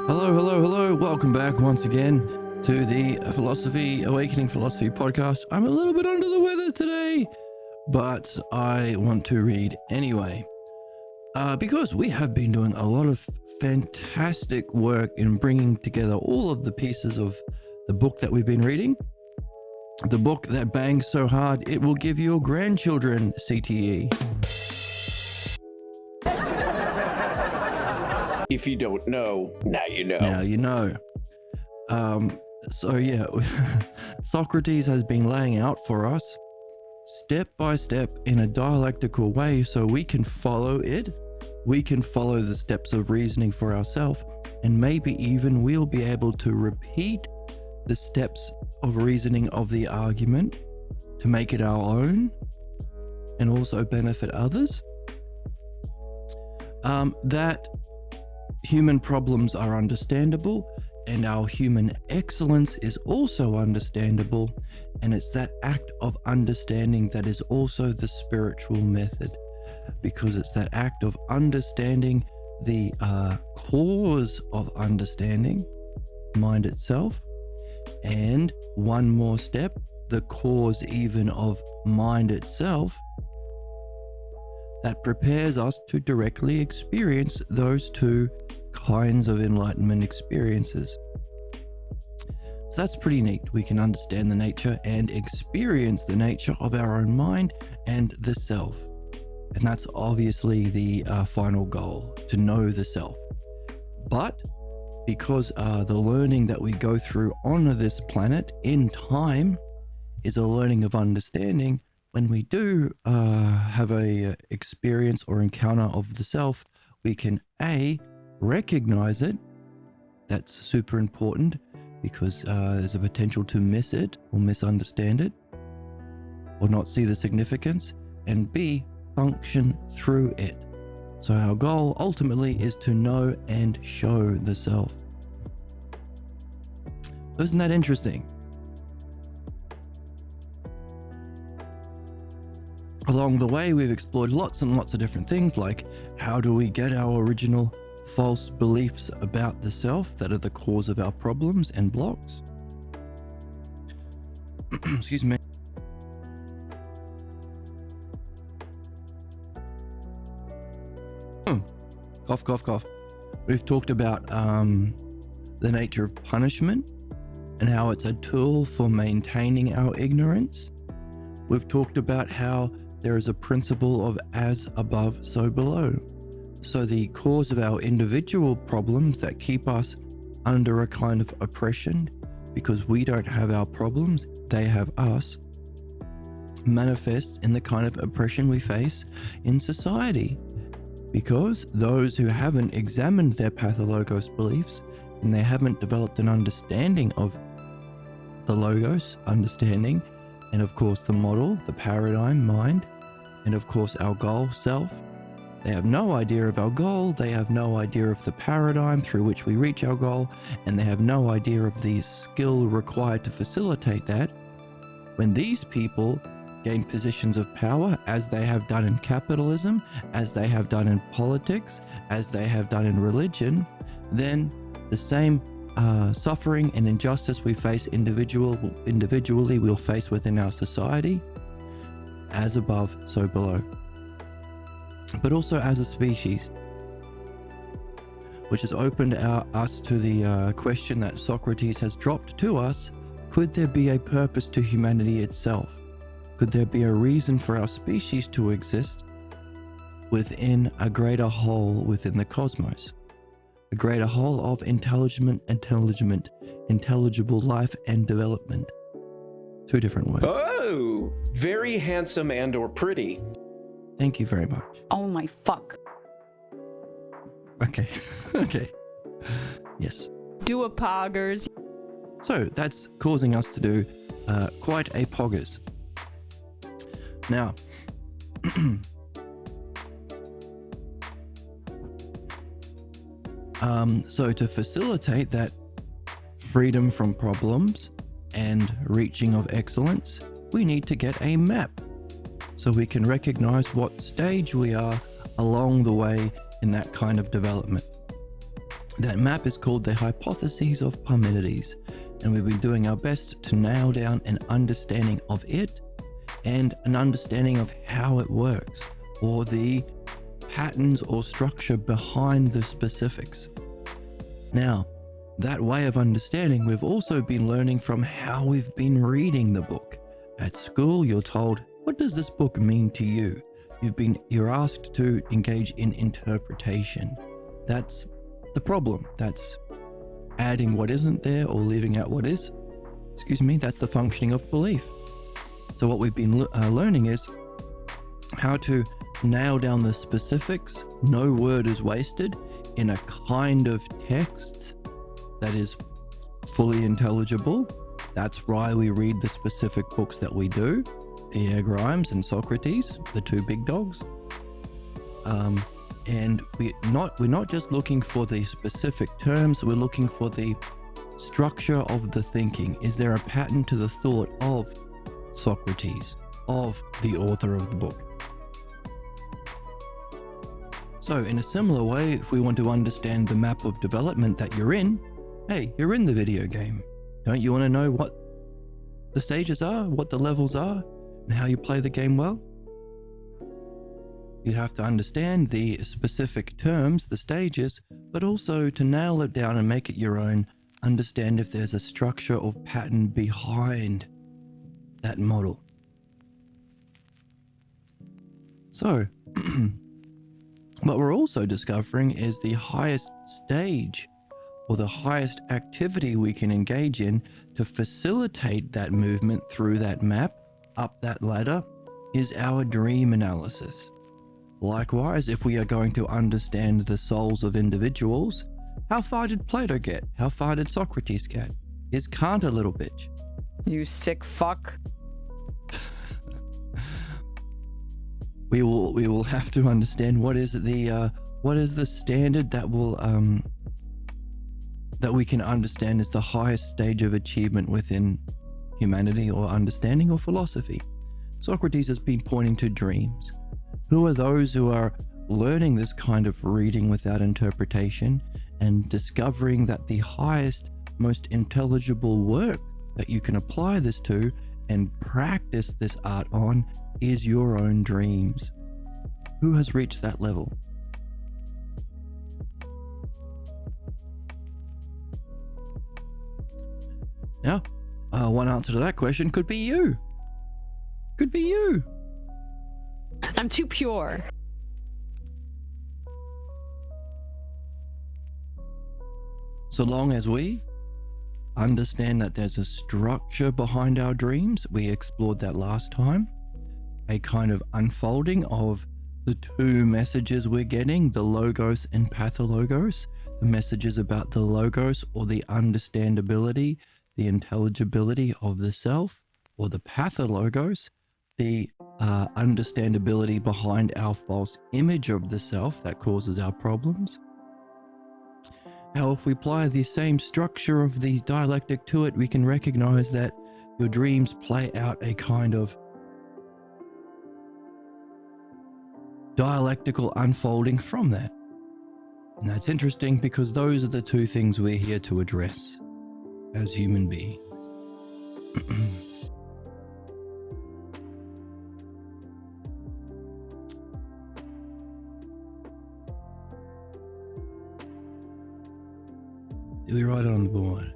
Hello, hello, hello. Welcome back once again to the Awakening Philosophy podcast. I'm a little bit under the weather today, but I want to read anyway. Because we have been doing a lot of fantastic work in bringing together all of the pieces of the book that we've been reading. The book that bangs so hard it will give your grandchildren CTE. If you don't know, now you know. Now you know. Socrates has been laying out for us step by step in a dialectical way so we can follow it. We can follow the steps of reasoning for ourselves, and maybe even we'll be able to repeat the steps of reasoning of the argument to make it our own and also benefit others. That human problems are understandable and our human excellence is also understandable, and it's that act of understanding that is also the spiritual method, because it's that act of understanding the cause of understanding, mind itself, and one more step, the cause even of mind itself, that prepares us to directly experience those two kinds of enlightenment experiences. So that's pretty neat. We can understand the nature and experience the nature of our own mind and the self. And that's obviously the final goal, to know the self. But because the learning that we go through on this planet in time is a learning of understanding, when we do have a experience or encounter of the self, we can recognize it. That's super important, because there's a potential to miss it or misunderstand it or not see the significance, and B, function through it. So our goal ultimately is to know and show the self. Isn't that interesting? Along the way, we've explored lots and lots of different things, like how do we get our original false beliefs about the self that are the cause of our problems and blocks. Excuse me. Cough, cough, cough. We've talked about the nature of punishment and how it's a tool for maintaining our ignorance. We've talked about how there is a principle of as above, so below. So the cause of our individual problems that keep us under a kind of oppression, because we don't have our problems, they have us, manifests in the kind of oppression we face in society. Because those who haven't examined their pathologos beliefs and they haven't developed an understanding of the logos, understanding, and of course the model, the paradigm, mind, and of course our goal, self, they have no idea of our goal, they have no idea of the paradigm through which we reach our goal, and they have no idea of the skill required to facilitate that. When these people gain positions of power, as they have done in capitalism, as they have done in politics, as they have done in religion, then the same suffering and injustice we face individually we'll face within our society, as above, so below. But also as a species, which has opened us to the question that Socrates has dropped to us: could there be a purpose to humanity itself? Could there be a reason for our species to exist within a greater whole within the cosmos? A greater whole of intelligible life and development. Two different words. Oh, very handsome and or pretty. Thank you very much. Oh my fuck. Okay. Okay. Yes. Do a poggers. So that's causing us to do quite a poggers. Now, so to facilitate that freedom from problems and reaching of excellence, we need to get a map so we can recognize what stage we are along the way in that kind of development. That map is called the Hypotheses of Parmenides, and we've been doing our best to nail down an understanding of it and an understanding of how it works, or the patterns or structure behind the specifics. Now, that way of understanding we've also been learning from how we've been reading the book. At school, you're told, what does this book mean to you? You're asked to engage in interpretation. That's the problem. That's adding what isn't there or leaving out what is. That's the functioning of belief. So what we've been learning is how to nail down the specifics. No word is wasted in a kind of text that is fully intelligible. That's why we read the specific books that we do. Pierre Grimes and Socrates, the two big dogs. And we're not just looking for the specific terms, we're looking for the structure of the thinking. Is there a pattern to the thought of Socrates, of the author of the book? So in a similar way, if we want to understand the map of development that you're in, hey, you're in the video game. Don't you want to know what the stages are, what the levels are, and how you play the game well? You'd have to understand the specific terms, the stages, but also to nail it down and make it your own, understand if there's a structure or pattern behind that model. So, what we're also discovering is the highest stage or the highest activity we can engage in to facilitate that movement through that map, up that ladder, is our dream analysis. Likewise, if we are going to understand the souls of individuals, how far did Plato get? How far did Socrates get? Is Kant a little bitch? You sick fuck. We will have to understand what is the standard that will that we can understand is the highest stage of achievement within humanity or understanding or philosophy. Socrates has been pointing to dreams. Who are those who are learning this kind of reading without interpretation and discovering that the highest, most intelligible work that you can apply this to and practice this art on is your own dreams? Who has reached that level? Now, one answer to that question could be you. Could be you. I'm too pure. So long as we understand that there's a structure behind our dreams, we explored that last time, a kind of unfolding of the two messages we're getting, the logos and pathologos, the messages about the logos or the understandability, the intelligibility of the self, or the pathologos, the understandability behind our false image of the self that causes our problems. How if we apply the same structure of the dialectic to it, we can recognize that your dreams play out a kind of dialectical unfolding from that. And that's interesting because those are the two things we're here to address as human beings. Did we write it on the board?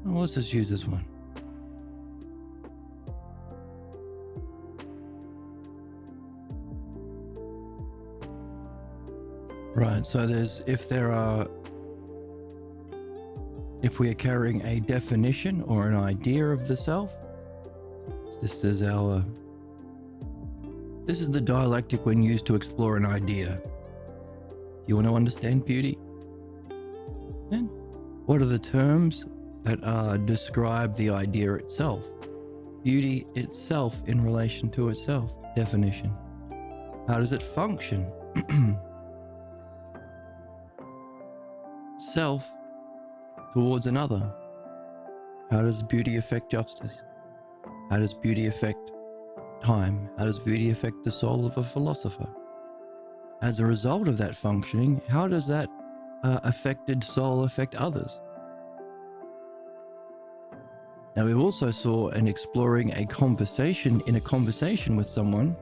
Well, let's just use this one. Right, so if we are carrying a definition or an idea of the self, this is the dialectic when used to explore an idea. Do you want to understand beauty? Then what are the terms that describe the idea itself? Beauty itself in relation to itself. Definition. How does it function? Self towards another. How does beauty affect justice? How does beauty affect time? How does beauty affect the soul of a philosopher? As a result of that functioning, how does that affected soul affect others? Now, we also saw in exploring a conversation with someone,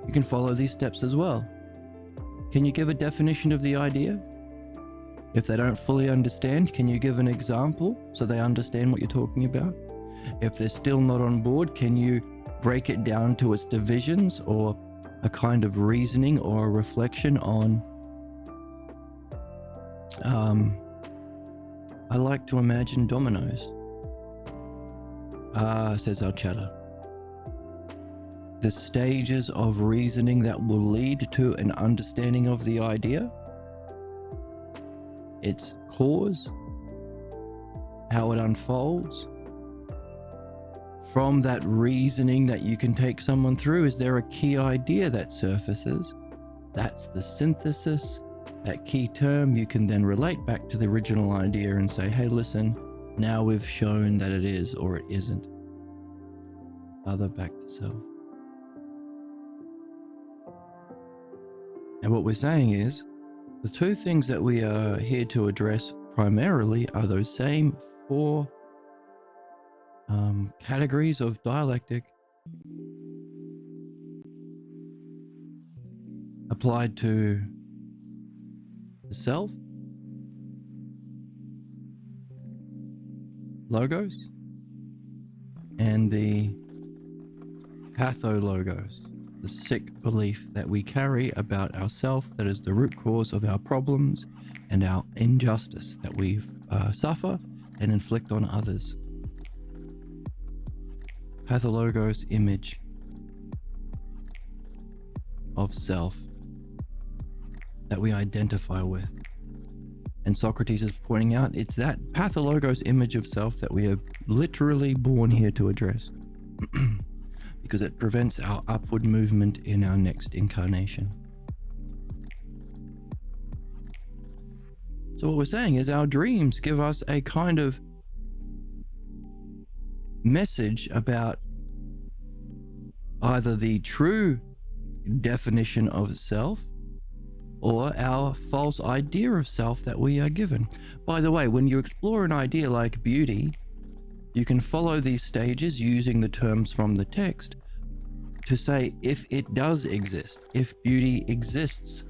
you can follow these steps as well. Can you give a definition of the idea? If they don't fully understand, can you give an example so they understand what you're talking about? If they're still not on board, can you break it down to its divisions or a kind of reasoning or a reflection on I like to imagine dominoes, says our chatter. The stages of reasoning that will lead to an understanding of the idea, its cause, how it unfolds. From that reasoning that you can take someone through, is there a key idea that surfaces? That's the synthesis. That key term you can then relate back to the original idea and say, hey, listen, now we've shown that it is or it isn't. Other back to self. And what we're saying is, the two things that we are here to address primarily are those same four categories of dialectic applied to the self, logos, and the pathologos, the sick belief that we carry about ourself that is the root cause of our problems and our injustice that we suffer and inflict on others. Pathologos, image of self that we identify with. And Socrates is pointing out it's that pathologos image of self that we are literally born here to address because it prevents our upward movement in our next incarnation. So what we're saying is our dreams give us a kind of message about either the true definition of self or our false idea of self that we are given. By the way, when you explore an idea like beauty, you can follow these stages using the terms from the text to say if it does exist, if beauty exists,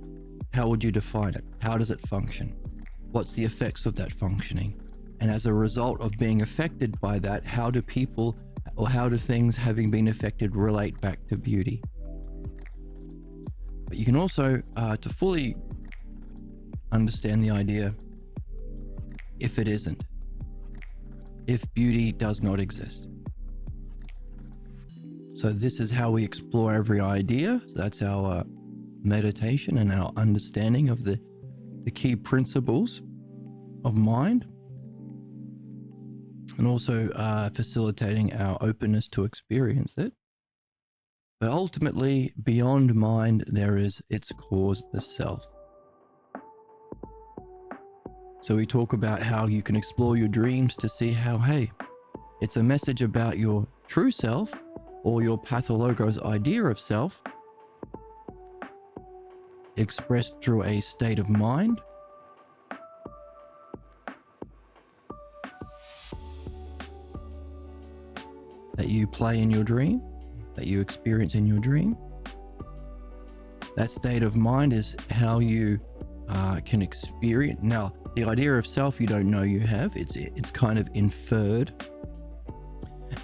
how would you define it? How does it function? What's the effects of that functioning? And as a result of being affected by that, how do people or how do things having been affected relate back to beauty? But you can also, to fully understand the idea, if it isn't, if beauty does not exist. So this is how we explore every idea. So that's our meditation and our understanding of the key principles of mind, and also facilitating our openness to experience it. But ultimately, beyond mind, there is its cause, the self. So we talk about how you can explore your dreams to see how, hey, it's a message about your true self or your pathologos idea of self expressed through a state of mind that you play in your dream, that you experience in your dream. That state of mind is how you can experience. Now, the idea of self you don't know you have, it's kind of inferred.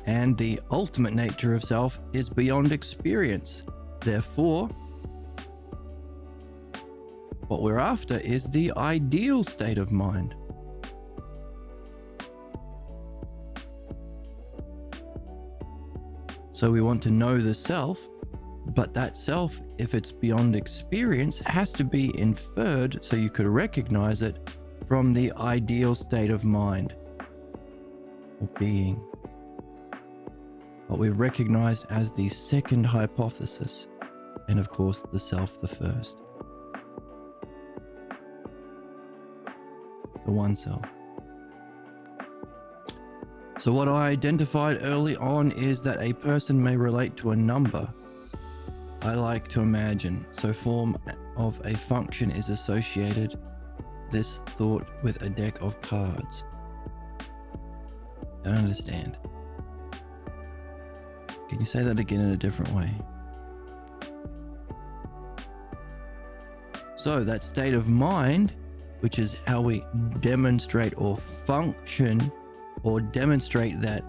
And the ultimate nature of self is beyond experience. Therefore, what we're after is the ideal state of mind. So we want to know the self, but that self, if it's beyond experience, has to be inferred so you could recognize it from the ideal state of mind or being. What we recognize as the second hypothesis, and of course the self the first. The one self. So what I identified early on is that a person may relate to a number I like to imagine. So form of a function is associated this thought with a deck of cards. Don't understand. Can you say that again in a different way? So that state of mind, which is how we demonstrate or function or demonstrate that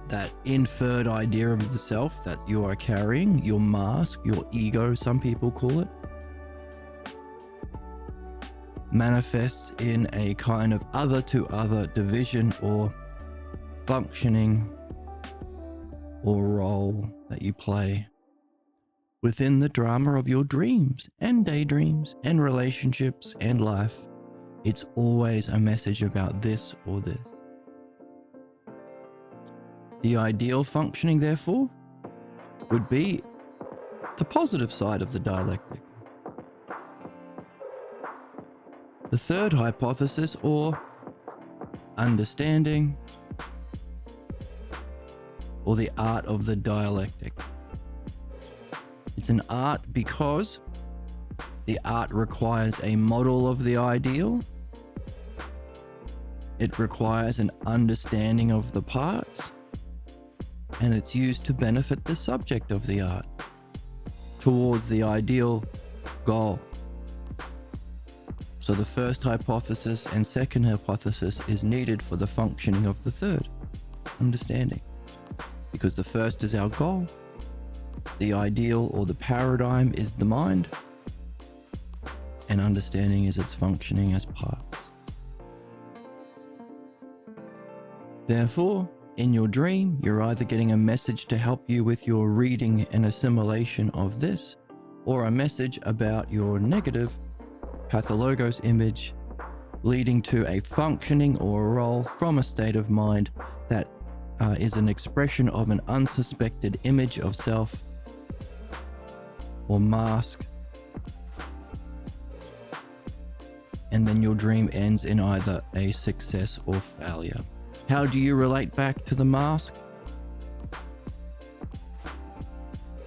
that inferred idea of the self that you are carrying, your mask, your ego, some people call it, manifests in a kind of other to other division or functioning or role that you play within the drama of your dreams and daydreams and relationships and life. It's always a message about this or this. The ideal functioning, therefore, would be the positive side of the dialectic. The third hypothesis, or understanding, or the art of the dialectic. It's an art because the art requires a model of the ideal. It requires an understanding of the parts, and it's used to benefit the subject of the art towards the ideal goal. So the first hypothesis and second hypothesis is needed for the functioning of the third, understanding. Because the first is our goal, the ideal or the paradigm is the mind, and understanding is its functioning as parts. Therefore, in your dream, you're either getting a message to help you with your reading and assimilation of this, or a message about your negative pathologos image leading to a functioning or a role from a state of mind that is an expression of an unsuspected image of self or mask, and then your dream ends in either a success or failure. How do you relate back to the mask?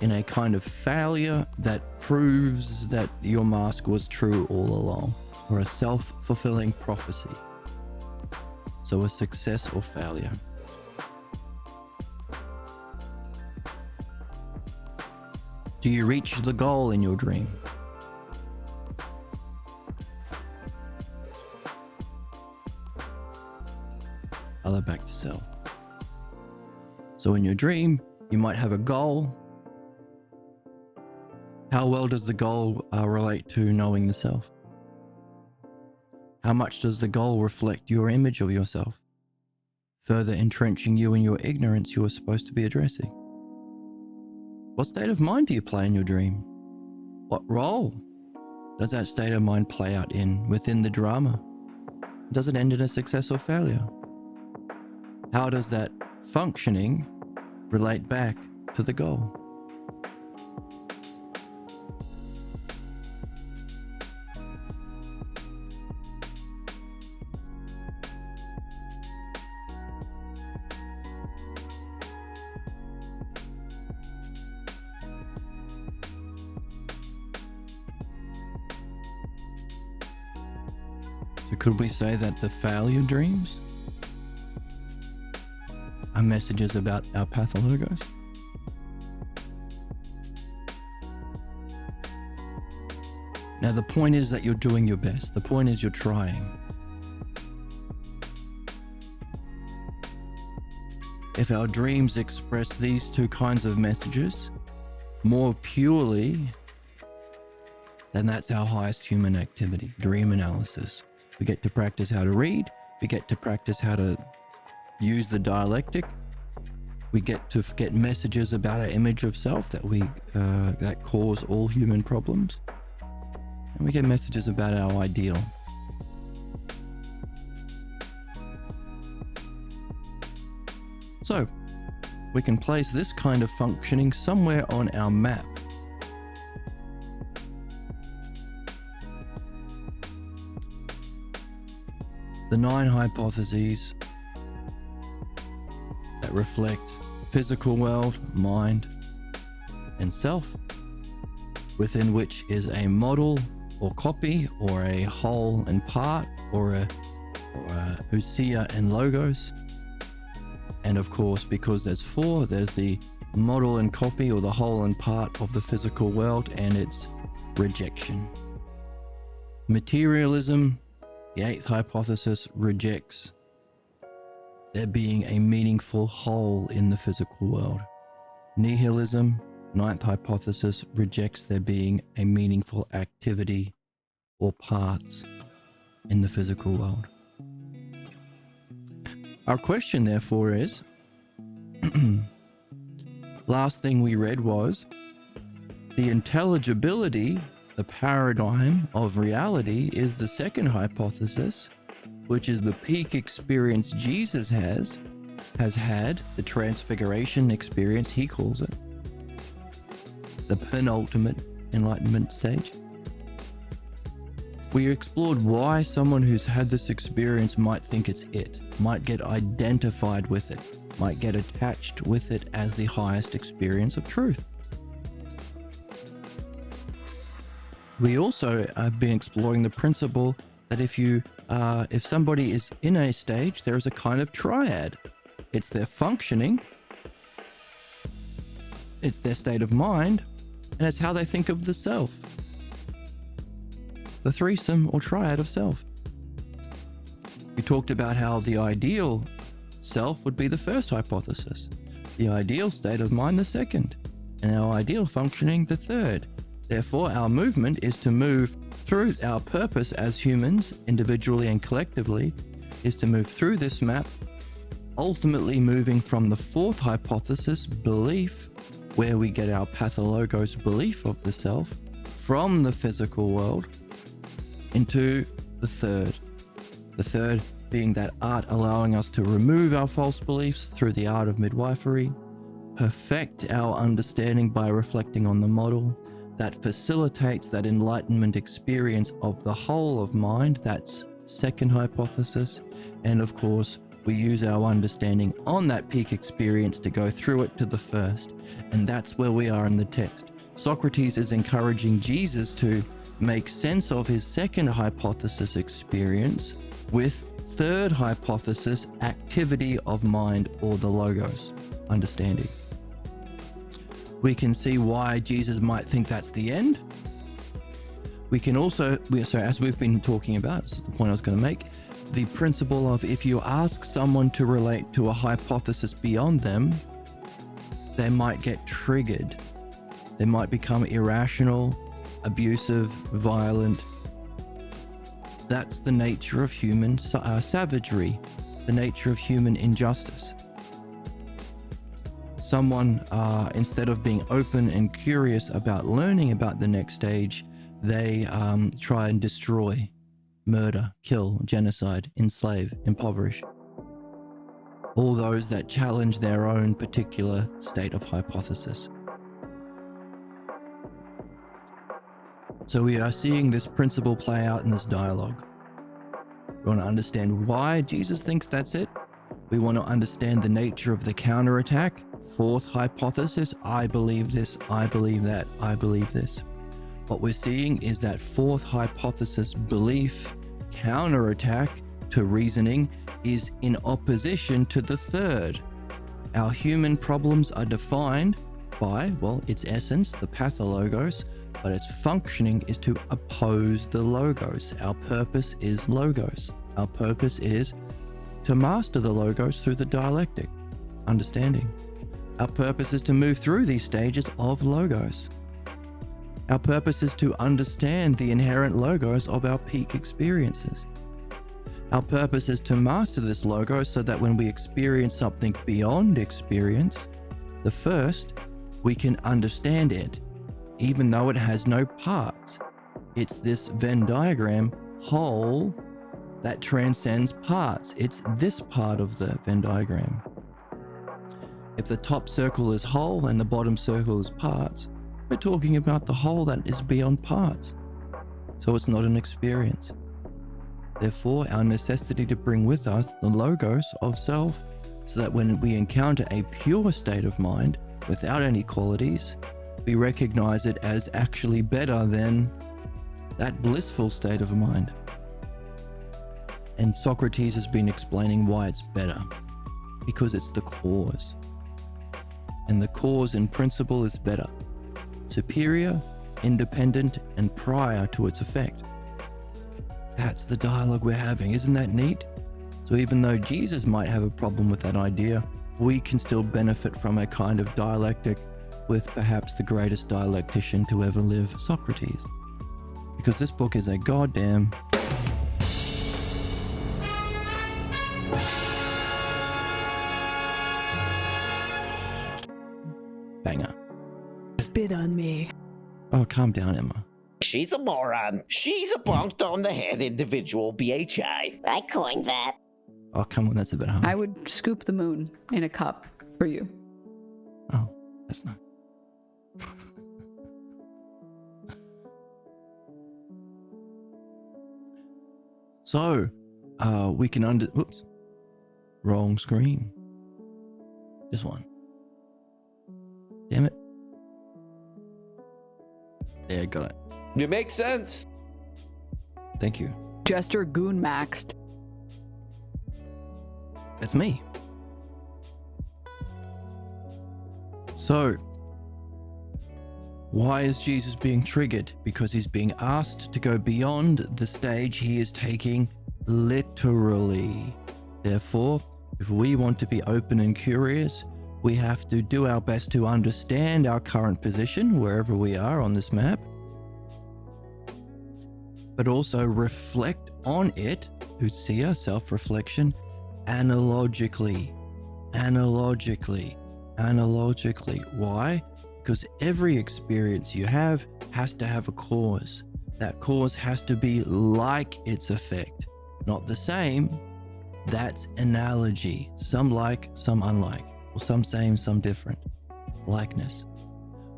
In a kind of failure that proves that your mask was true all along, or a self-fulfilling prophecy. So a success or failure. Do you reach the goal in your dream? Other back to self. So in your dream, you might have a goal. How well does the goal relate to knowing the self? How much does the goal reflect your image of yourself, further entrenching you in your ignorance you are supposed to be addressing? What state of mind do you play in your dream? What role does that state of mind play out within the drama? Does it end in a success or failure? How does that functioning relate back to the goal? So could we say that the failure dreams are messages about our pathologos? Now the point is that you're doing your best. The point is you're trying. If our dreams express these two kinds of messages more purely, then that's our highest human activity, dream analysis. We get to practice how to read. We get to practice how to use the dialectic. We get to get messages about our image of self that cause all human problems. And we get messages about our ideal. So, we can place this kind of functioning somewhere on our map. The 9 hypotheses that reflect physical world, mind, and self, within which is a model or copy, or a whole and part, or a ousia and logos. And of course, because there's four, there's the model and copy, or the whole and part of the physical world, and its rejection. Materialism, the eighth hypothesis, rejects there being a meaningful whole in the physical world. Nihilism, ninth hypothesis, rejects there being a meaningful activity or parts in the physical world. Our question, therefore, is last thing we read was the intelligibility, the paradigm of reality, is the second hypothesis, which is the peak experience Jesus has had, the transfiguration experience, he calls it, the penultimate enlightenment stage. We explored why someone who's had this experience might think it's it, might get identified with it, might get attached with it as the highest experience of truth. We also have been exploring the principle that if somebody is in a stage, there is a kind of triad. It's their functioning, it's their state of mind, and it's how they think of the self. The threesome or triad of self. We talked about how the ideal self would be the first hypothesis, the ideal state of mind the second, and our ideal functioning the third. Therefore, our movement is to move through our purpose as humans, individually and collectively, is to move through this map, ultimately moving from the fourth hypothesis, belief, where we get our pathologos belief of the self, from the physical world, into the third being that art allowing us to remove our false beliefs through the art of midwifery, perfect our understanding by reflecting on the model that facilitates that enlightenment experience of the whole of mind. That's second hypothesis. And of course, we use our understanding on that peak experience to go through it to the first, and that's where we are in the text. Socrates is encouraging Jesus to make sense of his second hypothesis experience with third hypothesis activity of mind, or the logos, understanding. We can see why Jesus might think that's the end. We can also, as we've been talking about, this is the point I was going to make, the principle of if you ask someone to relate to a hypothesis beyond them, they might get triggered. They might become irrational, abusive, violent. That's the nature of human savagery, the nature of human injustice. Someone, instead of being open and curious about learning about the next stage, they try and destroy, murder, kill, genocide, enslave, impoverish. All those that challenge their own particular state of hypothesis. So we are seeing this principle play out in this dialogue. We want to understand why Jesus thinks that's it. We want to understand the nature of the counterattack. Fourth hypothesis, I believe this, I believe that, I believe this. What we're seeing is that fourth hypothesis belief counterattack to reasoning is in opposition to the third. Our human problems are defined by, well, its essence, the pathologos, but its functioning is to oppose the logos. Our purpose is logos. Our purpose is to master the logos through the dialectic, understanding. Our purpose is to move through these stages of logos. Our purpose is to understand the inherent logos of our peak experiences. Our purpose is to master this logos so that when we experience something beyond experience, the first, we can understand it, even though it has no parts. It's this Venn diagram whole that transcends parts. It's this part of the Venn diagram. If the top circle is whole and the bottom circle is parts, we're talking about the whole that is beyond parts. So it's not an experience. Therefore, our necessity to bring with us the logos of self, so that when we encounter a pure state of mind without any qualities, we recognize it as actually better than that blissful state of mind. And Socrates has been explaining why it's better, because it's the cause. And the cause in principle is better, superior, independent, and prior to its effect. That's the dialogue we're having. Isn't that neat? So even though Jesus might have a problem with that idea, we can still benefit from a kind of dialectic with perhaps the greatest dialectician to ever live, Socrates. Because this book is a goddamn banger. Spit on me. Oh, calm down, Emma. She's a moron. She's a bonked on the head individual, BHI. I coined that. Oh, come on, that's a bit hard. I would scoop the moon in a cup for you. Oh, that's nice. So, we can whoops. Wrong screen. This one. Damn it. There, got it. It makes sense. Thank you. Jester goon maxed. That's me. So, why is Jesus being triggered? Because he's being asked to go beyond the stage he is taking literally. Therefore, if we want to be open and curious, we have to do our best to understand our current position, wherever we are on this map, but also reflect on it, ousia, self-reflection, analogically. Why? Because every experience you have has to have a cause. That cause has to be like its effect, not the same. That's analogy. Some like, some unlike, or some same, some different. Likeness.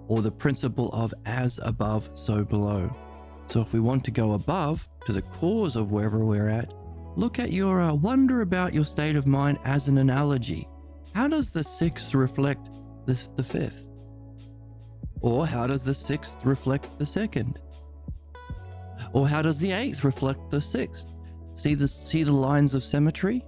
Or the principle of as above, so below. So if we want to go above to the cause of wherever we're at, look at your wonder about your state of mind as an analogy. How does the sixth reflect the fifth? Or how does the sixth reflect the second? Or how does the eighth reflect the sixth? See the lines of symmetry?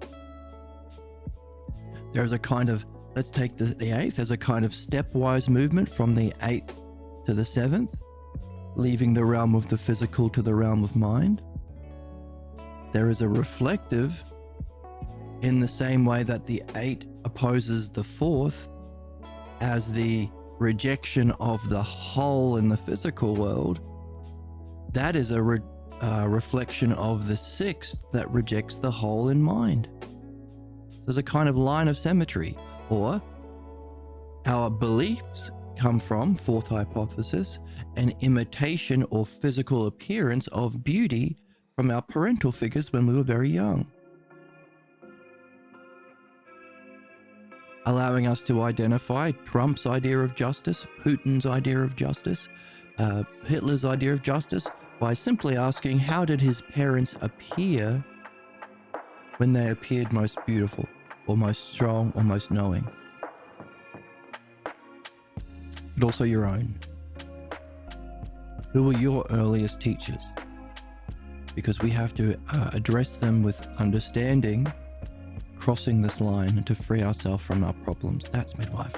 There's a kind of, let's take the eighth, there's a kind of stepwise movement from the eighth to the seventh, leaving the realm of the physical to the realm of mind. There is a reflective in the same way that the 8 opposes the 4th as the rejection of the whole in the physical world. That is a reflection of the 6th that rejects the whole in mind. There's a kind of line of symmetry, or our beliefs come from, 4th hypothesis, an imitation or physical appearance of beauty from our parental figures when we were very young, allowing us to identify Trump's idea of justice, Putin's idea of justice, Hitler's idea of justice, by simply asking, how did his parents appear when they appeared most beautiful, or most strong, or most knowing? But also your own. Who were your earliest teachers? Because we have to address them with understanding, crossing this line to free ourselves from our problems. That's midwife.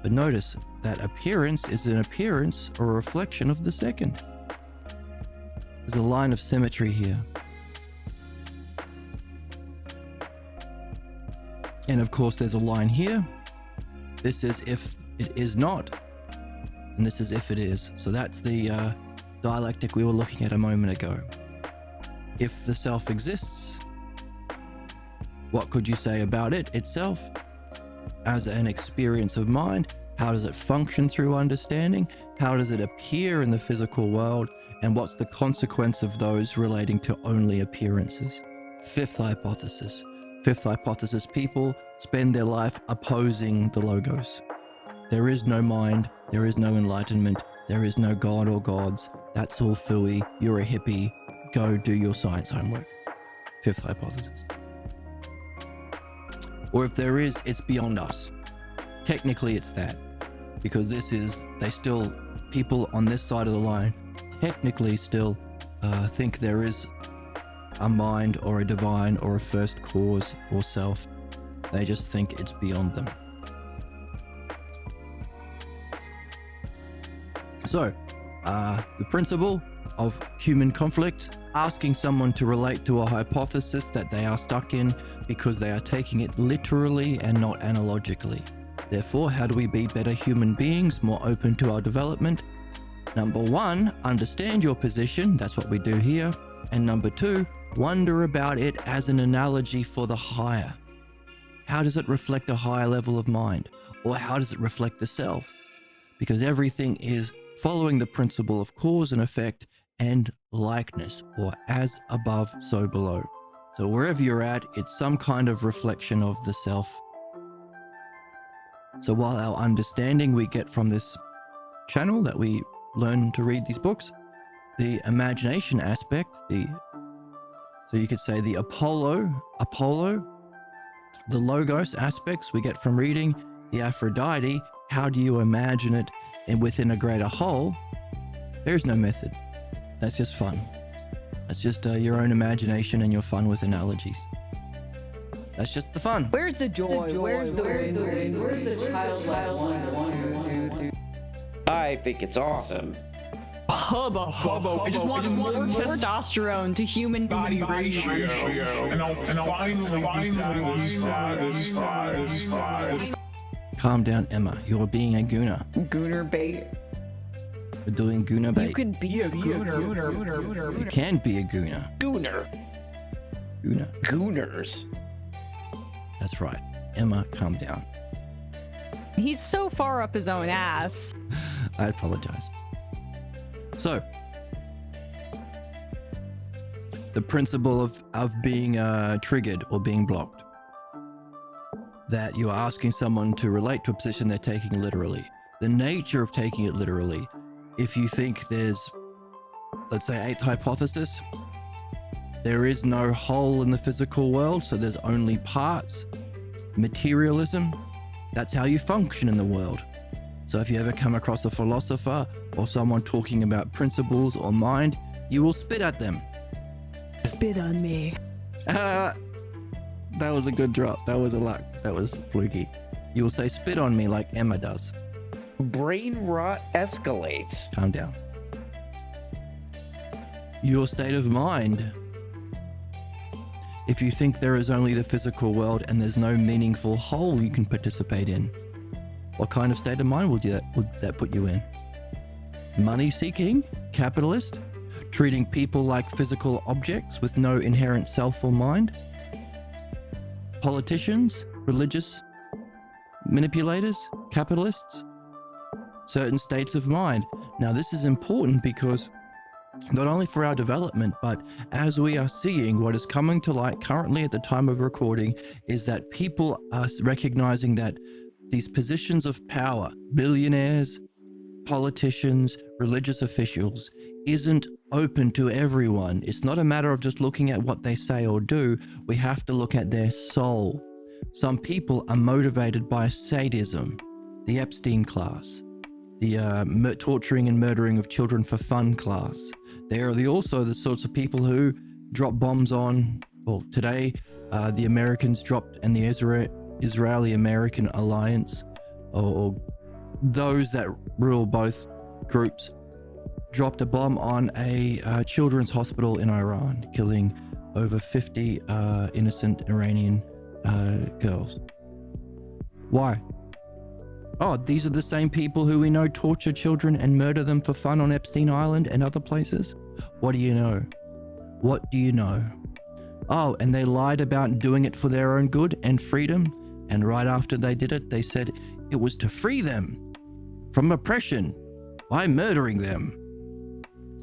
But notice that appearance is an appearance or a reflection of the second. There's a line of symmetry here. And of course there's a line here. This is if it is not, and this is if it is. So that's the dialectic we were looking at a moment ago. If the self exists, what could you say about it itself? As an experience of mind, how does it function through understanding? How does it appear in the physical world? And what's the consequence of those relating to only appearances? 5th hypothesis. 5th hypothesis, people spend their life opposing the logos. There is no mind, there is no enlightenment, there is no God or gods. That's all phooey, you're a hippie, go do your science homework. 5th hypothesis. Or if there is, it's beyond us. Technically it's that. because people on this side of the line technically still think there is a mind or a divine or a first cause or self. They just think it's beyond them. So, the principle of human conflict, asking someone to relate to a hypothesis that they are stuck in because they are taking it literally and not analogically. Therefore, how do we be better human beings, more open to our development? Number one, understand your position. That's what we do here. And number two, wonder about it as an analogy for the higher. How does it reflect a higher level of mind? Or how does it reflect the self? Because everything is following the principle of cause and effect and likeness, or as above, so below. So wherever you're at, it's some kind of reflection of the self. So while our understanding we get from this channel that we learn to read these books, the imagination aspect, so you could say the Apollo, the Logos aspects we get from reading, the Aphrodite, how do you imagine it and within a greater whole? There's no method. That's just fun. That's just your own imagination and your fun with analogies. That's just the fun. Where's the joy? Where's the childlike wonder? I think it's awesome. Hubba. I just want more testosterone to human body ratio. And I'll finally be satisfied. Calm down, Emma. You're being a gooner. Gooner bait. You're doing gooner bait. You can be a gooner. You can be a gooner. Gooner. Gooners. That's right. Emma, calm down. He's so far up his own ass. I apologize. So, the principle of being triggered or being blocked. That you are asking someone to relate to a position they're taking literally. The nature of taking it literally. If you think there's, let's say, eighth hypothesis, there is no whole in the physical world, so there's only parts. Materialism, that's how you function in the world. So if you ever come across a philosopher or someone talking about principles or mind, you will spit at them. Spit on me. That was a good drop. That was a luck. That was fluky. You will say spit on me like Emma does. Brain rot escalates. Calm down. Your state of mind. If you think there is only the physical world and there's no meaningful whole you can participate in, what kind of state of mind would that put you in? Money seeking? Capitalist? Treating people like physical objects with no inherent self or mind? Politicians? Religious? Manipulators? Capitalists? Certain states of mind. Now this is important because not only for our development, but as we are seeing what is coming to light currently at the time of recording is that people are recognizing that these positions of power, billionaires, politicians, religious officials, isn't open to everyone. It's not a matter of just looking at what they say or do. We have to look at their soul. Some people are motivated by sadism, the Epstein class, the torturing and murdering of children for fun class. They are also the sorts of people who drop bombs on, well, today, the Americans dropped, and the Israeli-American alliance, or those that rule both groups, dropped a bomb on a children's hospital in Iran, killing over 50 innocent Iranian girls. Why? Oh, these are the same people who we know torture children and murder them for fun on Epstein Island and other places. What do you know? What do you know? Oh, and they lied about doing it for their own good and freedom. And right after they did it, they said it was to free them from oppression by murdering them.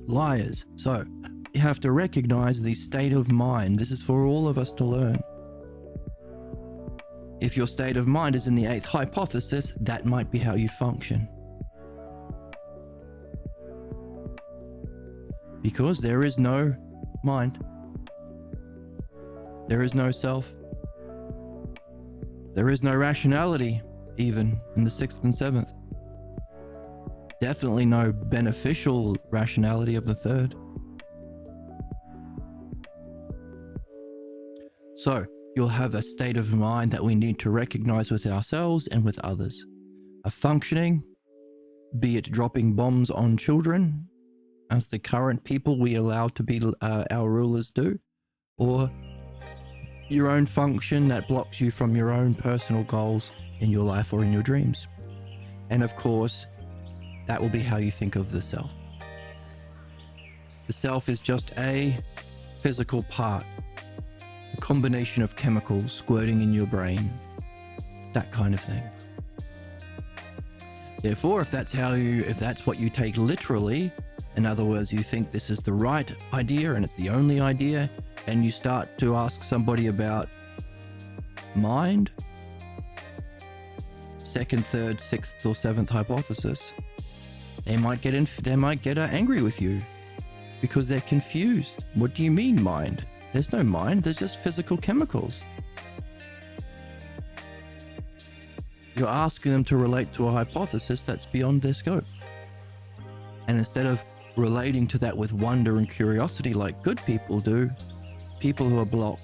Liars. So you have to recognize the state of mind. This is for all of us to learn. If your state of mind is in the eighth hypothesis, that might be how you function. Because there is no mind. There is no self. There is no rationality, even in the sixth and seventh. Definitely no beneficial rationality of the third. So you'll have a state of mind that we need to recognize with ourselves and with others. A functioning, be it dropping bombs on children, as the current people we allow to be our rulers do, or your own function that blocks you from your own personal goals in your life or in your dreams. And of course, that will be how you think of the self. The self is just a physical part, a combination of chemicals squirting in your brain, that kind of thing. Therefore, if that's what you take literally, in other words, you think this is the right idea and it's the only idea, and you start to ask somebody about mind, second, third, sixth, or seventh hypothesis, they might get angry with you because they're confused. What do you mean mind? There's no mind, there's just physical chemicals. You're asking them to relate to a hypothesis that's beyond their scope. And instead of relating to that with wonder and curiosity like good people do, people who are blocked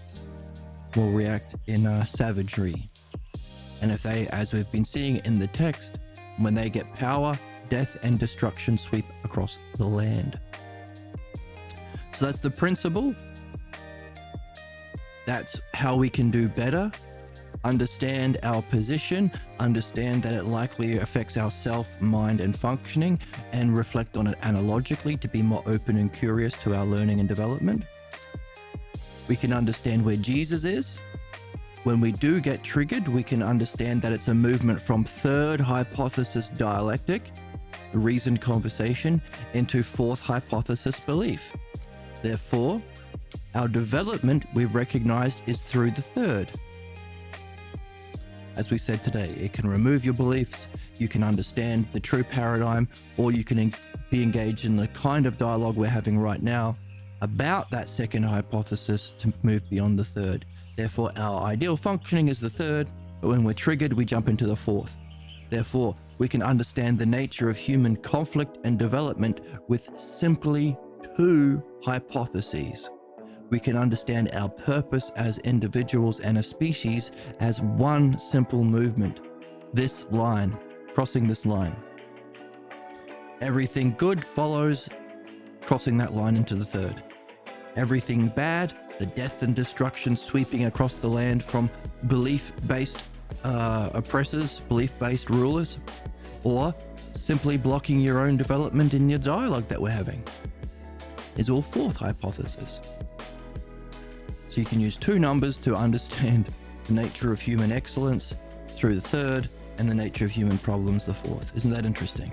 will react in savagery. And if they, as we've been seeing in the text, when they get power, death and destruction sweep across the land. So that's the principle. That's how we can do better. Understand our position, understand that it likely affects our self, mind, and functioning, and reflect on it analogically to be more open and curious to our learning and development. We can understand where Jesus is. When we do get triggered, we can understand that it's a movement from third hypothesis dialectic, reasoned conversation, into fourth hypothesis belief. Therefore, our development we've recognized is through the third. As we said today, it can remove your beliefs, you can understand the true paradigm, or you can be engaged in the kind of dialogue we're having right now about that second hypothesis to move beyond the third. Therefore, our ideal functioning is the third, but when we're triggered, we jump into the fourth. Therefore, we can understand the nature of human conflict and development with simply two hypotheses. We can understand our purpose as individuals and a species as one simple movement. This line, crossing this line. Everything good follows crossing that line into the third. Everything bad, the death and destruction sweeping across the land from belief-based oppressors, belief-based rulers, or simply blocking your own development in your dialogue that we're having, is all fourth hypothesis. So you can use two numbers to understand the nature of human excellence through the third, and the nature of human problems the fourth. Isn't that interesting?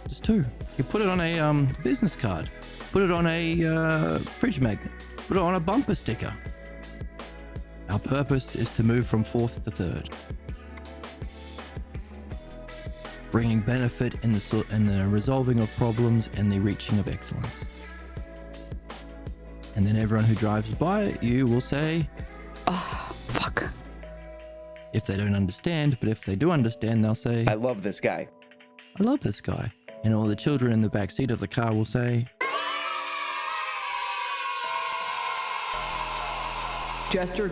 Just two. You put it on a business card, put it on a fridge magnet, put it on a bumper sticker. Our purpose is to move from fourth to third, bringing benefit in the resolving of problems and the reaching of excellence. And then everyone who drives by you will say, Oh, fuck. if they don't understand, but if they do understand, they'll say, I love this guy. I love this guy. And all the children in the back seat of the car will say, Jester,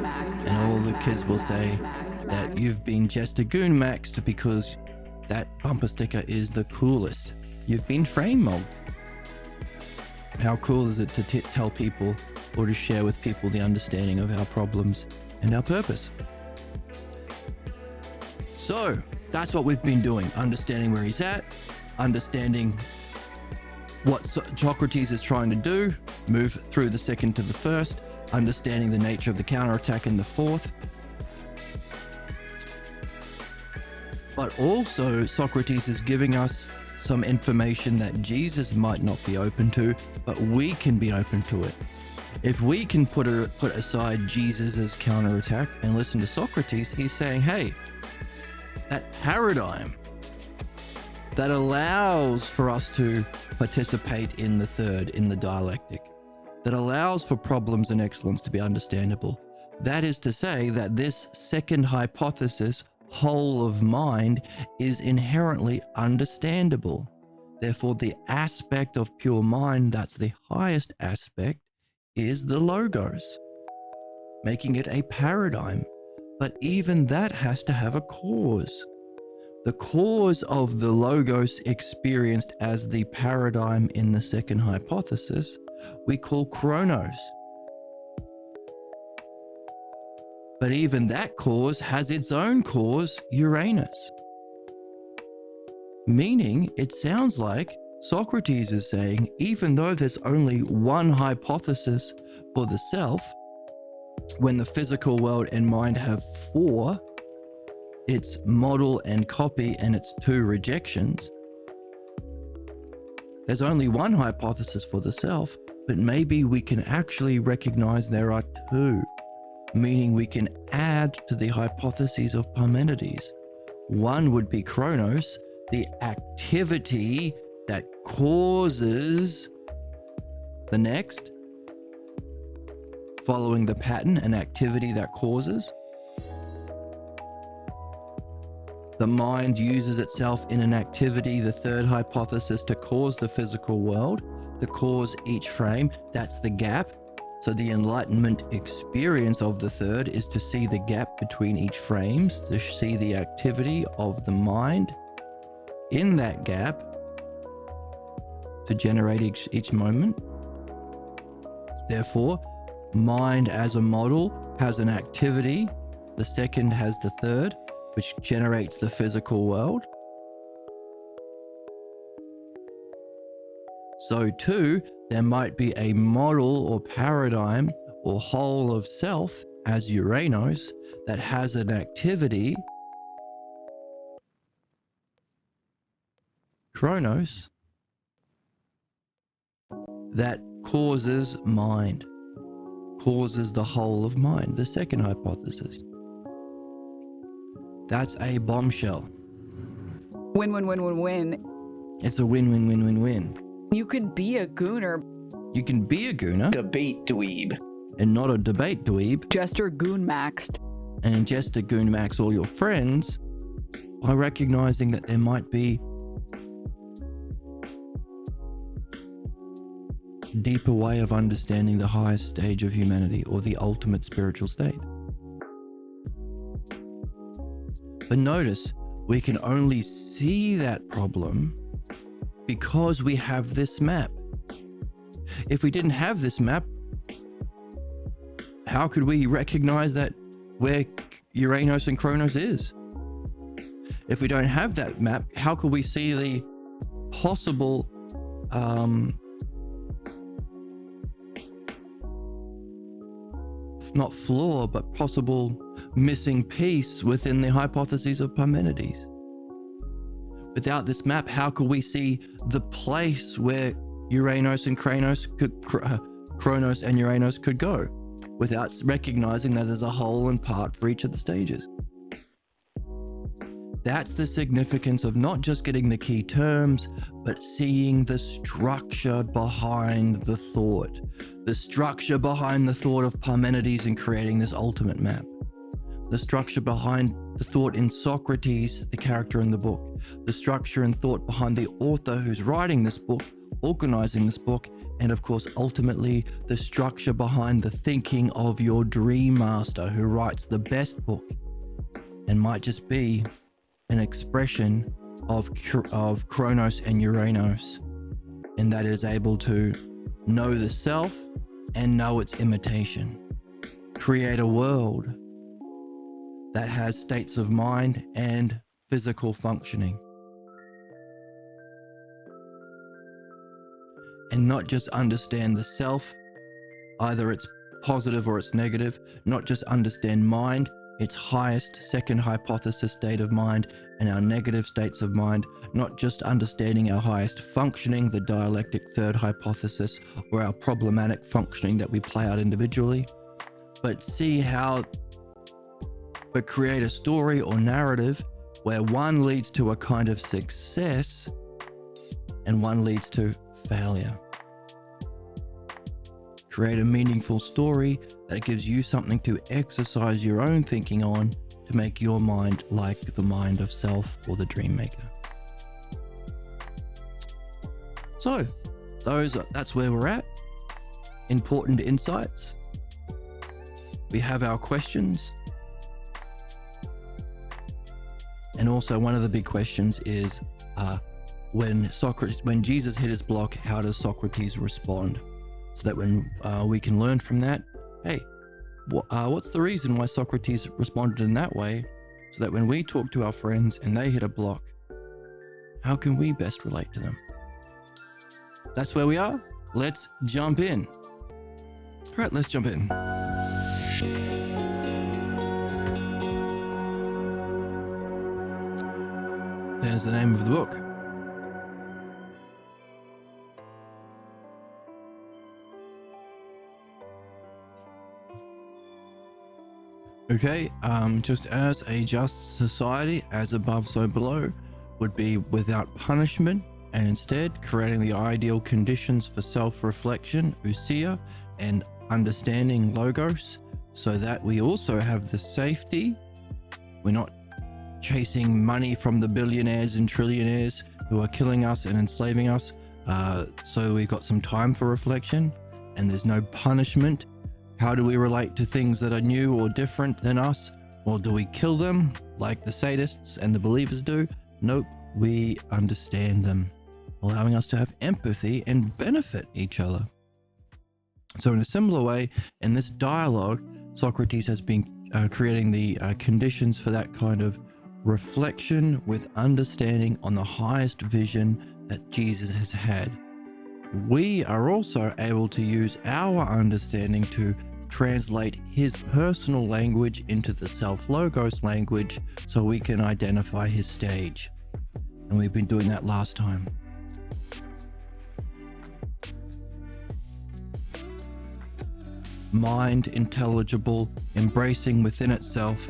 Max. and all the kids will say that you've been Jester Goon Maxed because that bumper sticker is the coolest. You've been frame mobbed. How cool is it to tell people or to share with people the understanding of our problems and our purpose? So that's what we've been doing, understanding where he's at, understanding what Socrates is trying to do, move through the second to the first, understanding the nature of the counterattack in the fourth. But also Socrates is giving us some information that Jesus might not be open to, but we can be open to it. If we can put aside Jesus' counterattack and listen to Socrates, he's saying, hey, that paradigm that allows for us to participate in the third, in the dialectic, that allows for problems and excellence to be understandable. That is to say that this second hypothesis whole of mind is inherently understandable. Therefore, the aspect of pure mind that's the highest aspect is the logos, making it a paradigm. But even that has to have a cause. The cause of the logos experienced as the paradigm in the second hypothesis we call chronos. But even that cause has its own cause, Uranus. Meaning, it sounds like Socrates is saying, even though there's only one hypothesis for the self, when the physical world and mind have four, it's model and copy and it's two rejections. There's only one hypothesis for the self, but maybe we can actually recognize there are two, meaning we can add to the hypotheses of Parmenides. One would be chronos, the activity that causes the next, following the pattern, an activity that causes. The mind uses itself in an activity, the third hypothesis, to cause the physical world, to cause each frame. That's the gap. So the enlightenment experience of the third is to see the gap between each frames, to see the activity of the mind in that gap, to generate each moment. Therefore, mind as a model has an activity, the second has the third, which generates the physical world. So too, there might be a model or paradigm or whole of self as Uranus that has an activity, Chronos, that causes mind, causes the whole of mind, the second hypothesis. That's a bombshell. Win, win, win, win, win. It's a win, win, win, win, win. You can be a gooner. You can be a gooner Debate dweeb. and not a debate dweeb, Jester goon maxed. and just to goon max all your friends by recognizing that there might be a deeper way of understanding the highest stage of humanity or the ultimate spiritual state. But notice, we can only see that problem because we have this map. If we didn't have this map, how could we recognize that where Uranus and Chronos is? If we don't have that map, how could we see the possible not flaw, but possible missing piece within the hypotheses of Parmenides? Without this map, how could we see the place where Uranus and Chronos and Uranus could go, without recognizing that there's a whole and part for each of the stages? That's the significance of not just getting the key terms, but seeing the structure behind the thought. The structure behind the thought of Parmenides in creating this ultimate map. The structure behind the thought in Socrates, the character in the book. The structure and thought behind the author who's writing this book, organizing this book, and of course, ultimately, the structure behind the thinking of your dream master who writes the best book and might just be an expression of Chronos and Uranus, and that is able to know the self and know its imitation. Create a world that has states of mind and physical functioning. And not just understand the self, either it's positive or it's negative, not just understand mind, its highest second hypothesis state of mind, and our negative states of mind, not just understanding our highest functioning, the dialectic third hypothesis, or our problematic functioning that we play out individually, but see how, but create a story or narrative where one leads to a kind of success and one leads to failure. Create a meaningful story that gives you something to exercise your own thinking on to make your mind like the mind of self or the dream maker. So that's where we're at. Important insights. We have our questions. And also one of the big questions is when Jesus hit his block, how does Socrates respond? So that when we can learn from that, hey, what's the reason why Socrates responded in that way? So that when we talk to our friends and they hit a block, how can we best relate to them? That's where we are. Let's jump in. All right, let's jump in. There's the name of the book. Okay, just as a just society, as above, so below, would be without punishment, and instead creating the ideal conditions for self-reflection, ousia, and understanding logos, so that we also have the safety. We're not chasing money from the billionaires and trillionaires who are killing us and enslaving us. So we've got some time for reflection, and there's no punishment. How do we relate to things that are new or different than us? Or do we kill them like the sadists and the believers do? Nope, we understand them, allowing us to have empathy and benefit each other. So in a similar way, in this dialogue, Socrates has been creating the conditions for that kind of reflection with understanding on the highest vision that Jesus has had. We are also able to use our understanding to translate his personal language into the self-logos language so we can identify his stage. And we've been doing that last time. Mind, intelligible, embracing within itself,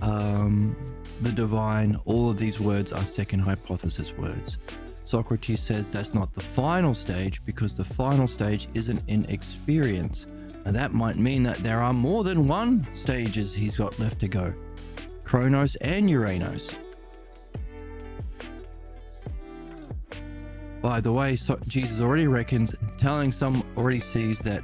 the divine, all of these words are second hypothesis words. Socrates says that's not the final stage because the final stage isn't in experience. And that might mean that there are more than one stages he's got left to go. Chronos and Uranos. By the way, Jesus already reckons telling sees that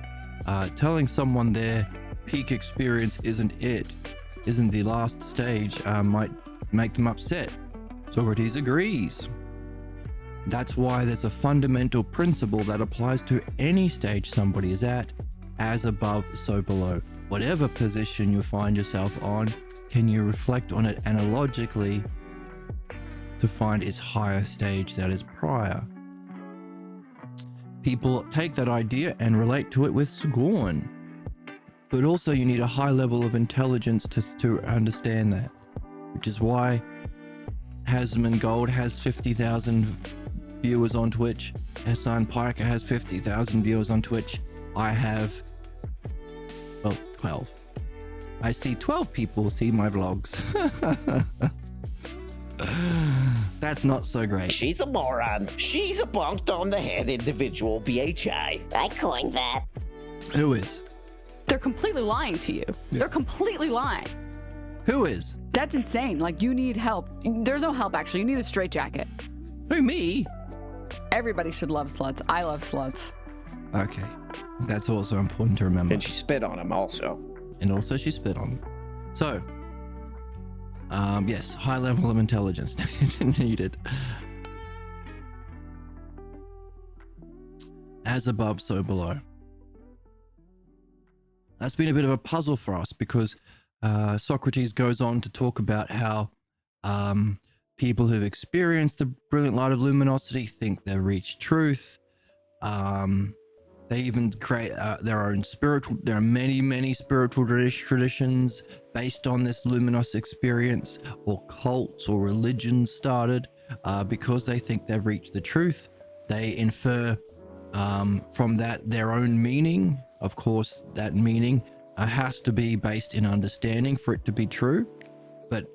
telling someone their peak experience isn't the last stage, might make them upset. Socrates agrees. That's why there's a fundamental principle that applies to any stage somebody is at. As above, so below. Whatever position you find yourself on, can you reflect on it analogically to find its higher stage that is prior? People take that idea and relate to it with scorn. But also you need a high level of intelligence to understand that. Which is why Hasman Gold has 50,000 viewers on Twitch. Hassan Piker has 50,000 viewers on Twitch. I have, 12. I see 12 people see my vlogs. That's not so great. She's a moron. She's a bonked on the head individual, BHI. I coined that. Who is? They're completely lying to you. They're completely lying. Who is? That's insane. Like, you need help. There's no help, actually. You need a straitjacket. Who, me? Everybody should love sluts. I love sluts. Okay. That's also important to remember. And she spit on him also. And also she spit on him. So, yes, high level of intelligence needed. As above, so below. That's been a bit of a puzzle for us because Socrates goes on to talk about how people who've experienced the brilliant light of luminosity think they've reached truth. They even create their own spiritual. There are many spiritual traditions based on this luminous experience, or cults or religions started because they think they've reached the truth. They infer from that their own meaning. Of course, that meaning has to be based in understanding for it to be true. But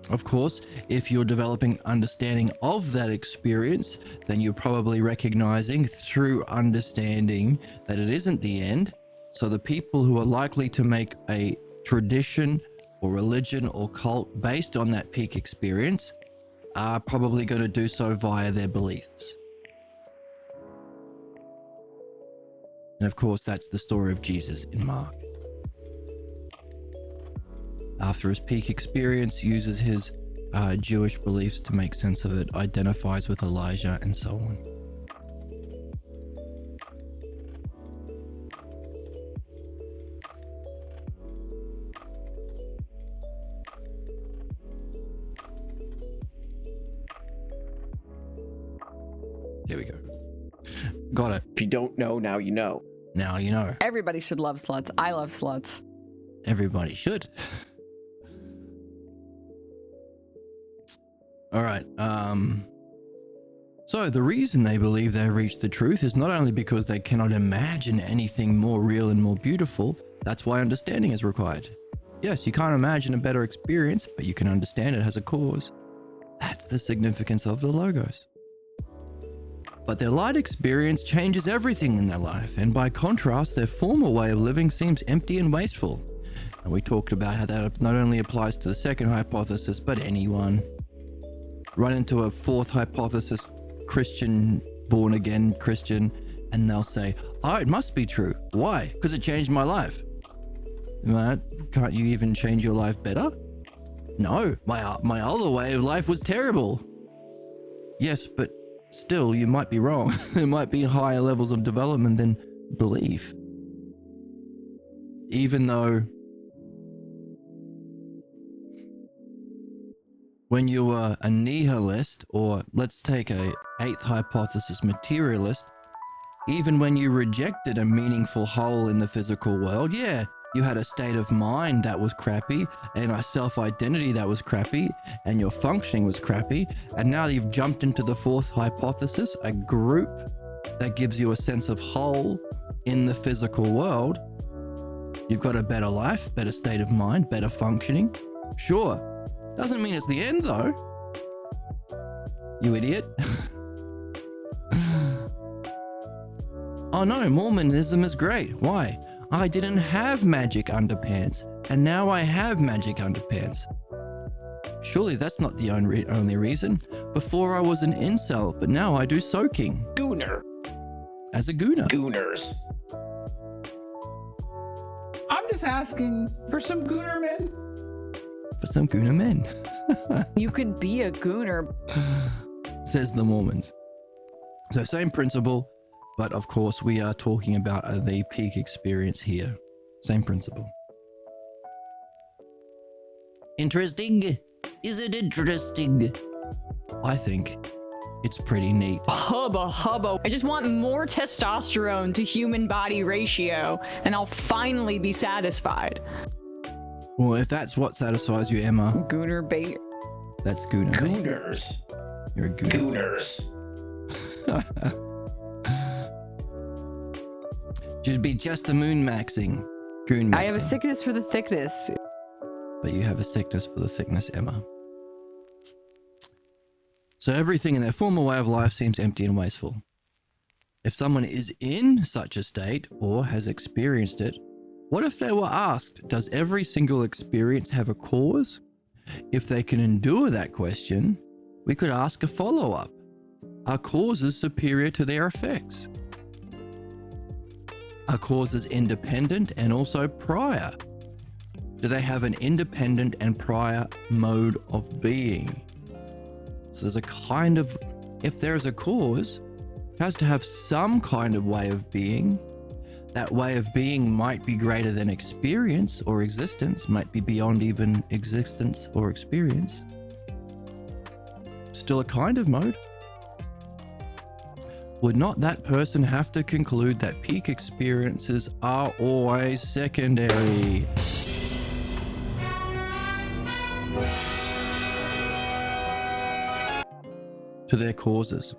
of course, if you're developing understanding of that experience, then you're probably recognizing through understanding that it isn't the end. So the people who are likely to make a tradition or religion or cult based on that peak experience are probably going to do so via their beliefs. And of course, that's the story of Jesus in Mark. After his peak experience, uses his Jewish beliefs to make sense of it, identifies with Elijah, and so on. There we go. Got it. If you don't know, now you know. Now you know. Everybody should love sluts. I love sluts. Everybody should. All right. So the reason they believe they've reached the truth is not only because they cannot imagine anything more real and more beautiful. That's why understanding is required. Yes, you can't imagine a better experience, but you can understand it has a cause. That's the significance of the logos. But their light experience changes everything in their life, and by contrast, their former way of living seems empty and wasteful. And we talked about how that not only applies to the second hypothesis, but anyone. Run into a fourth hypothesis, Christian, born again Christian, and they'll say, oh, it must be true. Why? Because it changed my life. Well, can't you even change your life better? No, my other way of life was terrible. Yes, but still, you might be wrong. There might be higher levels of development than belief. Even though when you were a nihilist, or let's take a eighth hypothesis materialist, even when you rejected a meaningful whole in the physical world, yeah, you had a state of mind that was crappy, and a self-identity that was crappy, and your functioning was crappy, and now you've jumped into the fourth hypothesis, a group that gives you a sense of whole in the physical world. You've got a better life, better state of mind, better functioning. Sure, doesn't mean it's the end though. You idiot. Oh no, Mormonism is great. Why? I didn't have magic underpants, and now I have magic underpants. Surely that's not the only reason. Before I was an incel, but now I do soaking. Gooner. As a gooner. Gooners. I'm just asking for some gooner men. For some gooner men. You can be a gooner. Says the Mormons. So same principle, but of course we are talking about the peak experience here. Same principle. Interesting? Is it interesting? I think it's pretty neat. Hubba hubba. I just want more testosterone to human body ratio, and I'll finally be satisfied. Well, if that's what satisfies you, Emma, Gooner bait. that's gooner. Gooners. You're a gooner. Gooners. Should be just the moon maxing. Goon maxing. I have a sickness for the thickness. But you have a sickness for the thickness, Emma. So everything in their former way of life seems empty and wasteful. If someone is in such a state or has experienced it, what if they were asked, does every single experience have a cause? If they can endure that question, we could ask a follow-up. Are causes superior to their effects? Are causes independent and also prior? Do they have an independent and prior mode of being? So there's a kind of, if there is a cause, it has to have some kind of way of being. That way of being might be greater than experience or existence, might be beyond even existence or experience. Still a kind of mode. Would not that person have to conclude that peak experiences are always secondary? To their causes.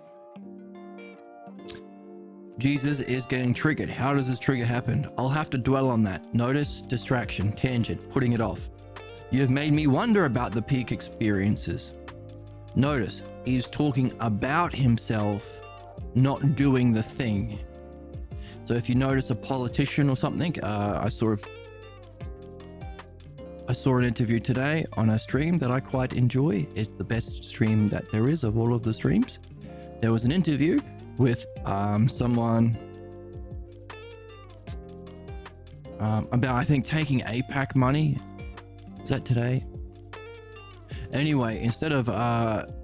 Jesus is getting triggered. How does this trigger happen? I'll have to dwell on that. Notice, distraction, tangent, putting it off. You have made me wonder about the peak experiences. Notice, he's talking about himself, not doing the thing. So if you notice a politician or something, I I saw an interview today on a stream that I quite enjoy. It's the best stream that there is of all of the streams. There was an interview with someone about, I think, taking APAC money. Is that today? Anyway, instead of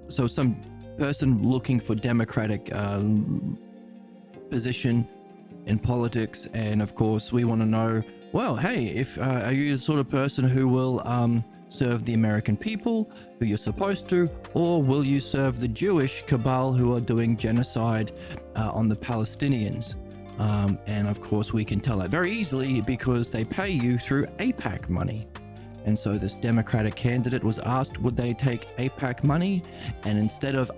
so some person looking for democratic position in politics, and of course we want to know, well, hey, if are you the sort of person who will serve the American people, who you're supposed to, or will you serve the Jewish cabal who are doing genocide on the Palestinians? And of course we can tell that very easily because they pay you through APAC money. And so this Democratic candidate was asked, would they take APAC money? And instead of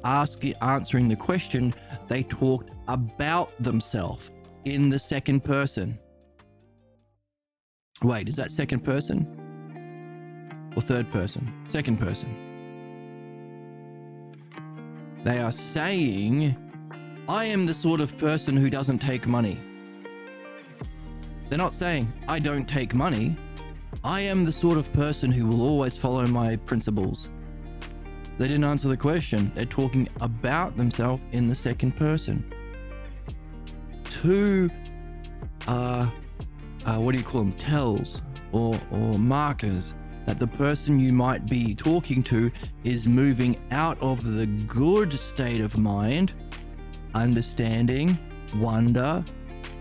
answering the question, they talked about themselves in the second person. Wait, is that second person? Or third person? Second person. They are saying, I am the sort of person who doesn't take money. They're not saying, I don't take money. I am the sort of person who will always follow my principles. They didn't answer the question. They're talking about themselves in the second person. Two, what do you call them? Tells or markers that the person you might be talking to is moving out of the good state of mind, understanding, wonder,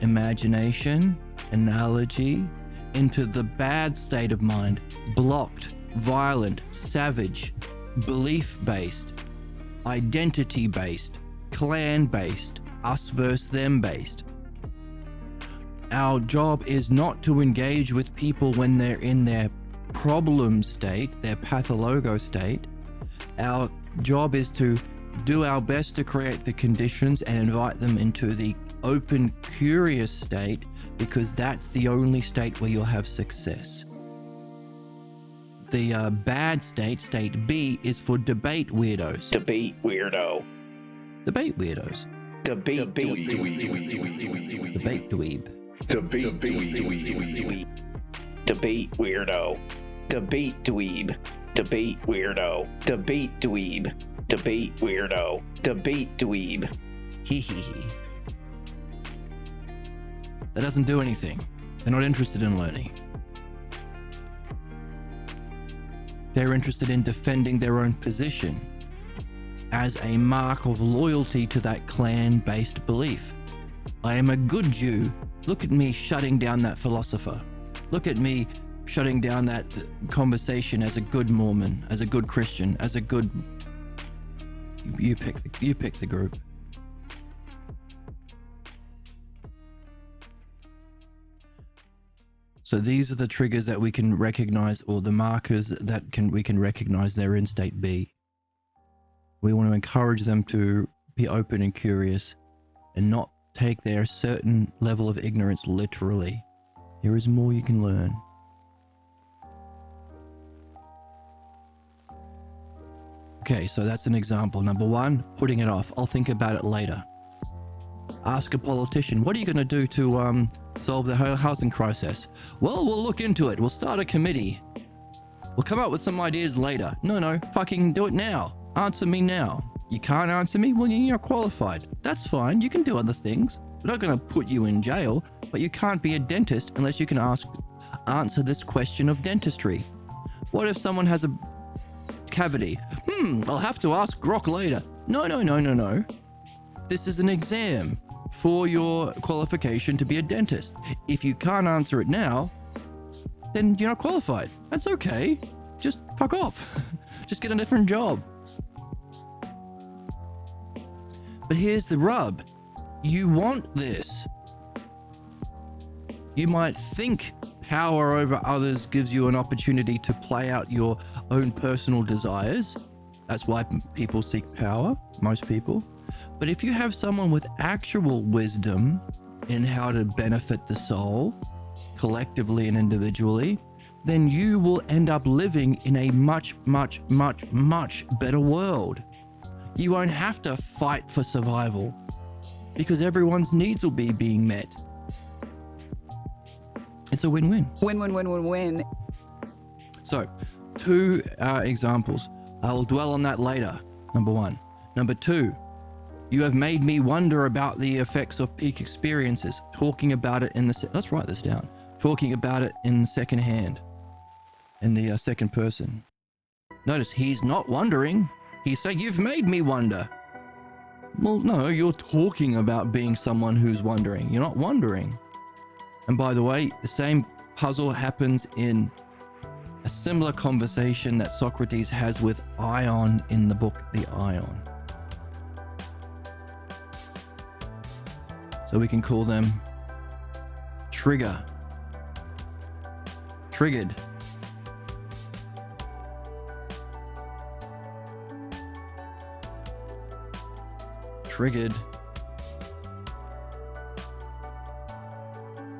imagination, analogy, into the bad state of mind, blocked, violent, savage, belief-based, identity-based, clan-based, us versus them-based. Our job is not to engage with people when they're in their problem state, their pathologo state. Our job is to do our best to create the conditions and invite them into the open, curious state, because that's the only state where you'll have success. The bad state, state B, is for debate weirdos. Debate weirdo. Debate weirdos. Debate dweeb. Debate dweeb. Debate dweeb. Debate weirdo. Debate dweeb. Debate weirdo. Debate dweeb. Debate weirdo. Debate dweeb. Hee hee hee. That doesn't do anything. They're not interested in learning. They're interested in defending their own position as a mark of loyalty to that clan-based belief. I am a good Jew. Look at me shutting down that philosopher. Look at me shutting down that conversation as a good Mormon, as a good Christian, as a good... You pick the group. So these are the triggers that we can recognize, or the markers that we can recognize they're in state B. We want to encourage them to be open and curious and not take their certain level of ignorance literally. There is more you can learn. Okay, so that's an example. Number one, putting it off. I'll think about it later. Ask a politician, what are you going to do to solve the housing crisis? Well, we'll look into it. We'll start a committee. We'll come up with some ideas later. No, fucking do it now. Answer me now. You can't answer me? Well, you're not qualified. That's fine. You can do other things. We're not going to put you in jail, but you can't be a dentist unless you can answer this question of dentistry. What if someone has a cavity? I'll have to ask Grok later. No. This is an exam for your qualification to be a dentist. If you can't answer it now, then you're not qualified. That's okay. Just fuck off. Just get a different job. But here's the rub. You want this. You might think power over others gives you an opportunity to play out your own personal desires. That's why people seek power, most people. But if you have someone with actual wisdom in how to benefit the soul, collectively and individually, then you will end up living in a much, much, much, much better world. You won't have to fight for survival because everyone's needs will be being met. It's a win-win. Win. So, two examples. I will dwell on that later. Number one. Number two, you have made me wonder about the effects of peak experiences. Talking about it in the... Let's write this down. Talking about it in second hand. In the second person. Notice he's not wondering. He's saying, you've made me wonder. Well, no, you're talking about being someone who's wondering. You're not wondering. And by the way, the same puzzle happens in a similar conversation that Socrates has with Ion in the book, The Ion. So we can call them trigger, triggered, triggered,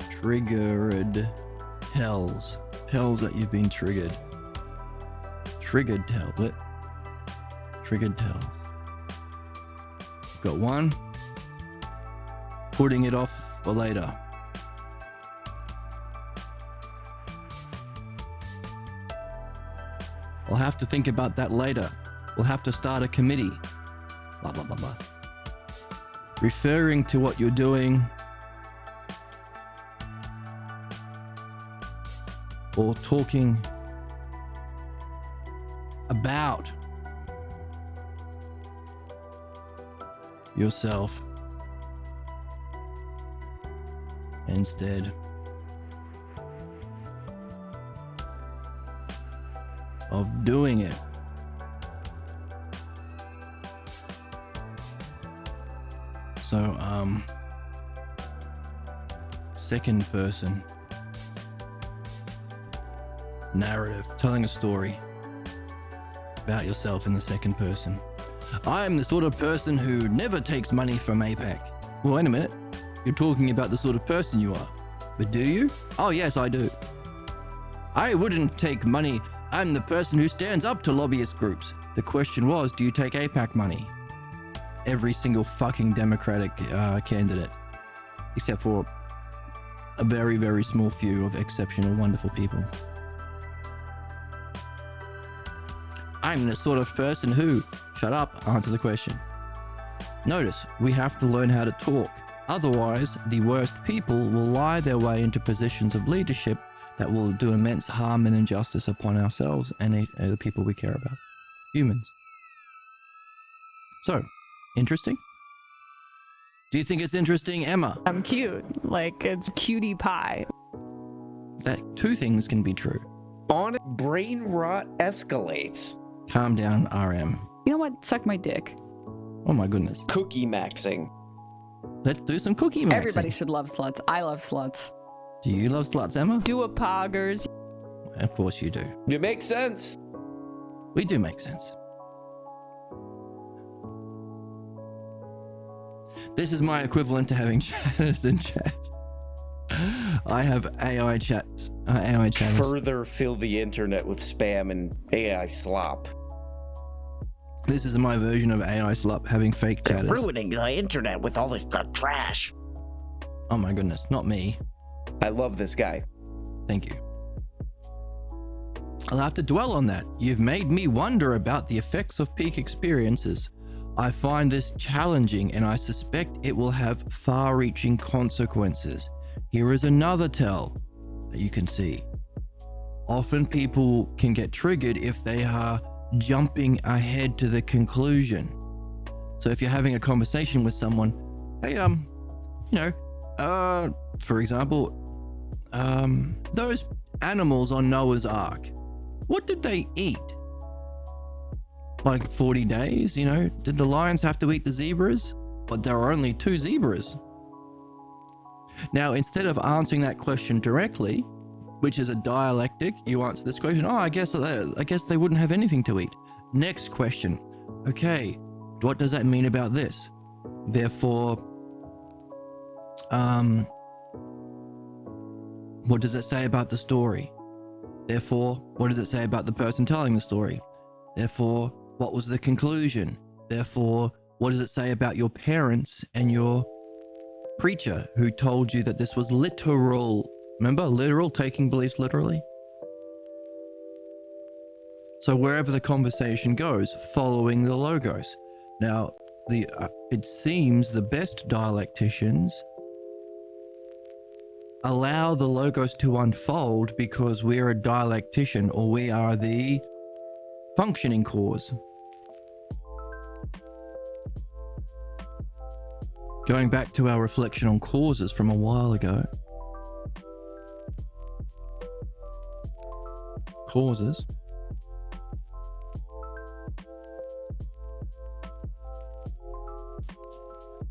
triggered tells that you've been triggered. Triggered tell, what? Triggered tells. Got one. Putting it off for later. I'll have to think about that later. We'll have to start a committee. Blah, blah, blah, blah. Referring to what you're doing or talking about yourself instead of doing it. So, second person narrative, telling a story about yourself in the second person. I'm the sort of person who never takes money from APAC. Well, wait a minute. You're talking about the sort of person you are. But do you? Oh, yes, I do. I wouldn't take money. I'm the person who stands up to lobbyist groups. The question was, do you take APAC money? Every single fucking Democratic candidate, except for a very, very small few of exceptional, wonderful people. I'm the sort of person who... Shut up, answer the question. Notice, we have to learn how to talk. Otherwise, the worst people will lie their way into positions of leadership that will do immense harm and injustice upon ourselves and the people we care about. Humans. So, interesting? Do you think it's interesting, Emma? I'm cute. Like, it's cutie pie. That two things can be true. On brain rot escalates. Calm down, RM. You know what? Suck my dick. Oh my goodness. Cookie maxing. Let's do some cookie maxing. Everybody should love sluts. I love sluts. Do you love sluts, Emma? Do a poggers. Of course you do. It makes sense. We do make sense. This is my equivalent to having chatters in chat. I have AI chats. AI channels. Further fill the internet with spam and AI slop. This is my version of AI slop, having fake They're chatters. ruining the internet with all this trash. Oh my goodness, not me. I love this guy. Thank you. I'll have to dwell on that. You've made me wonder about the effects of peak experiences. I find this challenging and I suspect it will have far-reaching consequences. Here is another tell that you can see. Often people can get triggered if they are jumping ahead to the conclusion. So if you're having a conversation with someone, hey, for example, those animals on Noah's Ark, what did they eat? Like 40 days, you know? Did the lions have to eat the zebras? But there are only 2 zebras. Now, instead of answering that question directly, which is a dialectic, you answer this question, oh, I guess they wouldn't have anything to eat. Next question. Okay, what does that mean about this? Therefore, what does it say about the story? Therefore, what does it say about the person telling the story? Therefore, what was the conclusion? Therefore, what does it say about your parents and your preacher who told you that this was literal? Remember, literal, taking beliefs literally? So wherever the conversation goes, following the logos. Now, it seems the best dialecticians allow the logos to unfold because we're a dialectician, or we are the functioning cause. Going back to our reflection on causes from a while ago. Causes.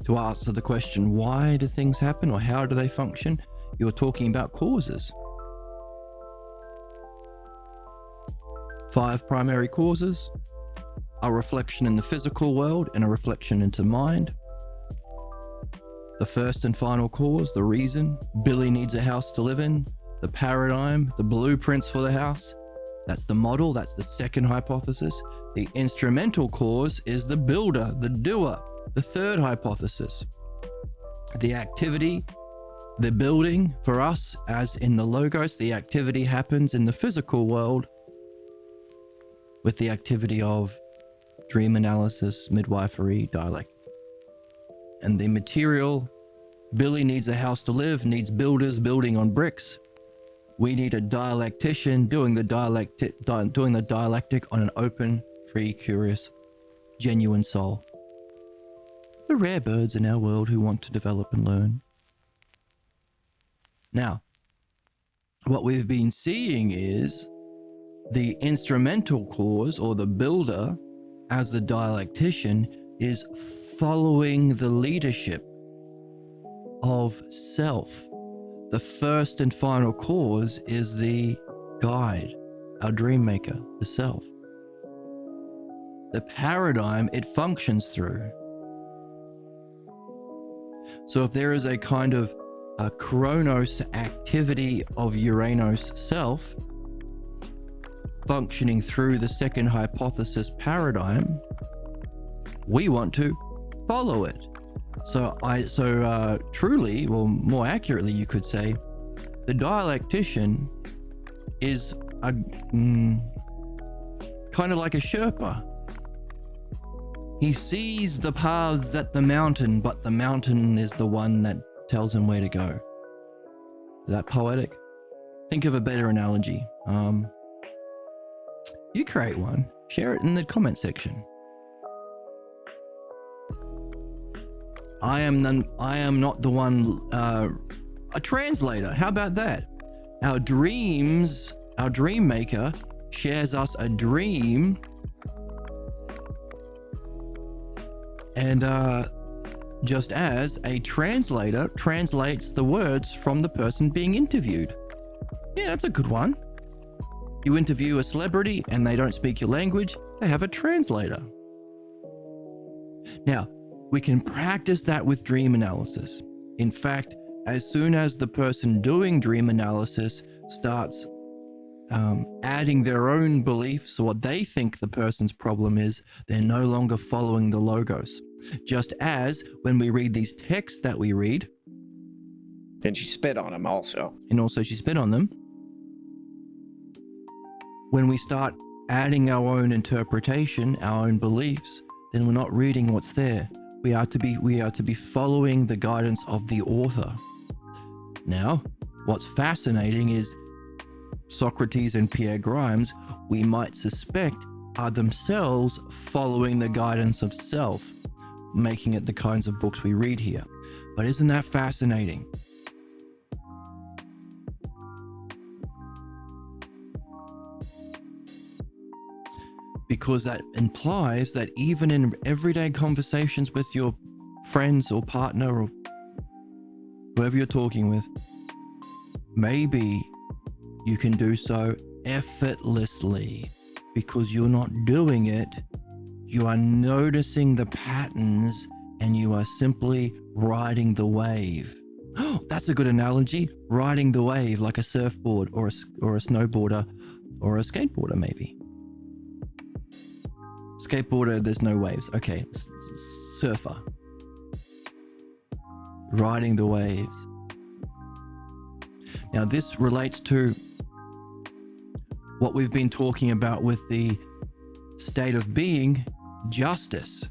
To answer the question, why do things happen or how do they function? You're talking about causes. 5 primary causes: a reflection in the physical world and a reflection into mind. The first and final cause, the reason, Billy needs a house to live in. The paradigm, the blueprints for the house. That's the model, that's the second hypothesis. The instrumental cause is the builder, the doer, the third hypothesis. The activity, the building, for us, as in the logos, the activity happens in the physical world with the activity of dream analysis, midwifery, dialect. And the material, Billy needs a house to live, needs builders building on bricks. We need a dialectician doing the dialectic on an open, free, curious, genuine soul. The rare birds in our world who want to develop and learn. Now, what we've been seeing is the instrumental cause, or the builder, as the dialectician, is following the leadership of self. The first and final cause is the guide, our dream maker, the self. The paradigm it functions through. So if there is a kind of a chronos activity of Uranus self functioning through the second hypothesis paradigm, we want to follow it. So truly, well, more accurately, you could say, the dialectician is a kind of like a Sherpa. He sees the paths at the mountain, but the mountain is the one that tells him where to go. Is that poetic? Think of a better analogy. You create one, share it in the comment section. I am not the one, a translator. How about that? Our dream maker shares us a dream, and just as a translator translates the words from the person being interviewed. Yeah, that's a good one. You interview a celebrity and they don't speak your language, they have a translator. Now, we can practice that with dream analysis. In fact, as soon as the person doing dream analysis starts adding their own beliefs or what they think the person's problem is, they're no longer following the logos. Just as when we read these texts that we read. And she spit on him also. And also she spit on them. When we start adding our own interpretation, our own beliefs, then we're not reading what's there. We are to be following the guidance of the author. Now, what's fascinating is Socrates and Pierre Grimes, we might suspect, are themselves following the guidance of self, making it the kinds of books we read here. But isn't that fascinating? Because that implies that even in everyday conversations with your friends or partner or whoever you're talking with, maybe you can do so effortlessly because you're not doing it. You are noticing the patterns and you are simply riding the wave. Oh, that's a good analogy. Riding the wave like a surfboard or a snowboarder or a skateboarder maybe. Skateboarder, there's no waves. Okay, surfer. Riding the waves. Now this relates to what we've been talking about with the state of being, justice.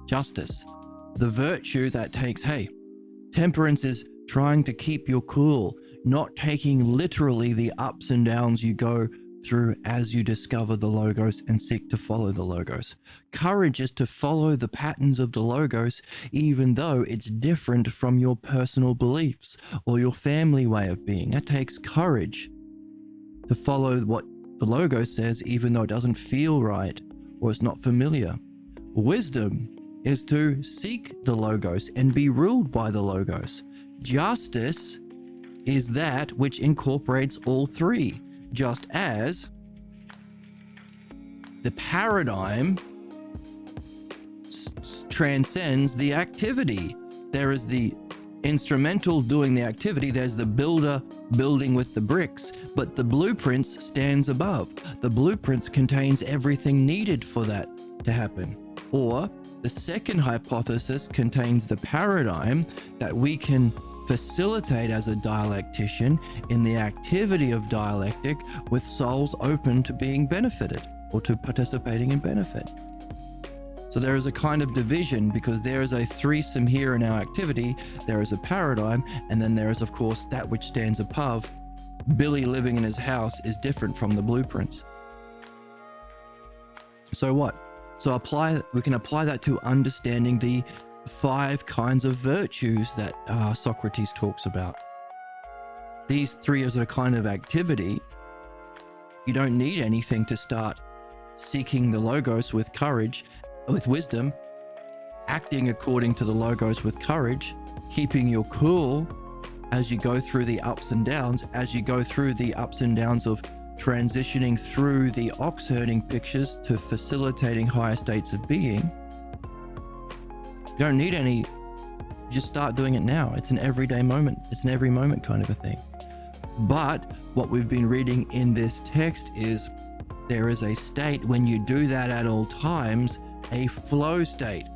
Justice, the virtue that takes, hey, temperance is trying to keep your cool, not taking literally the ups and downs you go through as you discover the logos and seek to follow the logos. Courage is to follow the patterns of the logos, even though it's different from your personal beliefs or your family way of being. That takes courage to follow what the logo says, even though it doesn't feel right or it's not familiar. Wisdom is to seek the logos and be ruled by the logos. Justice is that which incorporates all three, just as the paradigm transcends the activity. There is the instrumental doing the activity, there's the builder building with the bricks, but the blueprints stands above. The blueprints contains everything needed for that to happen. Or the second hypothesis contains the paradigm that we can facilitate as a dialectician in the activity of dialectic with souls open to being benefited or to participating in benefit. So there is a kind of division because there is a threesome here in our activity, there is a paradigm, and then there is of course that which stands above. Billy living in his house is different from the blueprints. So what? So we can apply that to understanding the 5 kinds of virtues that Socrates talks about. These 3 is a kind of activity. You don't need anything to start seeking the logos with courage, with wisdom, acting according to the logos with courage, keeping your cool as you go through the ups and downs, as you go through the ups and downs of transitioning through the ox herding pictures to facilitating higher states of being. You don't need any, just start doing it now. It's an everyday moment. It's an every moment kind of a thing. But what we've been reading in this text is there is a state when you do that at all times, a flow state.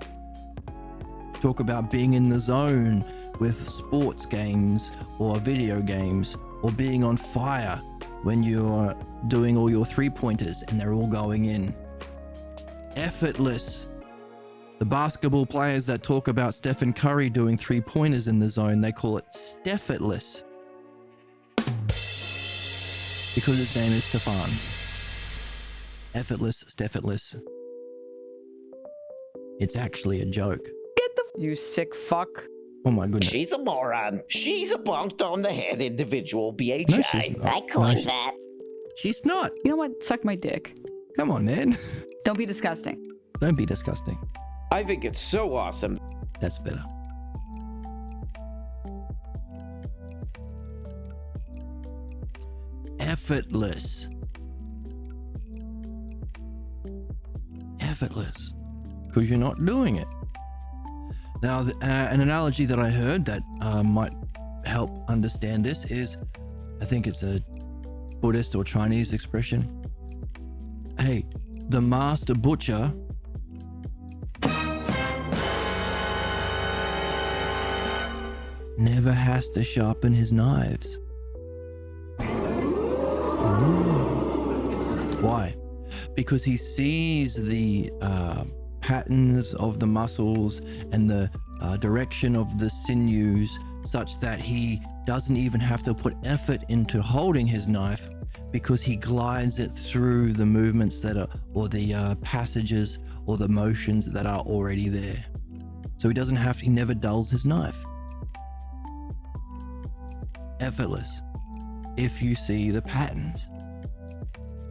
Talk about being in the zone with sports games or video games, or being on fire when you're doing all your 3-pointers and they're all going in. Effortless. The basketball players that talk about Stephen Curry doing 3-pointers in the zone, they call it Steffortless. Because his name is Stefan. Effortless, Steffortless. It's actually a joke. You sick fuck. Oh my goodness. She's a moron. She's a bonked on the head individual, BHI. No, she's not. I coined No, that. She's not. You know what? Suck my dick. Come on, man. Don't be disgusting. Don't be disgusting. I think it's so awesome. That's better. Effortless. Effortless. Because you're not doing it. Now, an analogy that I heard that might help understand this is, I think it's a Buddhist or Chinese expression. Hey, the master butcher never has to sharpen his knives. Why? Because he sees the patterns of the muscles and the direction of the sinews such that he doesn't even have to put effort into holding his knife, because he glides it through the movements that are, or the passages or the motions that are already there. So he never dulls his knife. Effortless. If you see the patterns.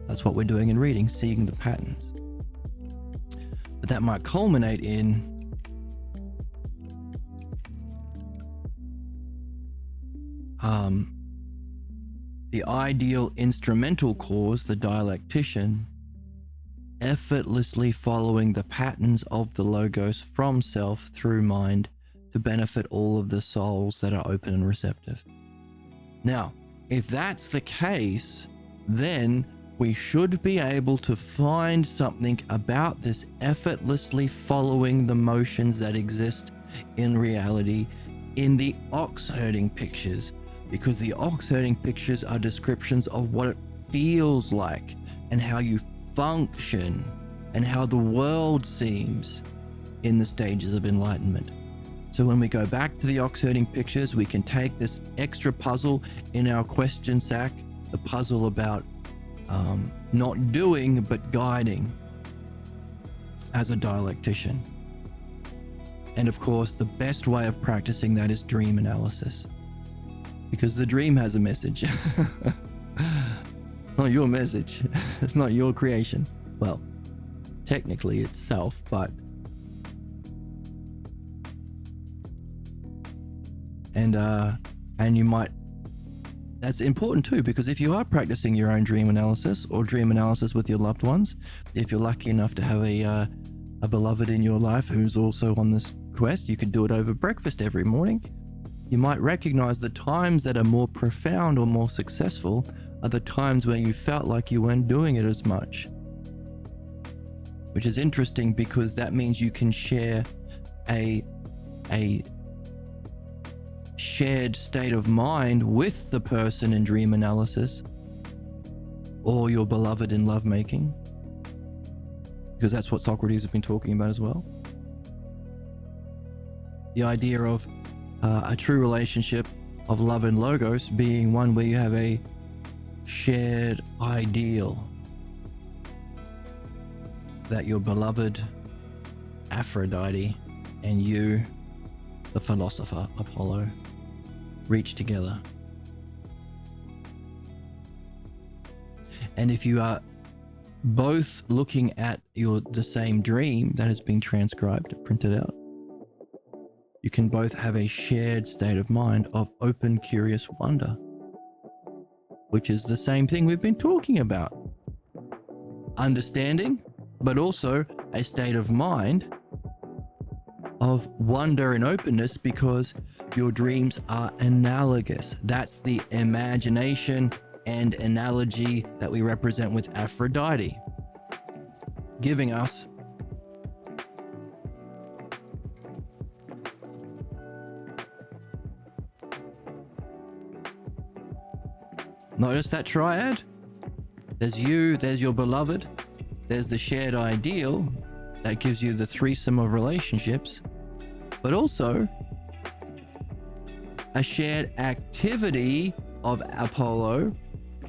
That's what we're doing in reading, seeing the patterns. But that might culminate in the ideal instrumental cause, the dialectician, effortlessly following the patterns of the logos from self through mind to benefit all of the souls that are open and receptive. Now, if that's the case, then we should be able to find something about this effortlessly following the motions that exist in reality in the ox herding pictures. because the ox-herding pictures are descriptions of what it feels like and how you function and how the world seems in the stages of enlightenment. So when we go back to the ox-herding pictures, we can take this extra puzzle in our question sack, the puzzle about not doing but guiding as a dialectician. And of course, the best way of practicing that is dream analysis, because the dream has a message. It's not your message. It's not your creation. Well, technically it's self, but and you might, that's important too, because if you are practicing your own dream analysis or dream analysis with your loved ones, if you're lucky enough to have a beloved in your life who's also on this quest, you could do it over breakfast every morning. You might recognize the times that are more profound or more successful are the times where you felt like you weren't doing it as much, which is interesting because that means you can share a shared state of mind with the person in dream analysis or your beloved in lovemaking, because that's what Socrates has been talking about as well. The idea of a true relationship of love and logos being one where you have a shared ideal that your beloved Aphrodite and you, the philosopher Apollo, reach together. And if you are both looking at the same dream that has been transcribed, printed out, you can both have a shared state of mind of open, curious wonder, which is the same thing we've been talking about. Understanding, but also a state of mind of wonder and openness, because your dreams are analogous. That's the imagination and analogy that we represent with Aphrodite, giving us notice that triad. There's you, there's your beloved, there's the shared ideal that gives you the threesome of relationships, but also a shared activity of Apollo,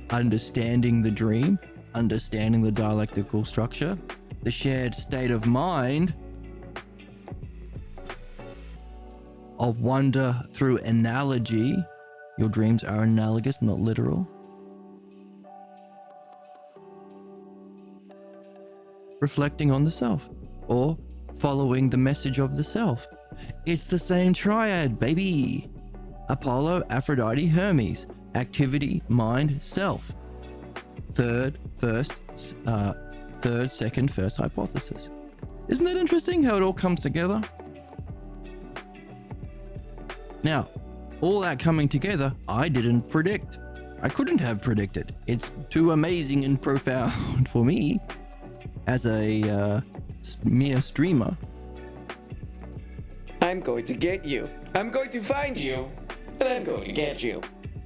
understanding the dream, understanding the dialectical structure, the shared state of mind of wonder through analogy. Your dreams are analogous, not literal. Reflecting on the self or following the message of the self. It's the same triad, baby. Apollo, Aphrodite, Hermes. Activity, mind, self. Third, second, first hypothesis. Isn't that interesting how it all comes together? Now, all that coming together, I didn't predict. I couldn't have predicted. It's too amazing and profound for me as a mere streamer. I'm going to get you. I'm going to find you. And I'm going to get you.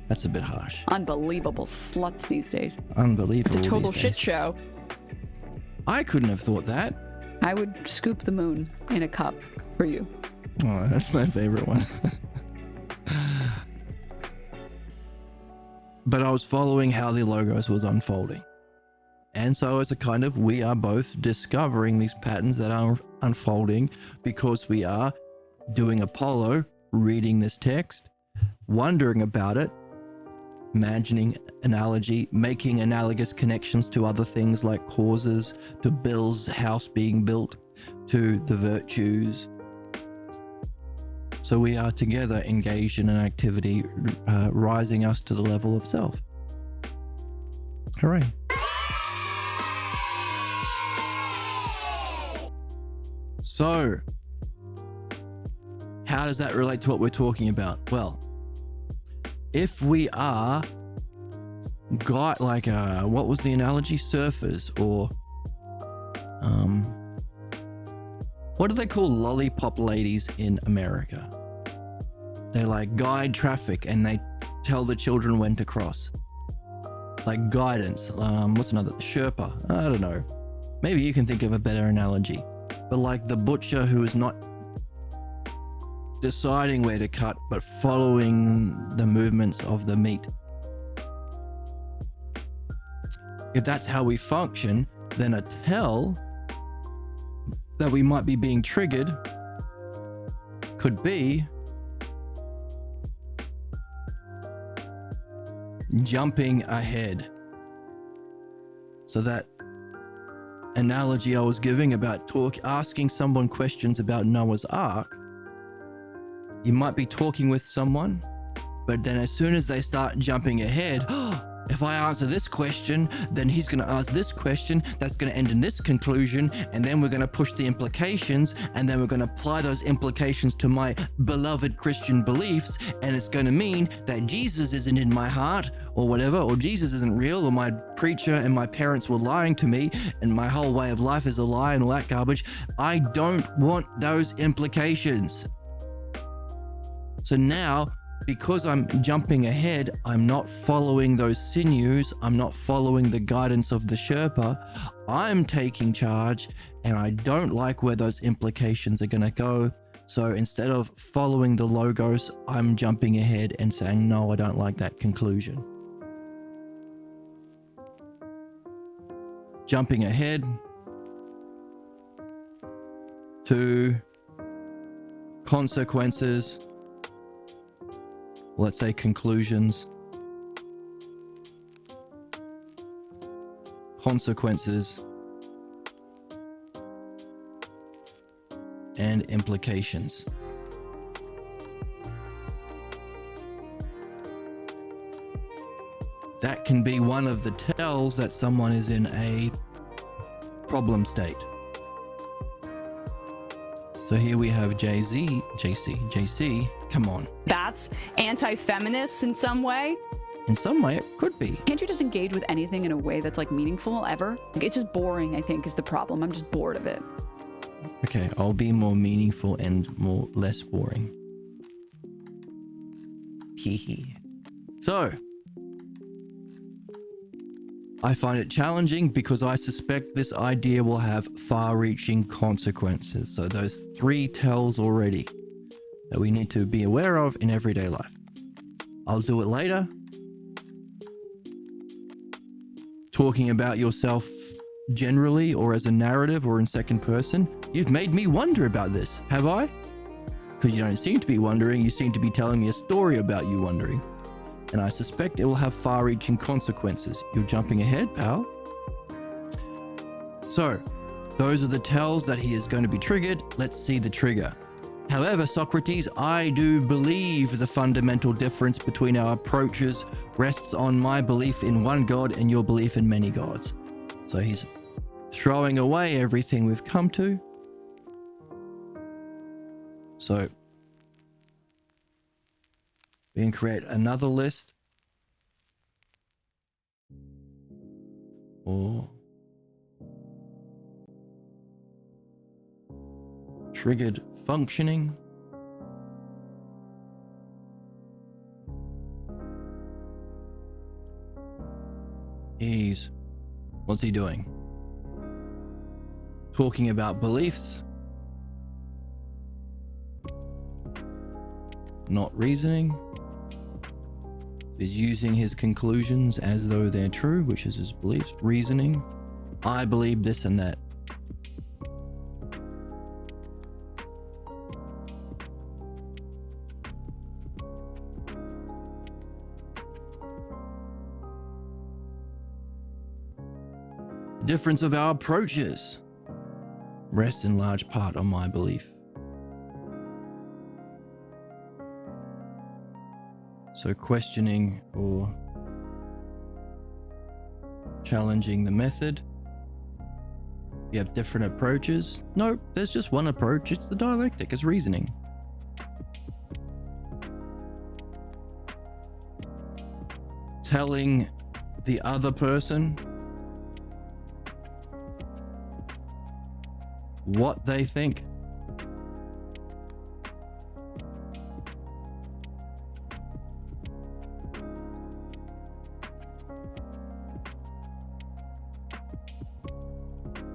That's a bit harsh. Unbelievable sluts these days. Unbelievable. It's a total these shit days. show. I couldn't have thought that. I would scoop the moon in a cup for you. Oh, that's my favorite one. But I was following how the logos was unfolding. And so as a kind of, we are both discovering these patterns that are unfolding because we are doing Apollo, reading this text, wondering about it, imagining analogy, making analogous connections to other things like causes, to Bill's house being built, to the virtues. So we are together engaged in an activity rising us to the level of self. Hooray. So, how does that relate to what we're talking about? Well, if we are what was the analogy? Surfers, or what do they call lollipop ladies in America? They like guide traffic and they tell the children when to cross. Like guidance. What's another? Sherpa. I don't know. Maybe you can think of a better analogy. But like the butcher who is not deciding where to cut, but following the movements of the meat. If that's how we function, then a tell that we might be being triggered could be jumping ahead. So that analogy I was giving about asking someone questions about Noah's Ark, you might be talking with someone, but then as soon as they start jumping ahead, if I answer this question, then he's going to ask this question, that's going to end in this conclusion, and then we're going to push the implications, and then we're going to apply those implications to my beloved Christian beliefs, and it's going to mean that Jesus isn't in my heart, or whatever, or Jesus isn't real, or my preacher and my parents were lying to me, and my whole way of life is a lie and all that garbage. I don't want those implications. So now, because I'm jumping ahead, I'm not following those sinews, I'm not following the guidance of the Sherpa, I'm taking charge, and I don't like where those implications are going to go. So instead of following the logos, I'm jumping ahead and saying, no, I don't like that conclusion. Jumping ahead to consequences. Let's say conclusions, consequences, and implications. That can be one of the tells that someone is in a problem state. So here we have JC, come on. That's anti-feminist in some way. In some way, it could be. Can't you just engage with anything in a way that's like meaningful ever? Like, it's just boring, I think, is the problem. I'm just bored of it. Okay, I'll be more meaningful and less boring. Hehe. So, I find it challenging because I suspect this idea will have far-reaching consequences. So those 3 tells already that we need to be aware of in everyday life. I'll do it later. Talking about yourself generally or as a narrative or in second person. You've made me wonder about this, have I? Because you don't seem to be wondering, you seem to be telling me a story about you wondering. And I suspect it will have far-reaching consequences. You're jumping ahead, pal. So, those are the tells that he is going to be triggered. Let's see the trigger. However, Socrates, I do believe the fundamental difference between our approaches rests on my belief in one God and your belief in many gods. So he's throwing away everything we've come to. So we can create another list. Or triggered functioning. What's he doing? Talking about beliefs. Not reasoning. Is using his conclusions as though they're true, which is his beliefs. Reasoning. I believe this and that. The difference of our approaches rests in large part on my belief. So questioning or challenging the method. You have different approaches. No, there's just one approach. It's the dialectic, it's reasoning. Telling the other person what they think.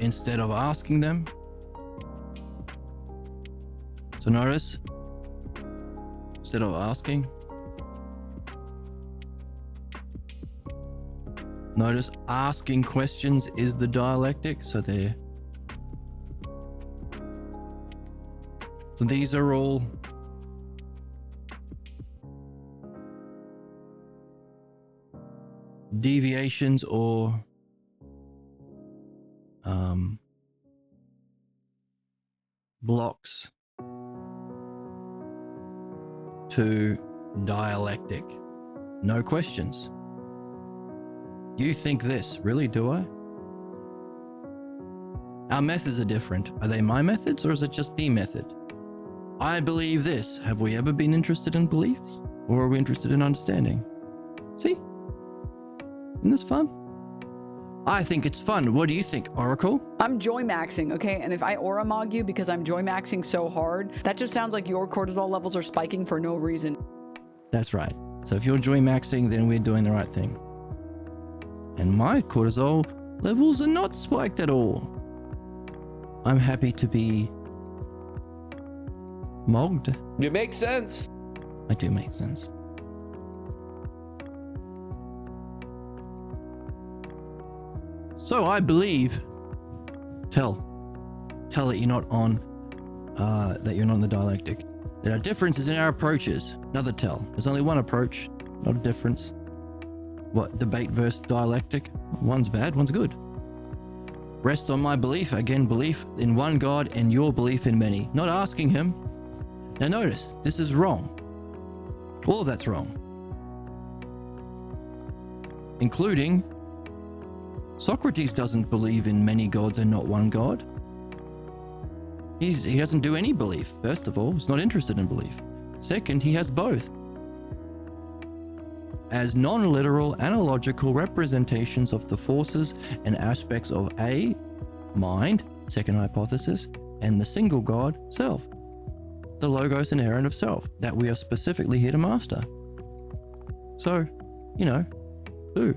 instead of asking them. So notice, instead of asking, notice asking questions is the dialectic. So these are all deviations or blocks to dialectic. No questions. You think this, really? Do I? Our methods are different. Are they my methods, or is it just the method? I believe this. Have we ever been interested in beliefs, or are we interested in understanding? See? Isn't this fun? I think it's fun. What do you think, Oracle? I'm joy maxing, okay? And if I aura mog you because I'm joy maxing so hard, that just sounds like your cortisol levels are spiking for no reason. That's right. So if you're joy maxing, then we're doing the right thing. And my cortisol levels are not spiked at all. I'm happy to be mogged. It makes sense. I do make sense. So I believe, tell that you're not on, the dialectic. There are differences in our approaches. Another tell. There's only one approach, not a difference. What, debate versus dialectic? One's bad, one's good. Rest on my belief, again, belief in one God and your belief in many. Not asking him. Now notice, this is wrong. All of that's wrong. Including Socrates doesn't believe in many gods and not one God. He doesn't do any belief, first of all. He's not interested in belief. Second, he has both. As non-literal analogical representations of the forces and aspects of A, mind, second hypothesis, and the single God, self. The logos inherent of self, that we are specifically here to master. So, do.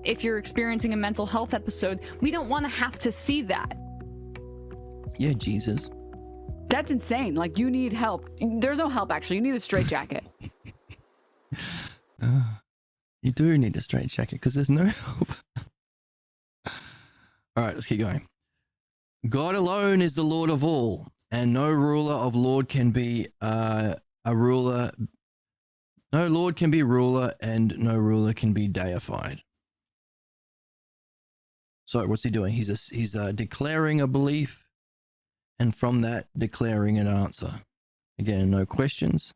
If you're experiencing a mental health episode, we don't want to have to see that. Yeah, Jesus. That's insane. Like, you need help. There's no help, actually. You need a straitjacket. You do need a straitjacket because there's no help. All right, let's keep going. God alone is the Lord of all, and no ruler of Lord can be a ruler. No Lord can be ruler, and no ruler can be deified. So what's he doing? He's declaring a belief, and from that declaring an answer. Again, no questions,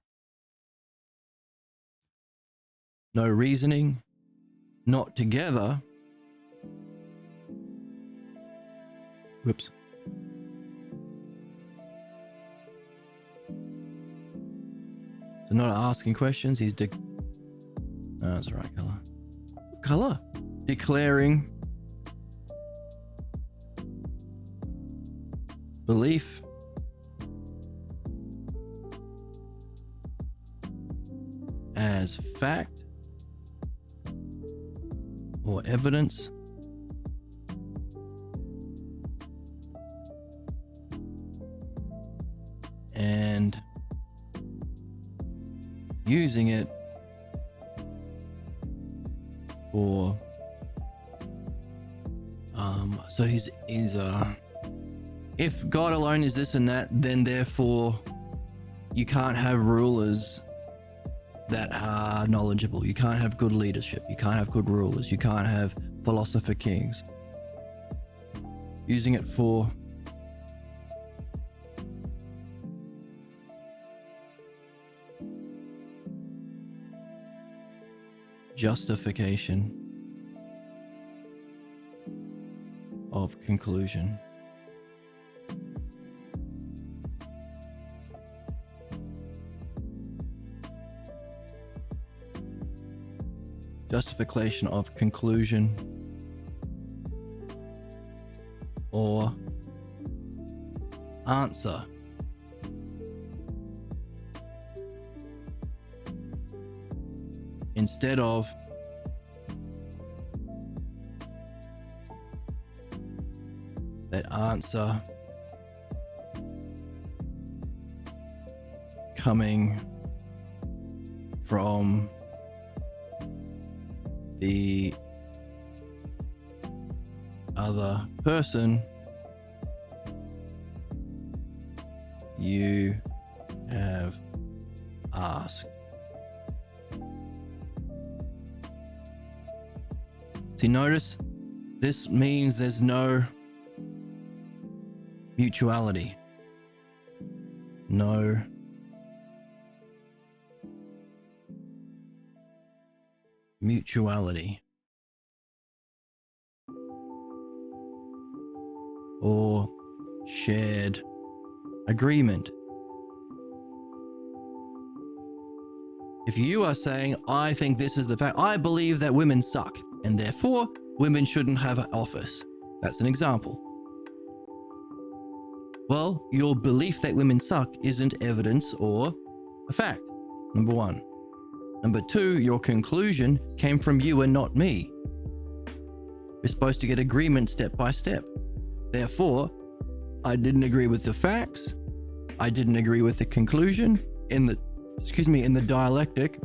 no reasoning, not together. Whoops. So not asking questions, he's that's the right color. What color? Declaring belief as fact or evidence and using it for so he's if God alone is this and that, then therefore you can't have rulers that are knowledgeable. You can't have good leadership. You can't have good rulers. You can't have philosopher kings. Using it for justification of conclusion. Justification of conclusion or answer. Instead of that answer coming from the other person you have asked. See, notice this means there's no mutuality. No mutuality or shared agreement. If you are saying, I think this is the fact, I believe that women suck, and therefore women shouldn't have an office. That's an example. Well, your belief that women suck isn't evidence or a fact, number one. Number two, your conclusion came from you and not me. We're supposed to get agreement step by step. Therefore, I didn't agree with the facts. I didn't agree with the conclusion. In the dialectic,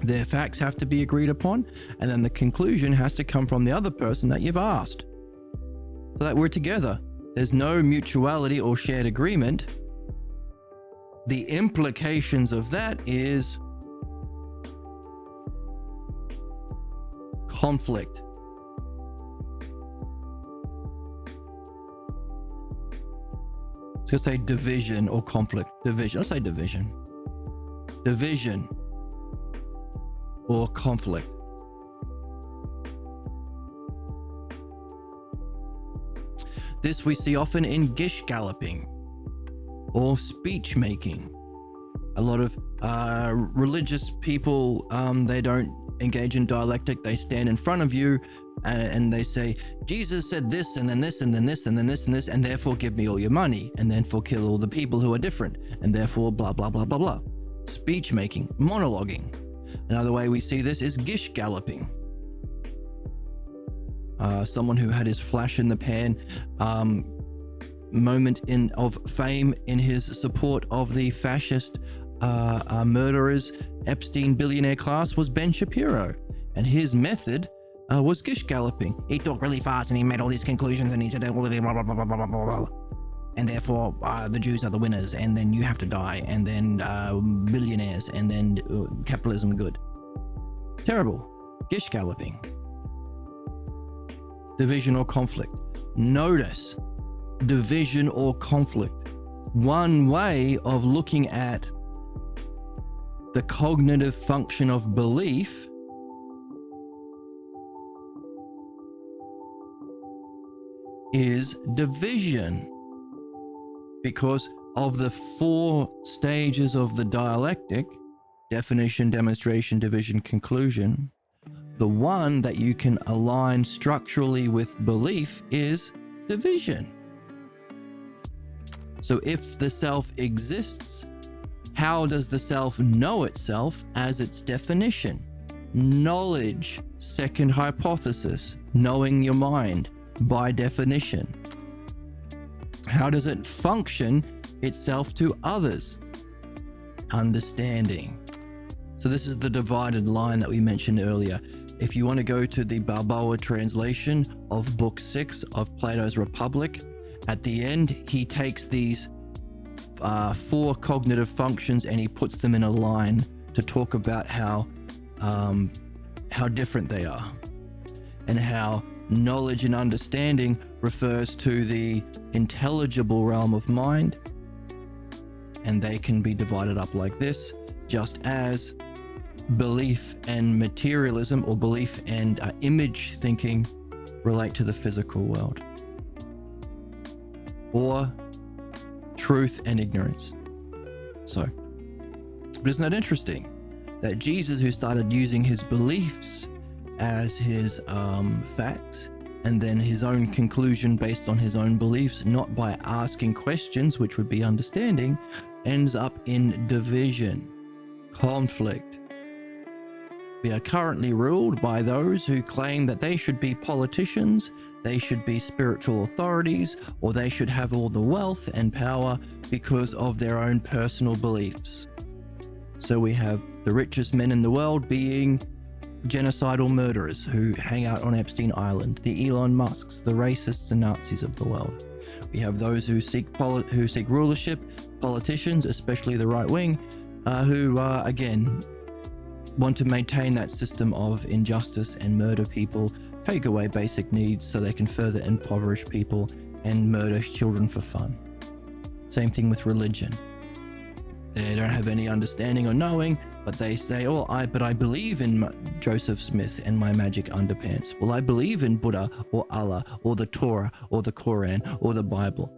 their facts have to be agreed upon, and then the conclusion has to come from the other person that you've asked. So that we're together. There's no mutuality or shared agreement. The implications of that is conflict. So let's say division or conflict. Division. Let's say division. Division or conflict. This we see often in gish galloping or speech making. A lot of religious people, they don't engage in dialectic. They stand in front of you and they say, Jesus said this, and then this, and then this, and then this, and this, and therefore give me all your money, and then kill all the people who are different, and therefore blah, blah, blah, blah, blah. Speech making, monologuing. Another way we see this is gish galloping. Someone who had his flash in the pan moment of fame in his support of the fascist murderers, Epstein billionaire class, was Ben Shapiro, and his method was gish galloping. He talked really fast and he made all these conclusions and he said blah, blah, blah, blah, blah, blah, blah. And therefore the Jews are the winners, and then you have to die, and then billionaires, and then capitalism good. Terrible. Gish galloping. Division or conflict. Notice division or conflict. One way of looking at the cognitive function of belief is division, because of the 4 stages of the dialectic: definition, demonstration, division, conclusion. The one that you can align structurally with belief is division. So if the self exists, how does the self know itself as its definition? Knowledge, second hypothesis, knowing your mind by definition. How does it function itself to others? Understanding. So this is the divided line that we mentioned earlier. If you want to go to the Balboa translation of Book 6 of Plato's Republic, at the end, he takes these 4 cognitive functions and he puts them in a line to talk about how different they are, and how knowledge and understanding refers to the intelligible realm of mind, and they can be divided up like this, just as belief and materialism, or belief and image thinking, relate to the physical world, or truth and ignorance. So, but isn't that interesting that Jesus, who started using his beliefs as his facts, and then his own conclusion based on his own beliefs, not by asking questions, which would be understanding, ends up in division, conflict, We are currently ruled by those who claim that they should be politicians, they should be spiritual authorities, or they should have all the wealth and power because of their own personal beliefs. So we have the richest men in the world being genocidal murderers who hang out on Epstein Island, the Elon Musks, the racists and Nazis of the world. We have those who seek rulership, politicians, especially the right wing, who again want to maintain that system of injustice and murder people, take away basic needs so they can further impoverish people and murder children for fun. Same thing with religion. They don't have any understanding or knowing, but they say, but I believe in Joseph Smith and my magic underpants. Well, I believe in Buddha or Allah or the Torah or the Quran or the Bible.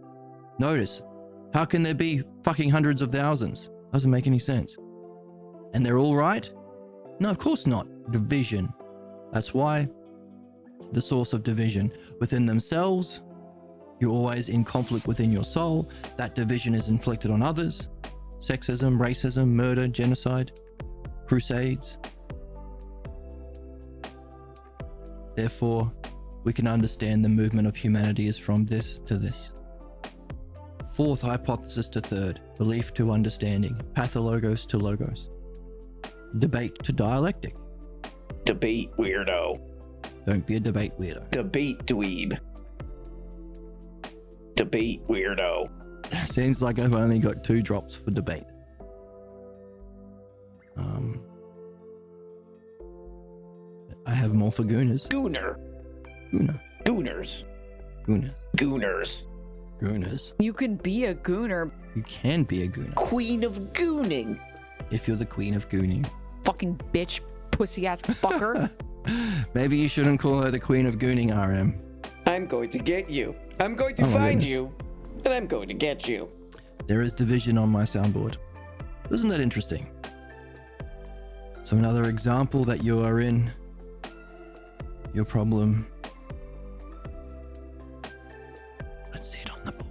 Notice, how can there be fucking hundreds of thousands? Doesn't make any sense. And they're all right? No, of course not. Division. That's why the source of division within themselves. You're always in conflict within your soul. That division is inflicted on others. Sexism, racism, murder, genocide, crusades. Therefore, we can understand the movement of humanity is from this to this. Fourth hypothesis to third, belief to understanding, pathologos to logos. Debate to dialectic. Debate weirdo. Don't be a debate weirdo. Debate dweeb. Debate weirdo. Seems like I've only got 2 drops for debate. I have more for gooners. Gooner. Gooner. Gooners. Gooners. Gooners. Gooners. You can be a gooner. You can be a gooner Queen of gooning. if you're the queen of gooning. Fucking bitch, pussy ass fucker. Maybe you shouldn't call her the queen of gooning, RM. I'm going to get you. I'm going to Oh my find goodness. you. And I'm going to get you. There is division on my soundboard. Isn't that interesting? So another example that you are in your problem. Let's see it on the board.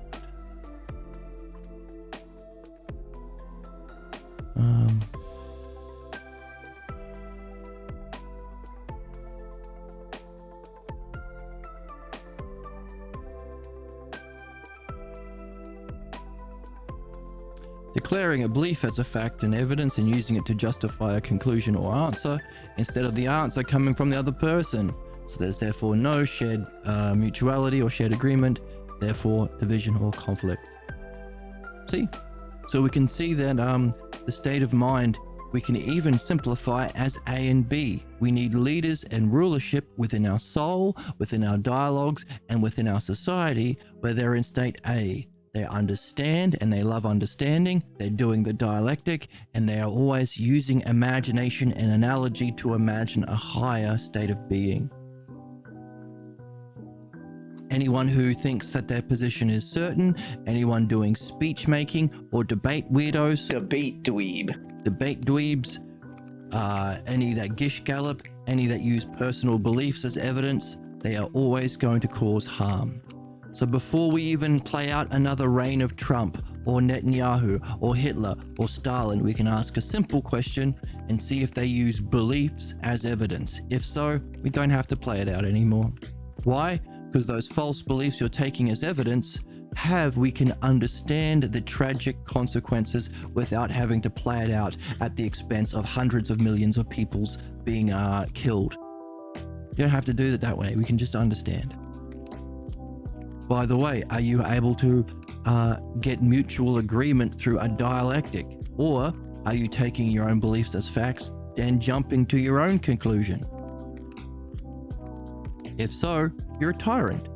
Declaring a belief as a fact and evidence and using it to justify a conclusion or answer instead of the answer coming from the other person. So there's therefore no shared mutuality or shared agreement, therefore division or conflict. See? So we can see that the state of mind, we can even simplify as A and B. We need leaders and rulership within our soul, within our dialogues, and within our society where they're in state A. They understand and they love understanding, they're doing the dialectic, and they are always using imagination and analogy to imagine a higher state of being. Anyone who thinks that their position is certain, anyone doing speech making or debate weirdos, Debate dweeb. debate dweebs, any that gish gallop, any that use personal beliefs as evidence, they are always going to cause harm. So before we even play out another reign of Trump or Netanyahu or Hitler or Stalin, we can ask a simple question and see if they use beliefs as evidence. If so, we don't have to play it out anymore. Why? Because those false beliefs you're taking as evidence we can understand the tragic consequences without having to play it out at the expense of hundreds of millions of people's being killed. You don't have to do it that way. We can just understand. By the way, are you able to get mutual agreement through a dialectic? Or are you taking your own beliefs as facts and jumping to your own conclusion? If so, you're a tyrant.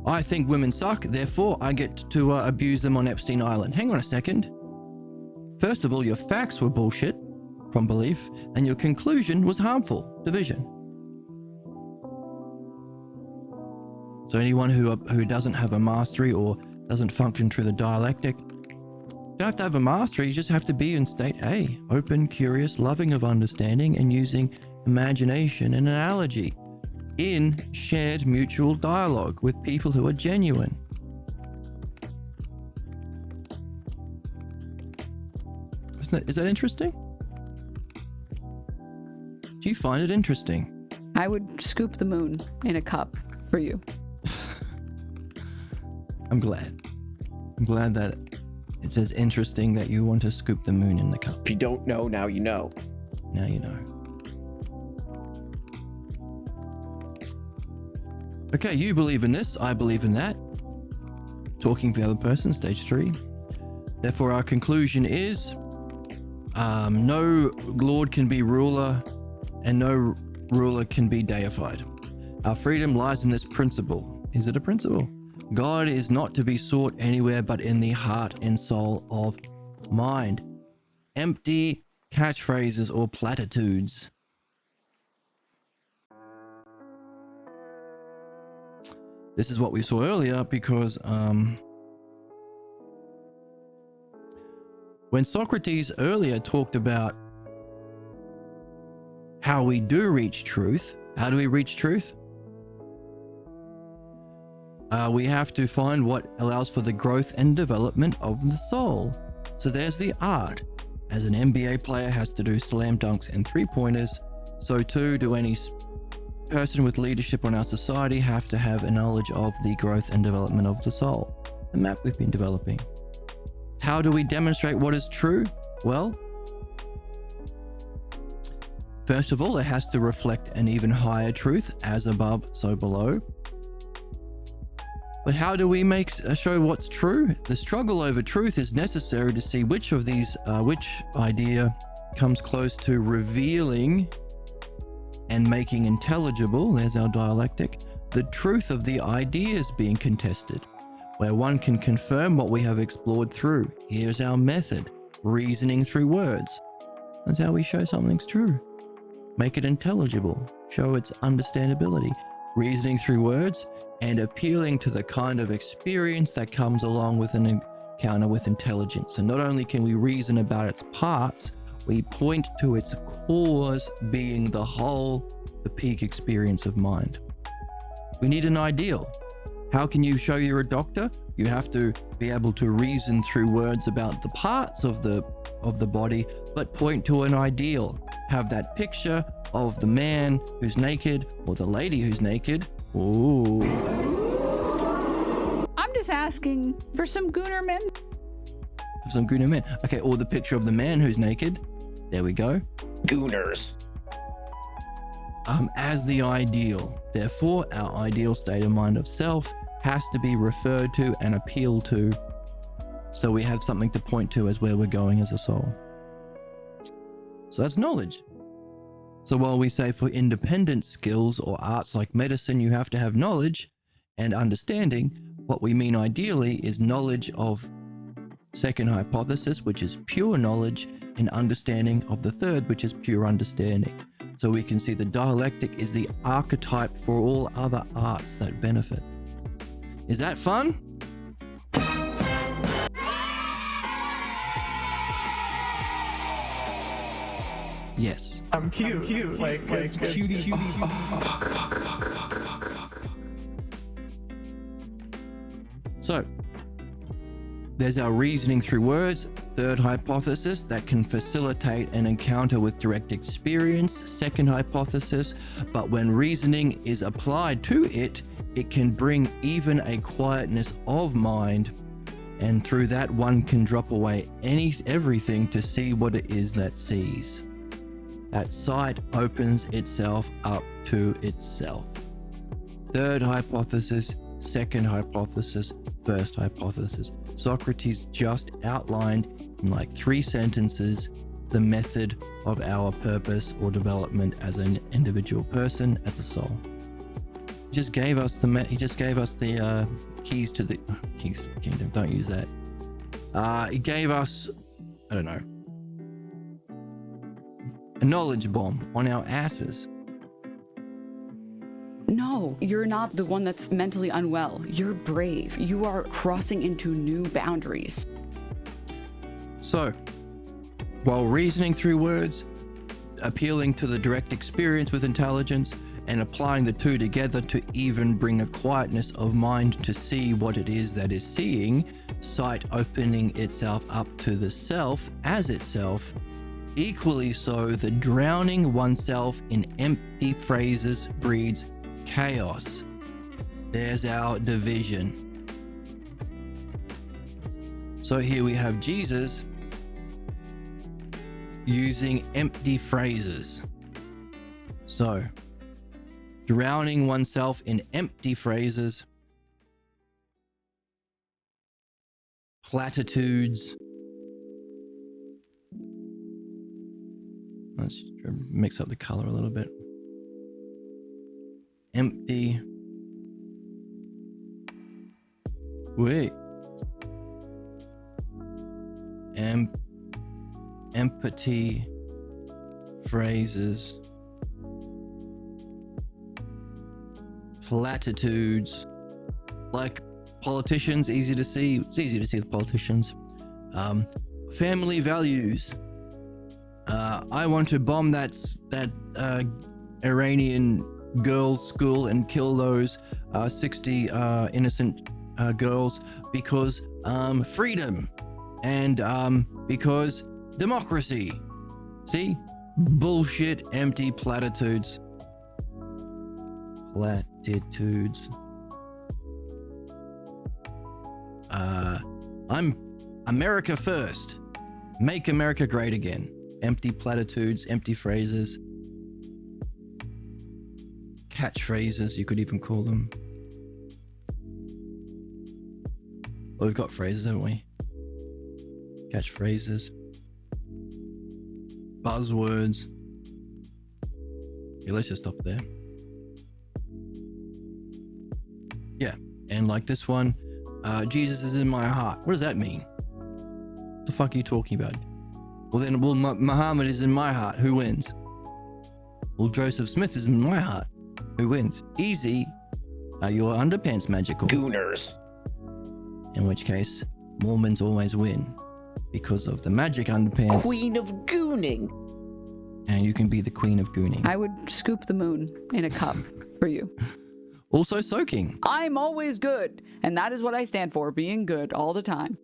I think women suck, therefore I get to abuse them on Epstein Island. Hang on a second. First of all, your facts were bullshit from belief, and your conclusion was harmful. Division. So anyone who doesn't have a mastery or doesn't function through the dialectic, you don't have to have a mastery, you just have to be in state A, open, curious, loving of understanding, and using imagination and analogy in shared mutual dialogue with people who are genuine. Is that interesting? Do you find it interesting? I would scoop the moon in a cup for you. I'm glad. I'm glad that it says interesting that you want to scoop the moon in the cup. If you don't know, now you know. Now you know. Okay, you believe in this, I believe in that. Talking for the other person, stage 3. Therefore, our conclusion is no lord can be ruler and no ruler can be deified. Our freedom lies in this principle. Is it a principle? God is not to be sought anywhere but in the heart and soul of mind. Empty catchphrases or platitudes. This is what we saw earlier because when Socrates earlier talked about how we do reach truth, how do we reach truth? We have to find what allows for the growth and development of the soul. So there's the art. As an NBA player has to do slam dunks and 3-pointers, so too do any person with leadership on our society have to have a knowledge of the growth and development of the soul. The map we've been developing. How do we demonstrate what is true? Well, first of all, it has to reflect an even higher truth, as above, so below. But how do we show what's true? The struggle over truth is necessary to see which of these, which idea comes close to revealing and making intelligible, there's our dialectic, the truth of the ideas being contested, where one can confirm what we have explored through. Here's our method, reasoning through words. That's how we show something's true. Make it intelligible, show its understandability, reasoning through words, and appealing to the kind of experience that comes along with an encounter with intelligence. So not only can we reason about its parts, we point to its cause being the whole, the peak experience of mind. We need an ideal. How can you show you're a doctor? You have to be able to reason through words about the parts of the body, but point to an ideal. Have that picture of the man who's naked or the lady who's naked. Ooh. I'm just asking for some Gooner men. Some Gooner men. Okay, or the picture of the man who's naked. There we go. Gooners. As the ideal. Therefore, our ideal state of mind of self has to be referred to and appealed to, so we have something to point to as where we're going as a soul. So that's knowledge. So while we say for independent skills or arts like medicine, you have to have knowledge and understanding, what we mean ideally is knowledge of second hypothesis, which is pure knowledge, and understanding of the third, which is pure understanding. So we can see the dialectic is the archetype for all other arts that benefit. Is that fun? Yes. I'm cute. Like cutie. So, there's our reasoning through words, third hypothesis that can facilitate an encounter with direct experience, second hypothesis, but when reasoning is applied to it, it can bring even a quietness of mind, and through that one can drop away everything to see what it is that sees. That sight opens itself up to itself. Third hypothesis, second hypothesis, first hypothesis. Socrates just outlined in like 3 sentences the method of our purpose or development as an individual person, as a soul. He just gave us the keys to the keys kingdom. Don't use that. He gave us, I don't know, a knowledge bomb on our asses. No, you're not the one that's mentally unwell. You're brave. You are crossing into new boundaries. So, while reasoning through words, appealing to the direct experience with intelligence, and applying the two together to even bring a quietness of mind to see what it is that is seeing, sight opening itself up to the self as itself, Equally so, the drowning oneself in empty phrases breeds chaos. There's our division. So here we have Jesus using empty phrases. So, drowning oneself in empty phrases, platitudes. Let's mix up the color a little bit. Empty. Wait. Empathy phrases. Platitudes. Like politicians, easy to see. It's easy to see the politicians. Family values. I want to bomb that Iranian girls' school and kill those 60 innocent girls because freedom and because democracy. See? Bullshit, empty platitudes. Platitudes. I'm America first. Make America great again. Empty platitudes, empty phrases. Catchphrases, you could even call them. Well, we've got phrases, haven't we? Catchphrases. Buzzwords. Yeah, let's just stop there. Yeah, and like this one, Jesus is in my heart. What does that mean? What the fuck are you talking about? Well then, Muhammad is in my heart. Who wins? Well, Joseph Smith is in my heart. Who wins? Easy. Are your underpants magical? Gooners. In which case, Mormons always win because of the magic underpants. Queen of gooning. And you can be the queen of gooning. I would scoop the moon in a cup for you. Also soaking. I'm always good. And that is what I stand for, being good all the time.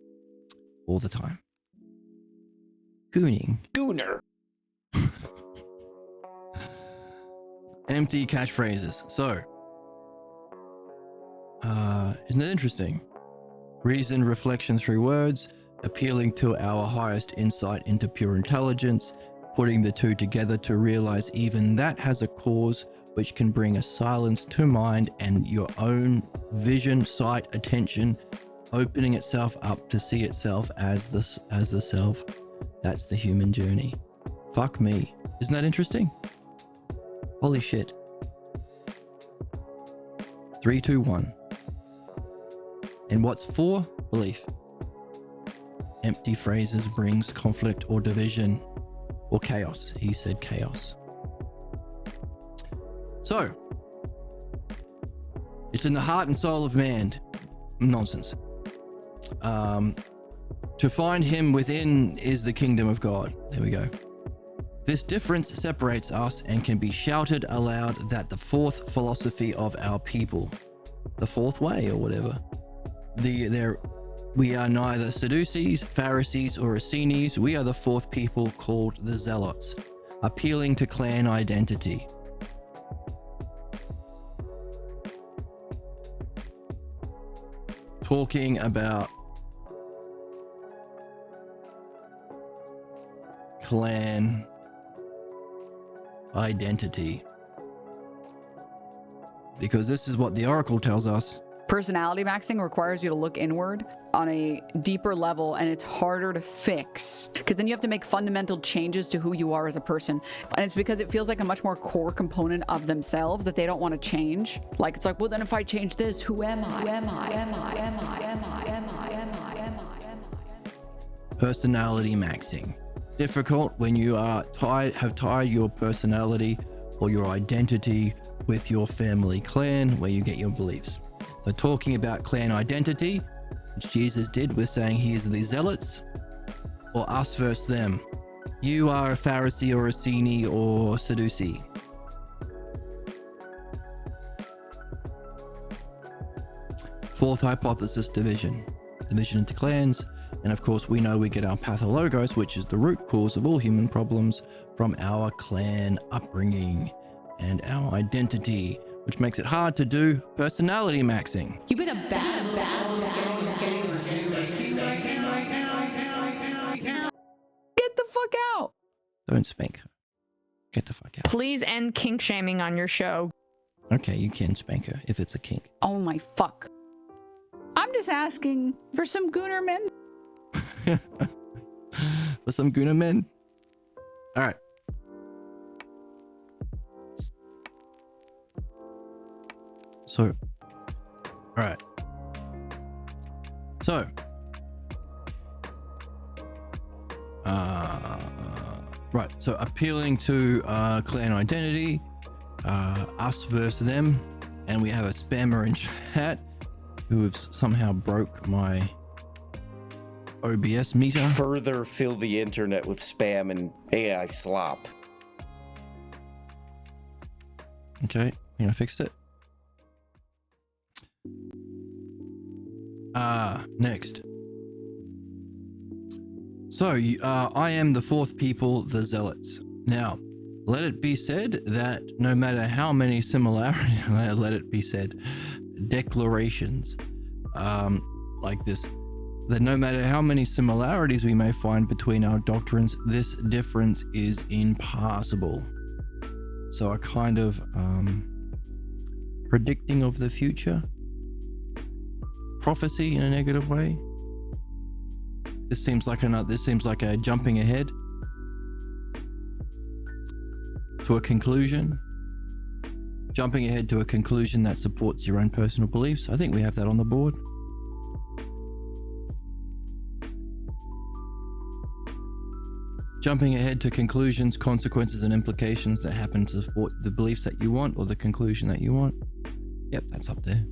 All the time. Gooning. Gooner. Empty catchphrases. So, isn't that interesting? Reason, reflection through words, appealing to our highest insight into pure intelligence, putting the two together to realize even that has a cause which can bring a silence to mind and your own vision, sight, attention, opening itself up to see itself as the self. That's the human journey. Fuck me. Isn't that interesting? Holy shit. 3, 2, 1. And what's for? Belief. Empty phrases brings conflict or division or chaos. He said chaos. So, it's in the heart and soul of man. Nonsense. To find him within is the kingdom of God. There we go. This difference separates us and can be shouted aloud that the fourth philosophy of our people, the fourth way or whatever, we are neither Sadducees, Pharisees, or Essenes. We are the fourth people called the Zealots, appealing to clan identity. Talking about clan identity. Because this is what the Oracle tells us. Personality maxing requires you to look inward on a deeper level, and it's harder to fix because then you have to make fundamental changes to who you are as a person. And it's because it feels like a much more core component of themselves that they don't want to change. Like, it's like, well, then if I change this, who am I? Personality maxing. Difficult when you are have tied your personality or your identity with your family clan where you get your beliefs. So talking about clan identity, which Jesus did with saying he is the Zealots, or us versus them. You are a Pharisee or a Essene or Sadducee. Fourth hypothesis, division. Division into clans. And of course, we know we get our pathologos, which is the root cause of all human problems, from our clan upbringing and our identity, which makes it hard to do personality maxing. You've been a bad. Get the fuck out. Don't spank her. Get the fuck out. Please end kink shaming on your show. Okay, you can spank her if it's a kink. Oh my fuck. I'm just asking for some gooner men. For some Guna men. All right. So, all right. So, right. So, appealing to clan identity, us versus them, and we have a spammer in chat who have somehow broke my OBS meter. Further fill the internet with spam and AI slop. Okay, I think I fixed it. Next. So, I am the fourth people, the zealots. Now, let it be said that no matter how many similarities, let it be said, declarations, like this, that no matter how many similarities we may find between our doctrines, this difference is impassable. So a kind of predicting of the future, prophecy in a negative way. This seems like a jumping ahead to a conclusion. Jumping ahead to a conclusion that supports your own personal beliefs. I think we have that on the board. Jumping ahead to conclusions, consequences, and implications that happen to support the beliefs that you want or the conclusion that you want. Yep, that's up there.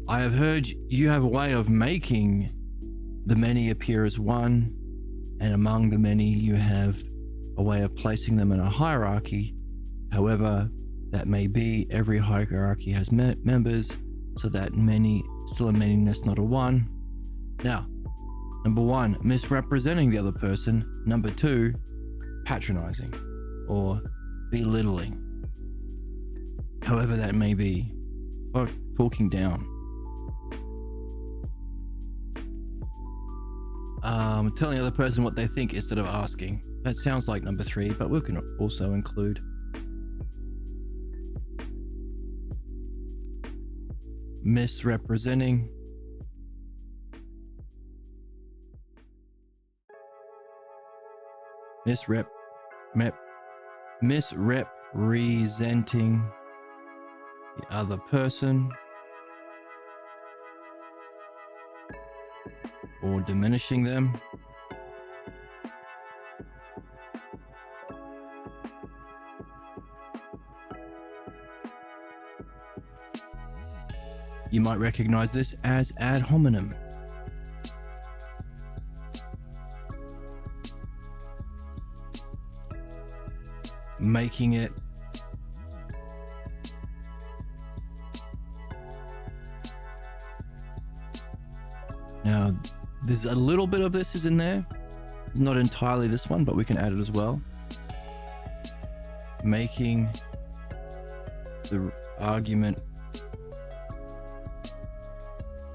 I have heard you have a way of making the many appear as one, and among the many you have a way of placing them in a hierarchy. However that may be, every hierarchy has members, so that many, still a manyness, not a one. Now, number one, misrepresenting the other person. Number two, patronizing or belittling. However that may be. Fuck, talking down. Telling the other person what they think instead of asking. That sounds like number three, but we can also include misrepresenting. Misrepresenting the other person or diminishing them. You might recognize this as ad hominem. Making it now, there's a little bit of this is in there, not entirely this one, but we can add it as well. Making the argument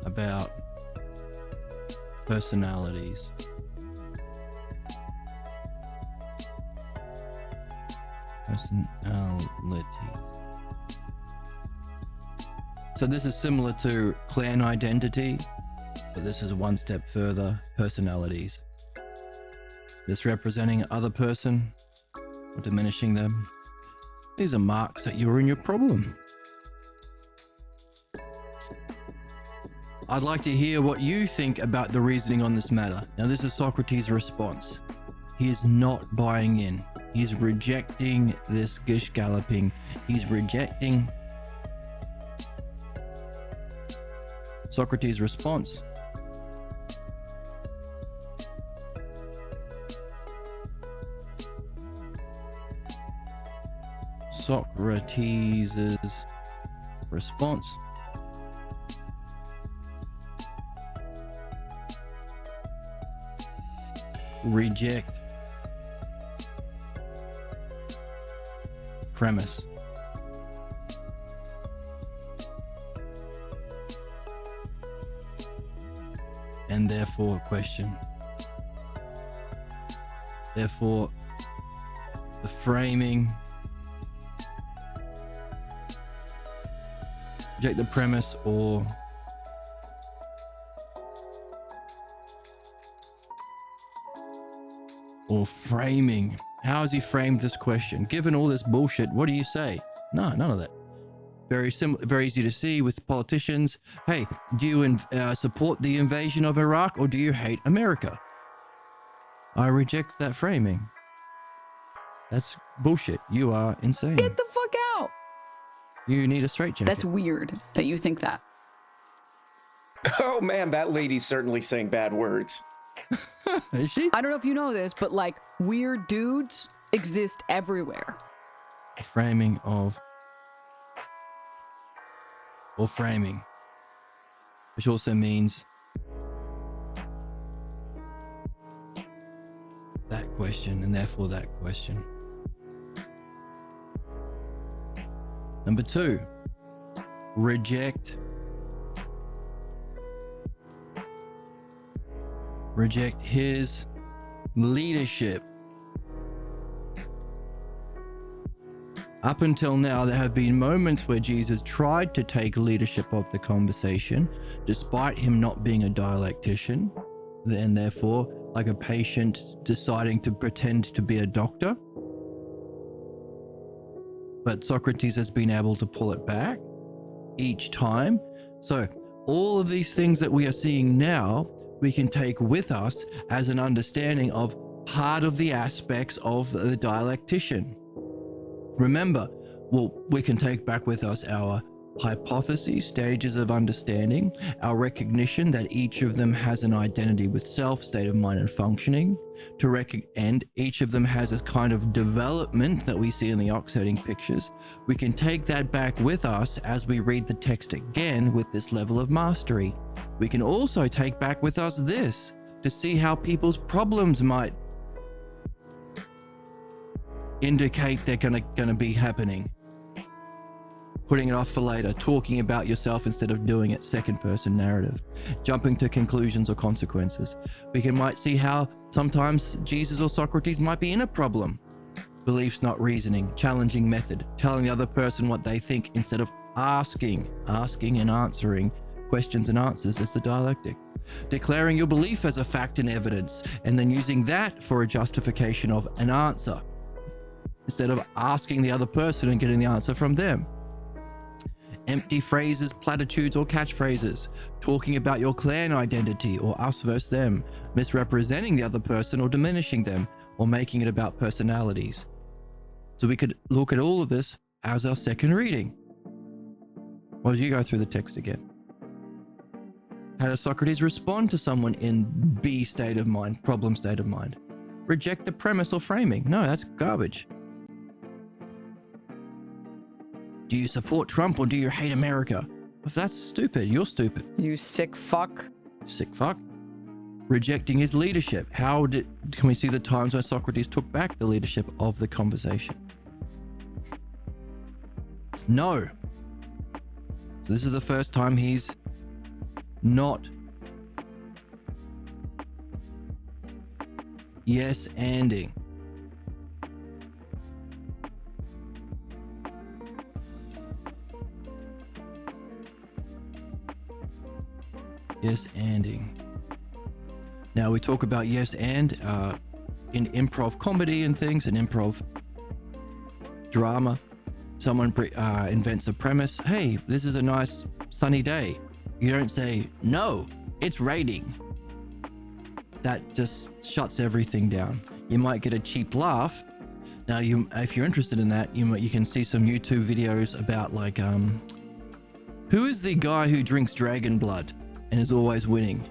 about personalities. So this is similar to clan identity, but this is one step further, personalities. This representing other person or diminishing them. These are marks that you're in your problem. I'd like to hear what you think about the reasoning on this matter. Now, this is Socrates' response. He is not buying in. He's rejecting this gish galloping. He's rejecting Socrates' response. Socrates' response. reject premise. And therefore question. Therefore, the framing, reject the premise or framing. How has he framed this question? Given all this bullshit, what do you say? No, none of that. Very simple, very easy to see with politicians. Hey, do you support the invasion of Iraq or do you hate America? I reject that framing. That's bullshit. You are insane. Get the fuck out. You need a straitjacket. That's weird that you think that. Oh man, that lady's certainly saying bad words. Is she? I don't know if you know this, but like weird dudes exist everywhere. Framing of or framing, which also means that question and therefore that question. Number 2, reject his leadership. Up until now, there have been moments where Jesus tried to take leadership of the conversation, despite him not being a dialectician, and therefore, like a patient deciding to pretend to be a doctor. But Socrates has been able to pull it back each time. So all of these things that we are seeing now, we can take with us as an understanding of part of the aspects of the dialectician. Remember, well, we can take back with us our hypotheses, stages of understanding, our recognition that each of them has an identity with self, state of mind and functioning, and each of them has a kind of development that we see in the oxiding pictures. We can take that back with us as we read the text again with this level of mastery. We can also take back with us this to see how people's problems might indicate they're gonna be happening. Putting it off for later, talking about yourself instead of doing it, second person narrative, jumping to conclusions or consequences. We might see how sometimes Jesus or Socrates might be in a problem. Beliefs, not reasoning, challenging method, telling the other person what they think instead of asking and answering questions and answers is the dialectic. Declaring your belief as a fact and evidence, and then using that for a justification of an answer, instead of asking the other person and getting the answer from them. Empty phrases, platitudes, or catchphrases, talking about your clan identity or us versus them, misrepresenting the other person or diminishing them, or making it about personalities. So we could look at all of this as our second reading. Well, you go through the text again. How does Socrates respond to someone in B state of mind, problem state of mind? Reject the premise or framing. No, that's garbage. Do you support Trump or do you hate America? If that's stupid, you're stupid. You sick fuck. Sick fuck. Rejecting his leadership. Can we see the times where Socrates took back the leadership of the conversation? No. So this is the first time he's not yes-anding. Yes-anding. Now we talk about yes and in improv comedy and things, and improv drama. Someone invents a premise. Hey, this is a nice sunny day. You don't say, no, it's raining. That just shuts everything down. You might get a cheap laugh. Now, if you're interested in that, you can see some YouTube videos about like, who is the guy who drinks dragon blood and is always winning?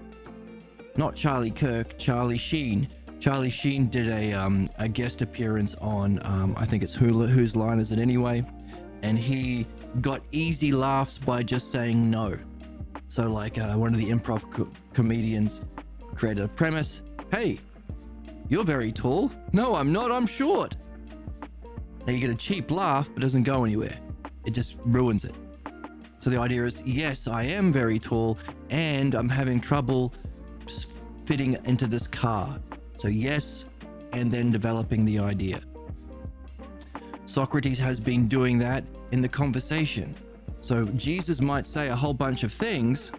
Not Charlie Kirk, Charlie Sheen. Charlie Sheen did a guest appearance on, I think it's Whose Line Is It Anyway? And he got easy laughs by just saying no. So like one of the improv comedians created a premise. Hey, You're very tall. No, I'm not. I'm short. Now you get a cheap laugh, but it doesn't go anywhere. It just ruins it. So the idea is, yes, I am very tall and I'm having trouble fitting into this car. So yes, and then developing the idea. Socrates has been doing that in the conversation. So Jesus might say a whole bunch of things,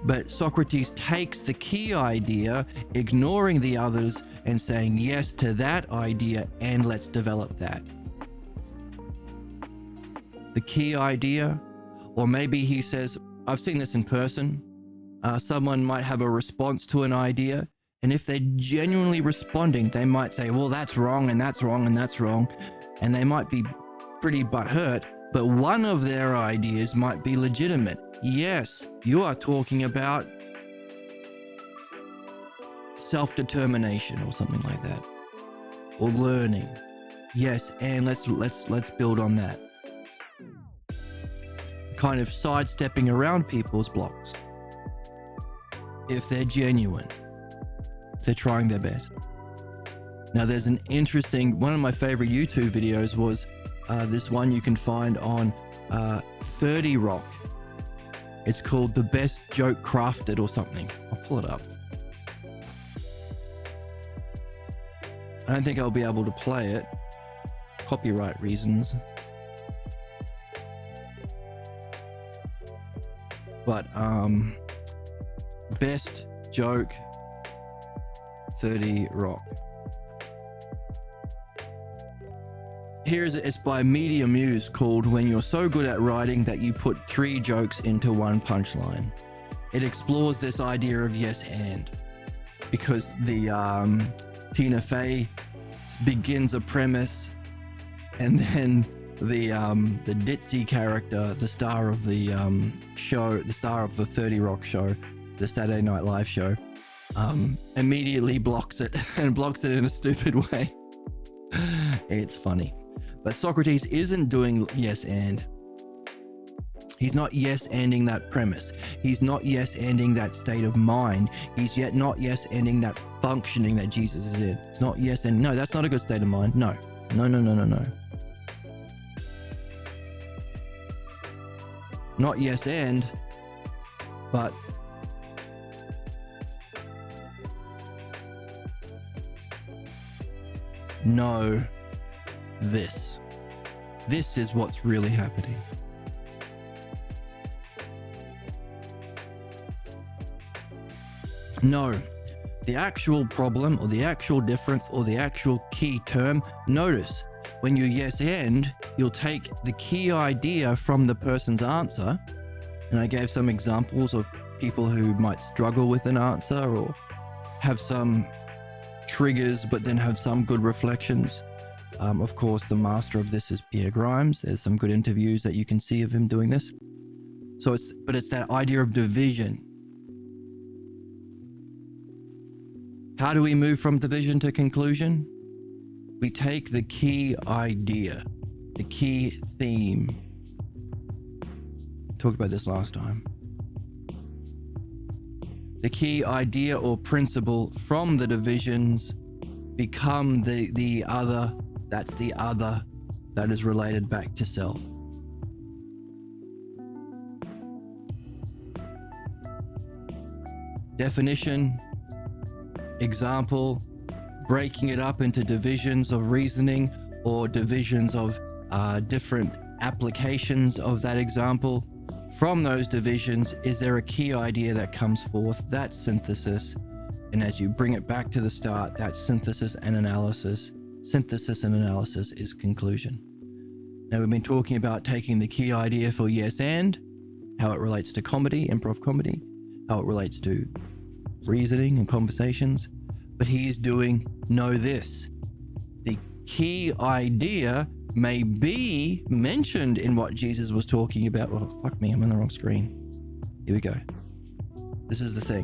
but Socrates takes the key idea, ignoring the others and saying yes to that idea, and let's develop that. The key idea, or maybe he says, I've seen this in person. Someone might have a response to an idea, and if they're genuinely responding, they might say, well, that's wrong, and that's wrong, and that's wrong. And they might be pretty butthurt, but one of their ideas might be legitimate. Yes, you are talking about self-determination or something like that, or learning. Yes, and let's build on that. Kind of sidestepping around people's blocks. If they're genuine, if they're trying their best. Now there's an interesting, one of my favorite YouTube videos was this one you can find on 30 Rock. It's called The Best Joke Crafted or something. I'll pull it up. I don't think I'll be able to play it. Copyright reasons. But Best Joke 30 Rock. Here's it's by Media Muse, called When You're So Good at Writing That You Put 3 Jokes into One Punchline. It explores this idea of yes and, because the Tina Fey begins a premise, and then the ditzy character, the star of the show, the star of the 30 Rock show, the Saturday Night Live show, immediately blocks it, and blocks it in a stupid way. It's funny. But Socrates isn't doing yes and. He's not yes anding that premise. He's not yes anding that state of mind. He's yet not yes anding that functioning that Jesus is in. It's not yes and no, that's not a good state of mind. No. No. Not yes and, but no, this is what's really happening. No, the actual problem or the actual difference or the actual key term. Notice when you yes and, you'll take the key idea from the person's answer, and I gave some examples of people who might struggle with an answer or have some triggers but then have some good reflections. Of course, the master of this is Pierre Grimes. There's some good interviews that you can see of him doing this. So it's that idea of division. How do we move from division to conclusion? We take the key idea, the key theme. Talked about this last time. The key idea or principle from the divisions become the other. That's the other that is related back to self. Definition, example, breaking it up into divisions of reasoning or divisions of different applications of that example. From those divisions, is there a key idea that comes forth? That's synthesis. And as you bring it back to the start, that's synthesis and analysis. Synthesis and analysis is conclusion. Now, we've been talking about taking the key idea for yes and, how it relates to comedy, improv comedy, how it relates to reasoning and conversations. But he is doing know this. The key idea may be mentioned in what Jesus was talking about. Oh, fuck me, I'm on the wrong screen. Here we go. This is the thing.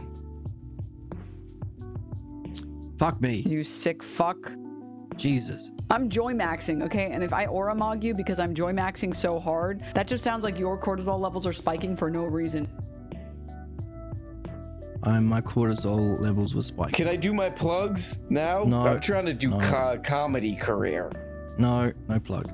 Fuck me. You sick fuck. Jesus. I'm joy maxing, okay? And if I aura mog you because I'm joy maxing so hard, that just sounds like your cortisol levels are spiking for no reason. My cortisol levels were spiking. Can I do my plugs now? No. I'm trying to do No. comedy career. No plug.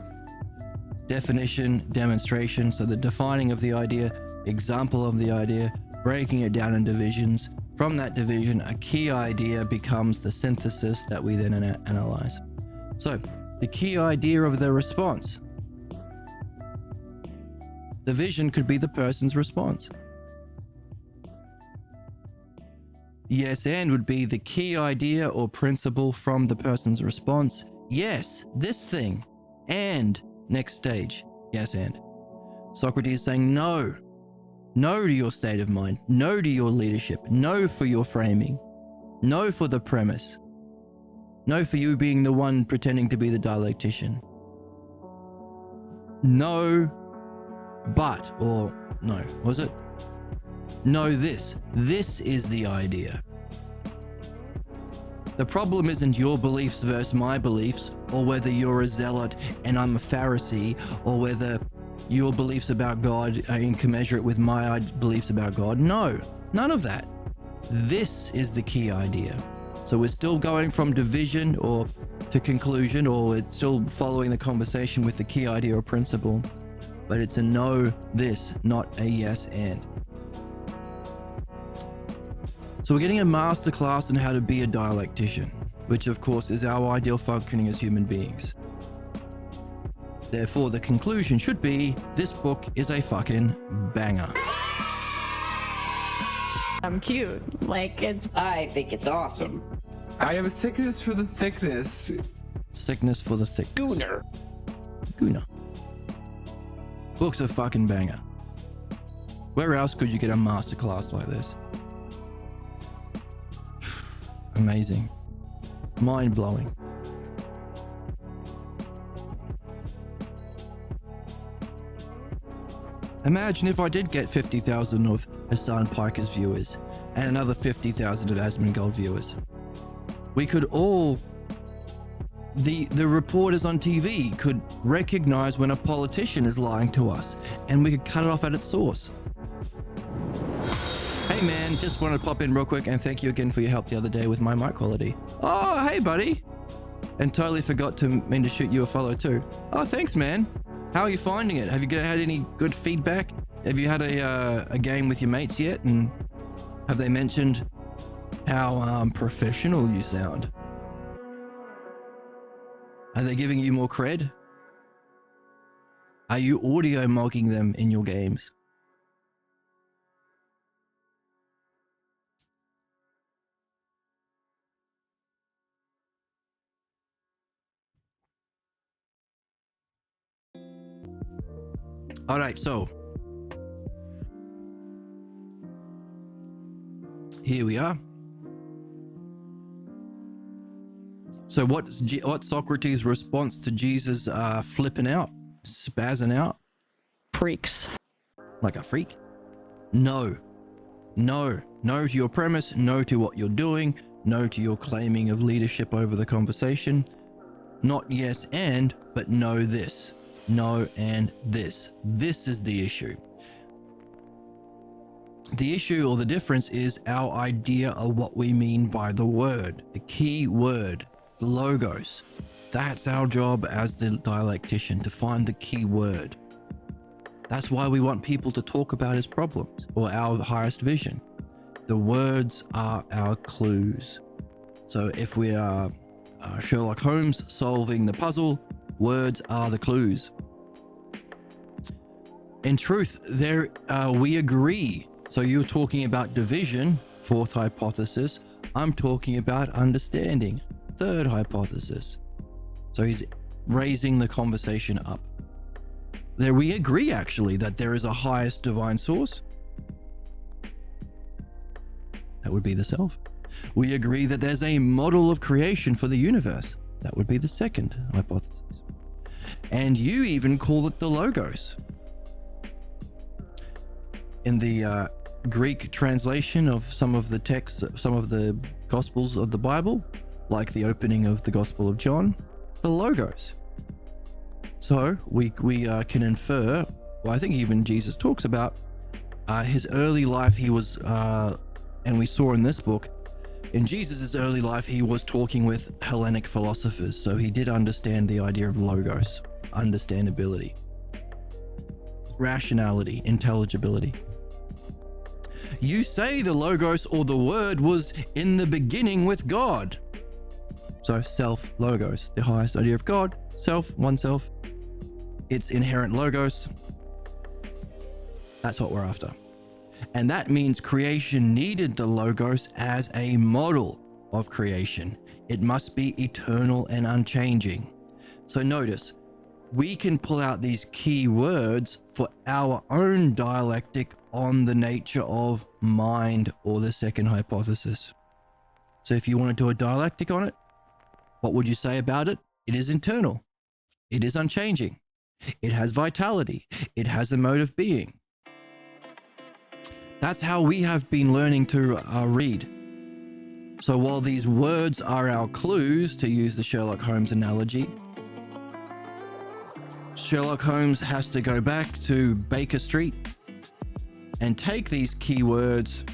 Definition, demonstration, so the defining of the idea, example of the idea, breaking it down in divisions. From that division, a key idea becomes the synthesis that we then analyze. So, the key idea of the response. The vision could be the person's response. Yes, and would be the key idea or principle from the person's response. Yes, this thing. And next stage. Yes, and. Socrates is saying no. No to your state of mind. No to your leadership. No for your framing. No for the premise. No for you being the one pretending to be the dialectician. No, but, or no, was it? No, this. This is the idea. The problem isn't your beliefs versus my beliefs, or whether you're a zealot and I'm a Pharisee, or whether your beliefs about God are incommensurate with my beliefs about God. No, none of that. This is the key idea. So we're still going from division or to conclusion, or we're still following the conversation with the key idea or principle, but it's a no, this, not a yes, and. So we're getting a masterclass on how to be a dialectician, which of course is our ideal functioning as human beings. Therefore, the conclusion should be, this book is a fucking banger. I'm cute. Like, it's I think it's awesome. I have a sickness for the thickness. Sickness for the thick. Gooner. Guna. Book's a fucking banger. Where else could you get a masterclass like this? Amazing. Mind-blowing. Imagine if I did get 50,000 of Hassan Piker's viewers and another 50,000 of Asmongold viewers. We could all, the reporters on TV could recognize when a politician is lying to us, and we could cut it off at its source. Hey man, just wanted to pop in real quick and thank you again for your help the other day with my mic quality. Oh, hey buddy. And totally forgot to mean to shoot you a follow too. Oh, thanks man. How are you finding it? Have you had any good feedback? Have you had a game with your mates yet? And have they mentioned how professional you sound? Are they giving you more cred? Are you audio mogging them in your games? All right, so here we are. So what's Socrates' response to Jesus flipping out, spazzing out? freaks. Like a freak? No. No to your premise, no to what you're doing, no to your claiming of leadership over the conversation. Not yes and, but no this. No and this. This is the issue. The issue or the difference is our idea of what we mean by the word, the key word, the logos. That's our job as the dialectician, to find the key word. That's why we want people to talk about his problems or our highest vision. The words are our clues. So if we are Sherlock Holmes solving the puzzle, words are the clues. In truth, we agree. So you're talking about division, fourth hypothesis. I'm talking about understanding, third hypothesis. So he's raising the conversation up. There we agree actually that there is a highest divine source. That would be the self. We agree that there's a model of creation for the universe. That would be the second hypothesis. And you even call it the logos. In the Greek translation of some of the texts, some of the Gospels of the Bible, like the opening of the Gospel of John, the logos. So we can infer, well, I think even Jesus talks about his early life. He was And we saw in this book, in Jesus' early life, he was talking with Hellenic philosophers, so he did understand the idea of logos, understandability, rationality, intelligibility. You say the logos or the word was in the beginning with God. So self, logos, the highest idea of God, self, oneself, its inherent logos. That's what we're after. And that means creation needed the logos as a model of creation. It must be eternal and unchanging. So notice, we can pull out these key words for our own dialectic on the nature of mind, or the second hypothesis. So if you want to do a dialectic on it, what would you say about it? It is internal. It is unchanging. It has vitality. It has a mode of being. That's how we have been learning to read. So while these words are our clues, to use the Sherlock Holmes analogy, Sherlock Holmes has to go back to Baker Street and take these keywords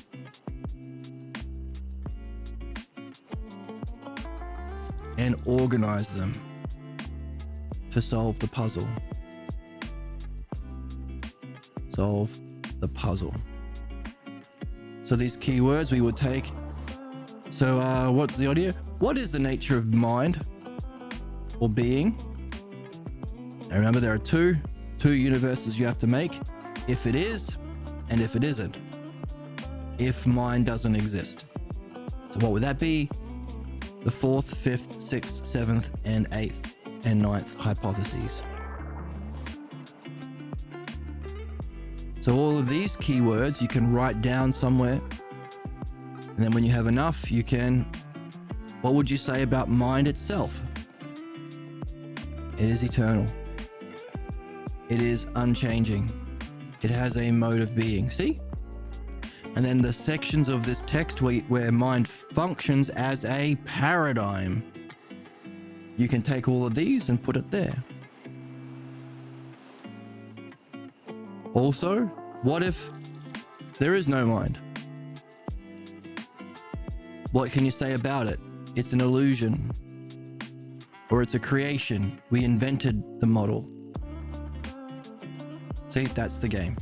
and organize them to solve the puzzle. Solve the puzzle. So these keywords we would take. So what's the idea? What is the nature of mind or being? And remember, there are two universes you have to make. If it is, and if it isn't. If mind doesn't exist. So what would that be? The fourth, fifth, sixth, seventh, and eighth, and ninth hypotheses. So all of these keywords you can write down somewhere. And then when you have enough, you can, what would you say about mind itself? It is eternal. It is unchanging. It has a mode of being. See? And then the sections of this text where mind functions as a paradigm. You can take all of these and put it there. Also, what if there is no mind? What can you say about it? It's an illusion. Or it's a creation. We invented the model. See, that's the game.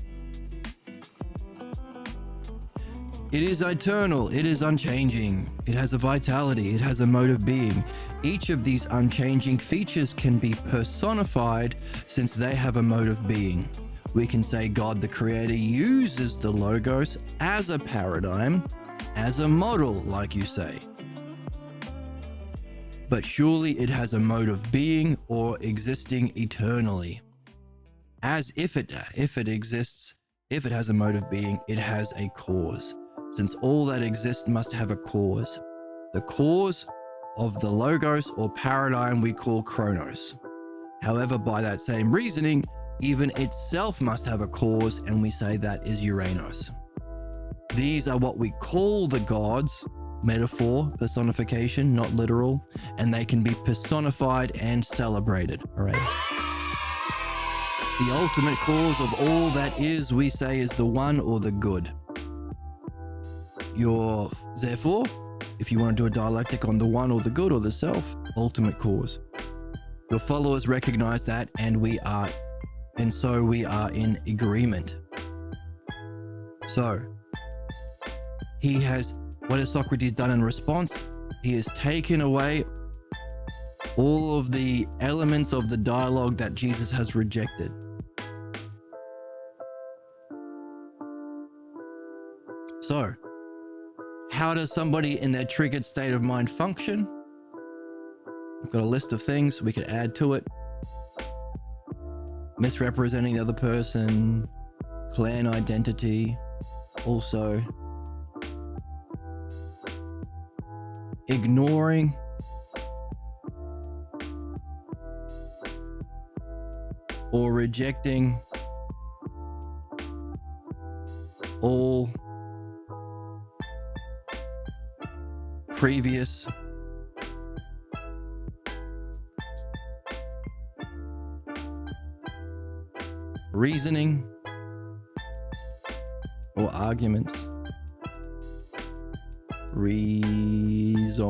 It is eternal. It is unchanging. It has a vitality. It has a mode of being. Each of these unchanging features can be personified since they have a mode of being. We can say God the Creator uses the logos as a paradigm, as a model, like you say. But surely it has a mode of being or existing eternally. As if it exists, if it has a mode of being, it has a cause. Since all that exists must have a cause. The cause of the logos or paradigm we call chronos. However, by that same reasoning, even itself must have a cause, and we say that is Uranus. These are what we call the gods, metaphor, personification, not literal, and they can be personified and celebrated. All right. The ultimate cause of all that is, we say, is the one or the good. Therefore, if you want to do a dialectic on the one or the good or the self, ultimate cause. Your followers recognize that, and so we are in agreement. So, what has Socrates done in response? He has taken away all of the elements of the dialogue that Jesus has rejected. So, how does somebody in their triggered state of mind function? I've got a list of things we could add to it. Misrepresenting the other person, clan identity, also ignoring or rejecting all previous reasoning or arguments Reasoning.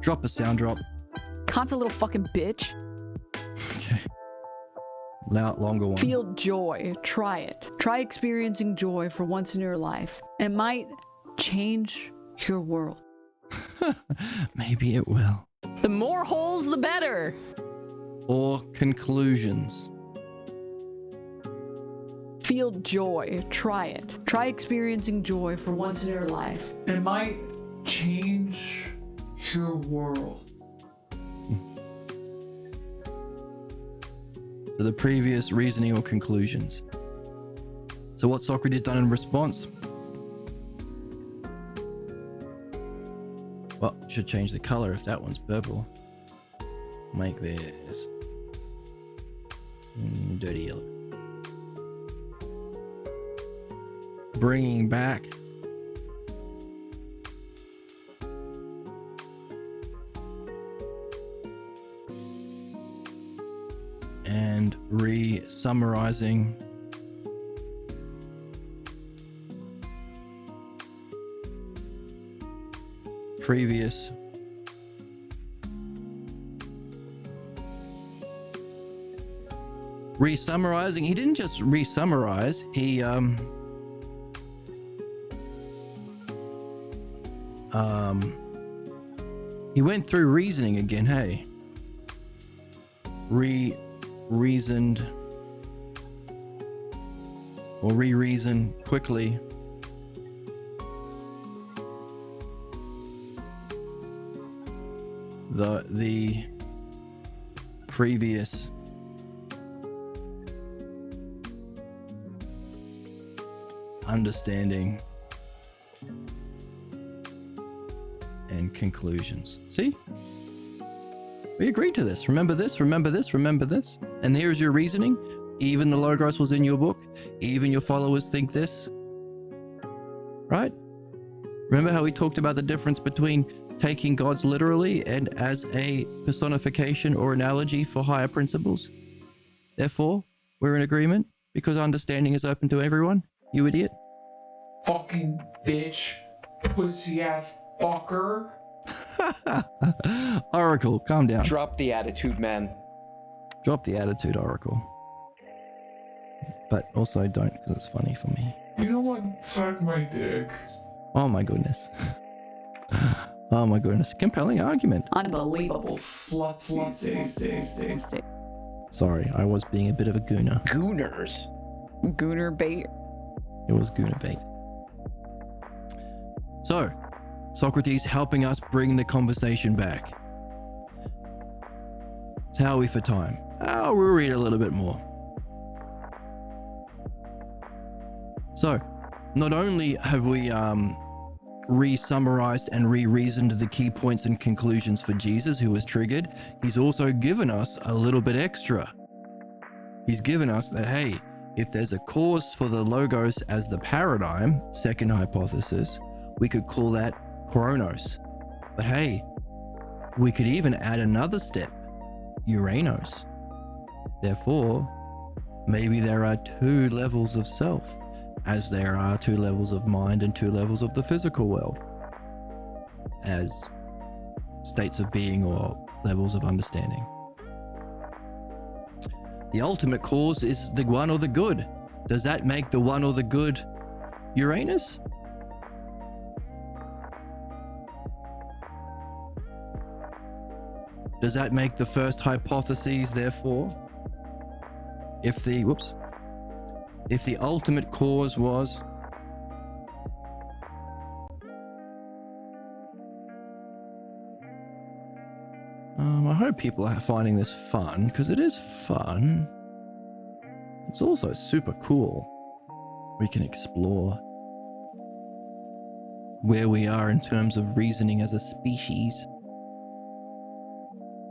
Drop a sound drop. Cunt's a little fucking bitch. Okay. Longer one. Feel joy. Try it. Try experiencing joy for once in your life. It might change your world. Maybe it will. The more holes, the better. Or conclusions. Feel joy. Try it. Try experiencing joy for once in your life. It might change your world. So the previous reasoning or conclusions. So what's Socrates done in response? Well, should change the color if that one's purple. Make this dirty yellow. Bringing back and re-summarizing previous re-summarizing. He didn't just re-summarize, he went through reasoning again. Hey, reasoned or re-reason quickly the previous understanding and conclusions. See? We agreed to this. Remember this, remember this, remember this. And here's your reasoning. Even the Logos was in your book. Even your followers think this. Right? Remember how we talked about the difference between taking gods literally and as a personification or analogy for higher principles? Therefore, we're in agreement because understanding is open to everyone. You idiot. Fucking bitch. Pussy ass fucker. Oracle, calm down. Drop the attitude, man. Drop the attitude, Oracle. But also don't, because it's funny for me. You know what? Suck my dick. Oh my goodness. Oh my goodness. Compelling argument. Unbelievable. Sluts these days. Sorry, I was being a bit of a gooner. Gooners. Gooner bait. It was gooner bait. So, Socrates helping us bring the conversation back. So how are we for time? Oh, we'll read a little bit more. So, not only have we re-summarized and re-reasoned the key points and conclusions for Jesus who was triggered, he's also given us a little bit extra. He's given us that, hey, if there's a cause for the Logos as the paradigm, second hypothesis, we could call that Chronos. But hey, we could even add another step, Uranos. Therefore, maybe there are two levels of self, as there are two levels of mind and two levels of the physical world, as states of being or levels of understanding. The ultimate cause is the one or the good. Does that make the one or the good Uranus? Does that make the first hypothesis, therefore, if the ultimate cause was I hope people are finding this fun, because it is fun. It's also super cool. We can explore where we are in terms of reasoning as a species.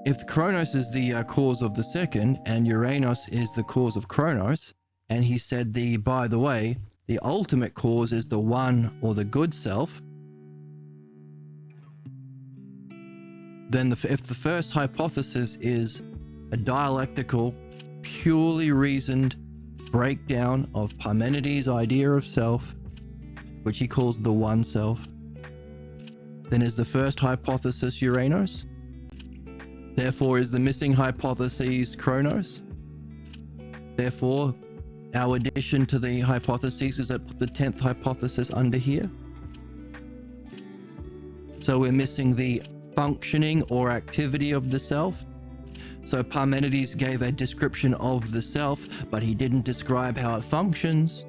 If Chronos is the cause of the second, and Uranus is the cause of Chronos, and he said by the way, the ultimate cause is the one or the good self, then if the first hypothesis is a dialectical, purely reasoned breakdown of Parmenides' idea of self, which he calls the one self, then is the first hypothesis Uranus? Therefore, is the missing hypothesis Kronos? Therefore, our addition to the hypotheses is that put the 10th hypothesis under here. So we're missing the functioning or activity of the self. So Parmenides gave a description of the self, but he didn't describe how it functions.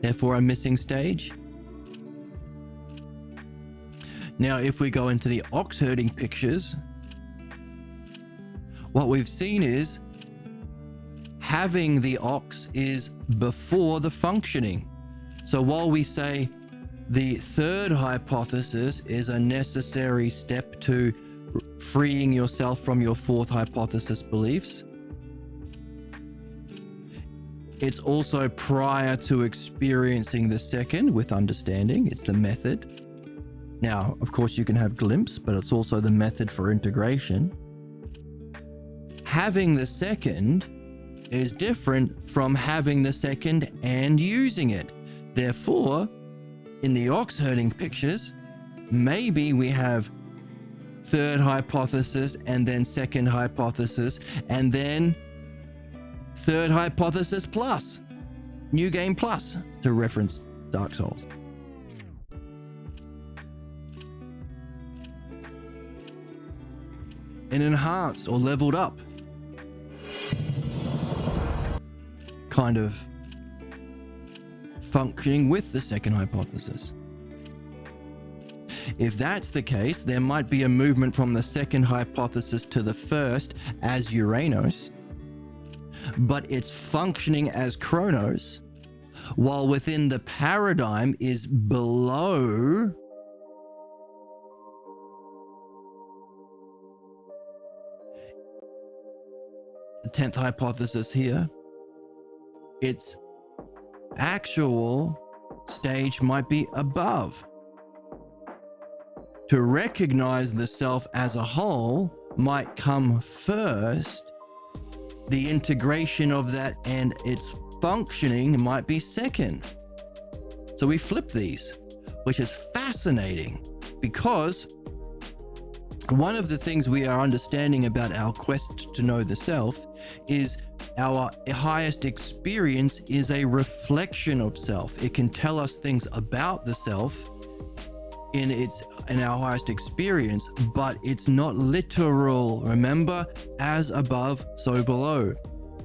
Therefore, a missing stage. Now, if we go into the ox herding pictures, what we've seen is having the ox is before the functioning. So while we say the third hypothesis is a necessary step to freeing yourself from your fourth hypothesis beliefs, it's also prior to experiencing the second with understanding. It's the method. Now, of course, you can have glimpse, but it's also the method for integration. Having the second is different from having the second and using it. Therefore, in the ox herding pictures, maybe we have third hypothesis and then second hypothesis and then third hypothesis plus new game plus, to reference Dark Souls. An enhanced or leveled up kind of functioning with the second hypothesis. If that's the case, there might be a movement from the second hypothesis to the first as Uranus, but it's functioning as Kronos, while within the paradigm is below the 10th hypothesis here. Its actual stage might be above. To recognize the self as a whole might come first. The integration of that and its functioning might be second. So we flip these, which is fascinating, because one of the things we are understanding about our quest to know the self is our highest experience is a reflection of self. It can tell us things about the self in our highest experience, but it's not literal. Remember, as above, so below.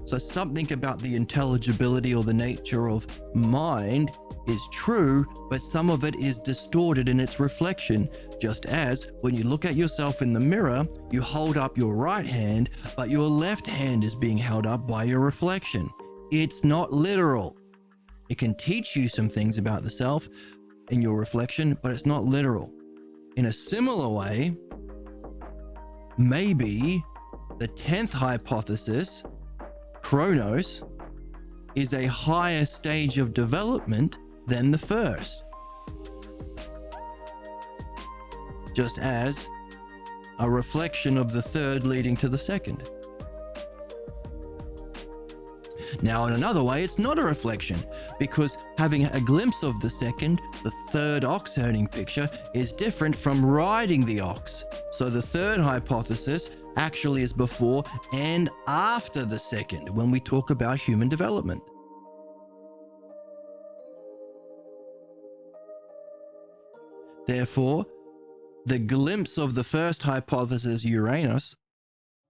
So something about the intelligibility or the nature of mind is true, but some of it is distorted in its reflection. Just as when you look at yourself in the mirror, you hold up your right hand, but your left hand is being held up by your reflection. It's not literal. It can teach you some things about the self in your reflection, but it's not literal. In a similar way, maybe the 10th hypothesis, Kronos, is a higher stage of development than the first. Just as a reflection of the third leading to the second. Now, in another way, it's not a reflection, because having a glimpse of the second, the third ox herding picture, is different from riding the ox. So the third hypothesis actually is before and after the second when we talk about human development. Therefore, the glimpse of the first hypothesis, Uranus,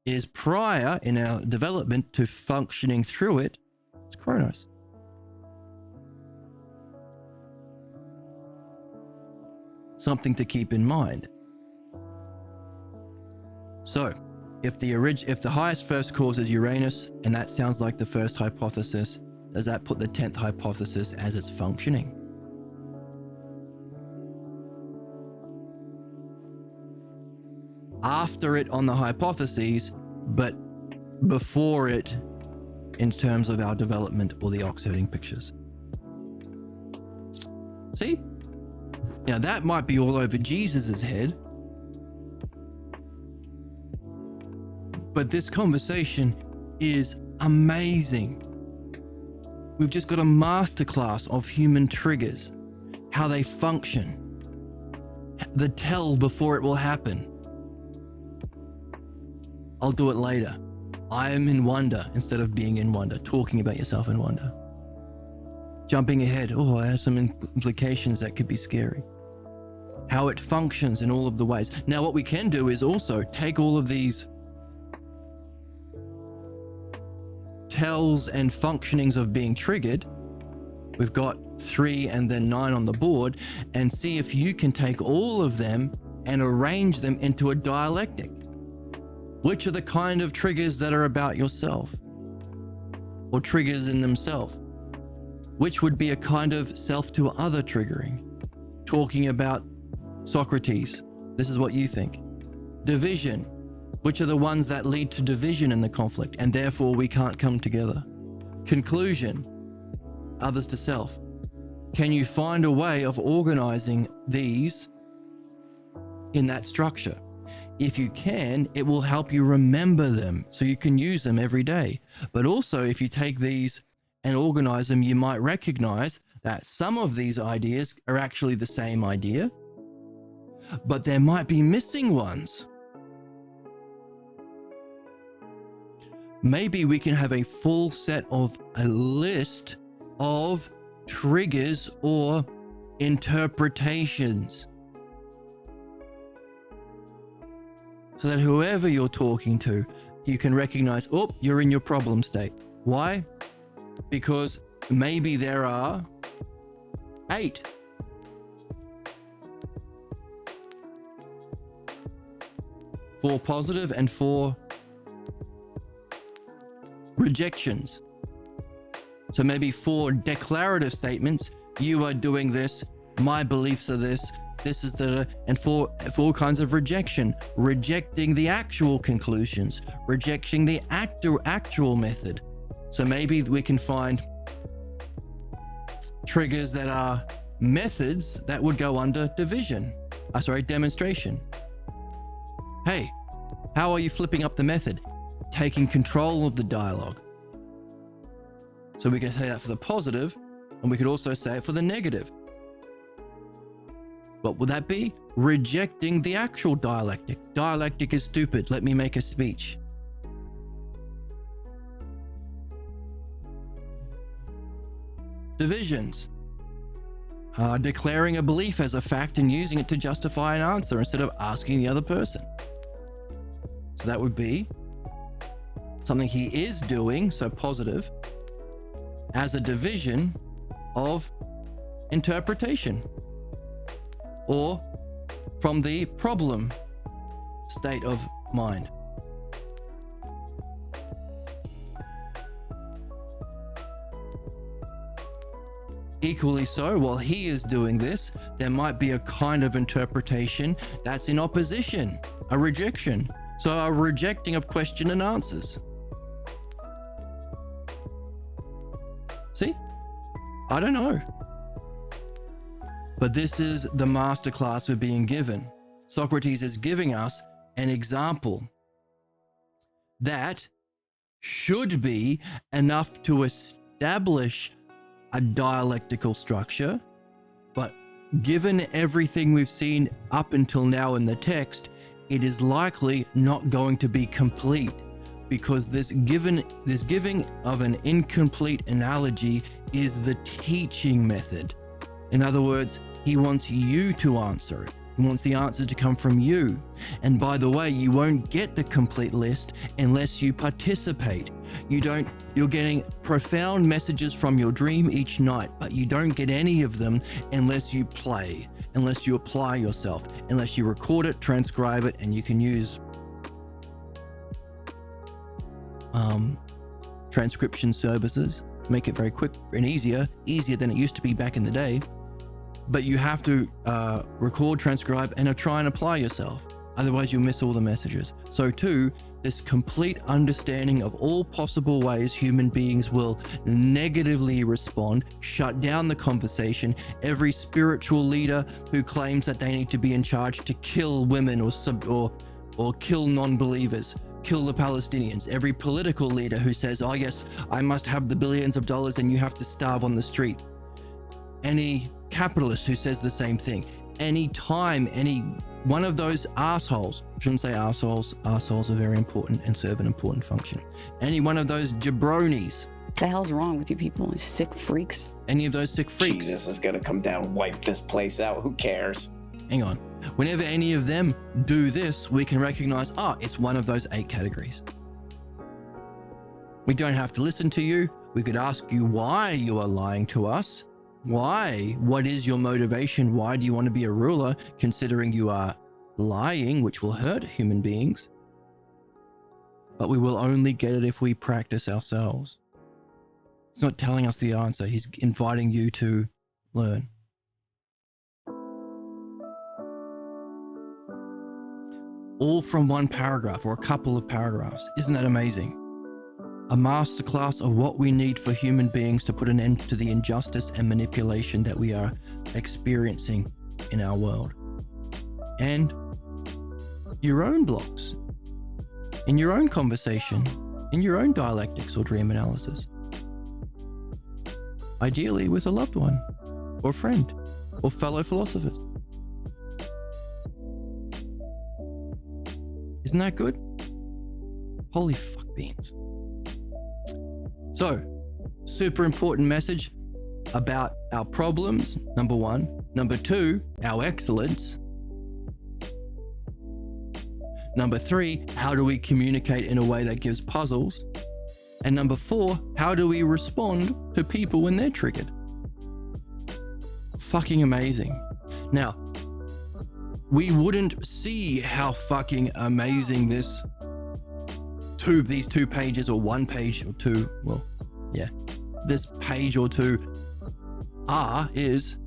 is prior in our development to functioning through it. It's Kronos. Something to keep in mind. So, if the highest first cause is Uranus, and that sounds like the first hypothesis, does that put the 10th hypothesis as it's functioning? After it on the hypotheses, but before it in terms of our development or the ox herding pictures. See? Now that might be all over Jesus's head, but this conversation is amazing. We've just got a masterclass of human triggers, how they function, the tell before it will happen. I'll do it later. I am in wonder instead of being in wonder, talking about yourself in wonder. Jumping ahead, oh, I have some implications that could be scary. How it functions in all of the ways. Now, what we can do is also take all of these tells and functionings of being triggered. We've got 3 and then 9 on the board, and see if you can take all of them and arrange them into a dialectic. Which are the kind of triggers that are about yourself or triggers in themselves? Which would be a kind of self to other triggering? Talking about Socrates, this is what you think. Division, which are the ones that lead to division in the conflict, and therefore we can't come together. Conclusion, others to self. Can you find a way of organizing these in that structure? If you can, it will help you remember them so you can use them every day. But also, if you take these and organize them, you might recognize that some of these ideas are actually the same idea, but there might be missing ones. Maybe we can have a full set of a list of triggers or interpretations, so that whoever you're talking to, you can recognize, oh, you're in your problem state. Why? Because maybe there are 8. 4 positive and 4 rejections. So maybe 4 declarative statements. You are doing this. My beliefs are this. This is the, and 4 kinds of rejection. Rejecting the actual conclusions. Rejecting the actual method. So maybe we can find triggers that are methods that would go under division. Demonstration. Hey, how are you flipping up the method? Taking control of the dialogue. So we can say that for the positive, and we could also say it for the negative. What would that be? Rejecting the actual dialectic. Dialectic is stupid. Let me make a speech. Divisions. Declaring a belief as a fact and using it to justify an answer instead of asking the other person. So that would be something he is doing, so positive, as a division of interpretation, or from the problem state of mind. Equally so, while he is doing this, there might be a kind of interpretation that's in opposition, a rejection. So a rejecting of question and answers. See? I don't know. But this is the masterclass we're being given. Socrates is giving us an example that should be enough to establish a dialectical structure, but given everything we've seen up until now in the text, it is likely not going to be complete, because this giving of an incomplete analogy is the teaching method. In other words, he wants you to answer it. He wants the answer to come from you. And by the way, you won't get the complete list unless you participate. You're getting profound messages from your dream each night, but you don't get any of them unless you play, unless you apply yourself, unless you record it, transcribe it, and you can use transcription services. Make it very quick and easier than it used to be back in the day. But you have to record, transcribe, and try and apply yourself. Otherwise, you'll miss all the messages. So too, this complete understanding of all possible ways human beings will negatively respond, shut down the conversation. Every spiritual leader who claims that they need to be in charge to kill women or kill non-believers, kill the Palestinians. Every political leader who says, oh yes, I must have the billions of dollars and you have to starve on the street. any capitalist who says the same thing, any time any one of those assholes, shouldn't say assholes are very important and serve an important function, any one of those jabronis, The hell's wrong with you people? You sick freaks. any of those sick freaks, Jesus is gonna come down and wipe this place out. Who cares? hang on, whenever any of them do this, we can recognize, it's one of those 8 categories. We don't have to listen to you. We could ask you why you are lying to us. Why? What is your motivation? Why do you want to be a ruler, considering you are lying, which will hurt human beings? But we will only get it if we practice ourselves. He's not telling us the answer. He's inviting you to learn. All from one paragraph or a couple of paragraphs. Isn't that amazing? A masterclass of what we need for human beings to put an end to the injustice and manipulation that we are experiencing in our world. And your own blocks, in your own conversation, in your own dialectics or dream analysis. Ideally with a loved one, or friend, or fellow philosophers. Isn't that good? Holy fuck beans. So, super important message about our problems, number 1. Number 2, our excellence. Number 3, how do we communicate in a way that gives puzzles? And number 4, how do we respond to people when they're triggered? Fucking amazing. Now, we wouldn't see how fucking amazing these 2 pages or 1 page or 2, well, yeah, this page or 2 is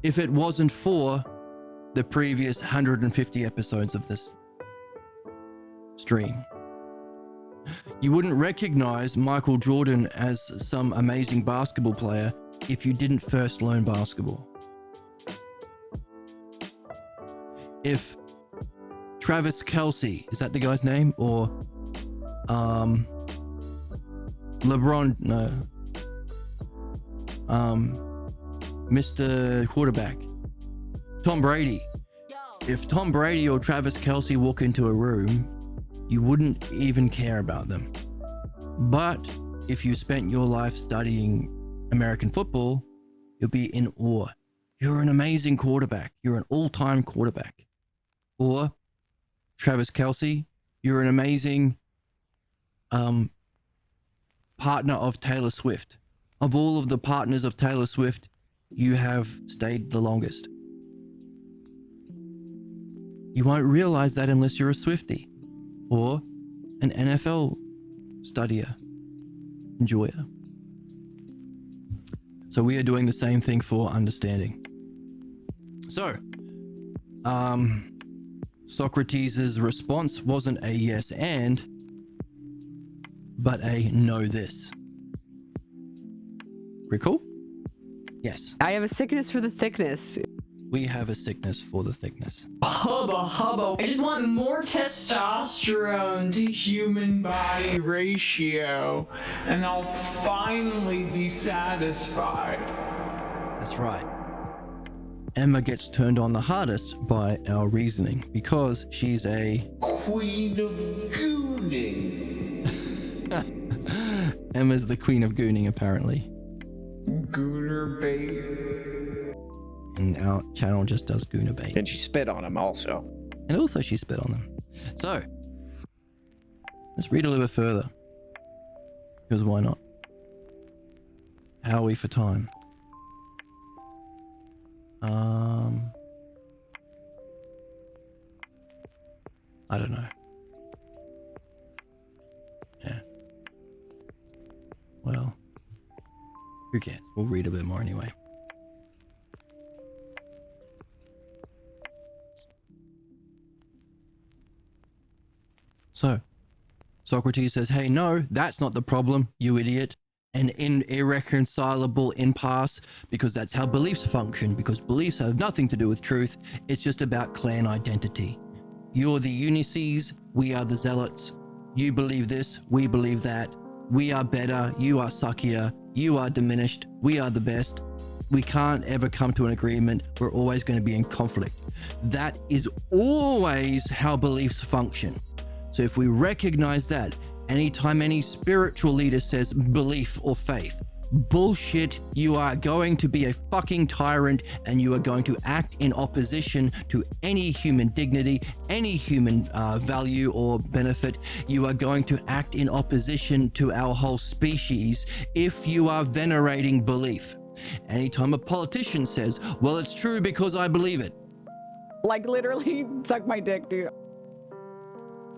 if it wasn't for the previous 150 episodes of this stream. You wouldn't recognize Michael Jordan as some amazing basketball player if you didn't first learn basketball. If Travis Kelce, is that the guy's name? Or LeBron, no. Mr. Quarterback, Tom Brady. If Tom Brady or Travis Kelce walk into a room, you wouldn't even care about them. But if you spent your life studying American football, you'll be in awe. You're an amazing quarterback. You're an all-time quarterback. Or Travis Kelce, you're an amazing partner of Taylor Swift. Of all of the partners of Taylor Swift, you have stayed the longest. You won't realize that unless you're a Swiftie or an NFL studier, enjoyer. So we are doing the same thing for understanding. So, Socrates' response wasn't a yes and, but a know this. Pretty cool? Yes. I have a sickness for the thickness. We have a sickness for the thickness. Hubba hubba. I just want more testosterone to human body ratio, and I'll finally be satisfied. That's right. Emma gets turned on the hardest by our reasoning because she's a Queen of Gooning. Emma's the queen of gooning, apparently. Gooner bait. And our channel just does gooner bait. And she spit on him also. And also she spit on them. So, let's read a little bit further. Because why not? How are we for time? I don't know. Yeah. Well, who cares? We'll read a bit more anyway. So, Socrates says, hey, no, that's not the problem, you idiot. An irreconcilable impasse, because that's how beliefs function, because beliefs have nothing to do with truth. It's just about clan identity. You're the Unices, we are the Zealots. You believe this, we believe that. We are better, you are suckier. You are diminished, we are the best. We can't ever come to an agreement. We're always going to be in conflict. That is always how beliefs function. So if we recognize that, anytime any spiritual leader says belief or faith, bullshit, you are going to be a fucking tyrant and you are going to act in opposition to any human dignity, any human value or benefit. You are going to act in opposition to our whole species if you are venerating belief. Anytime a politician says, well, it's true because I believe it. Like literally suck my dick, dude.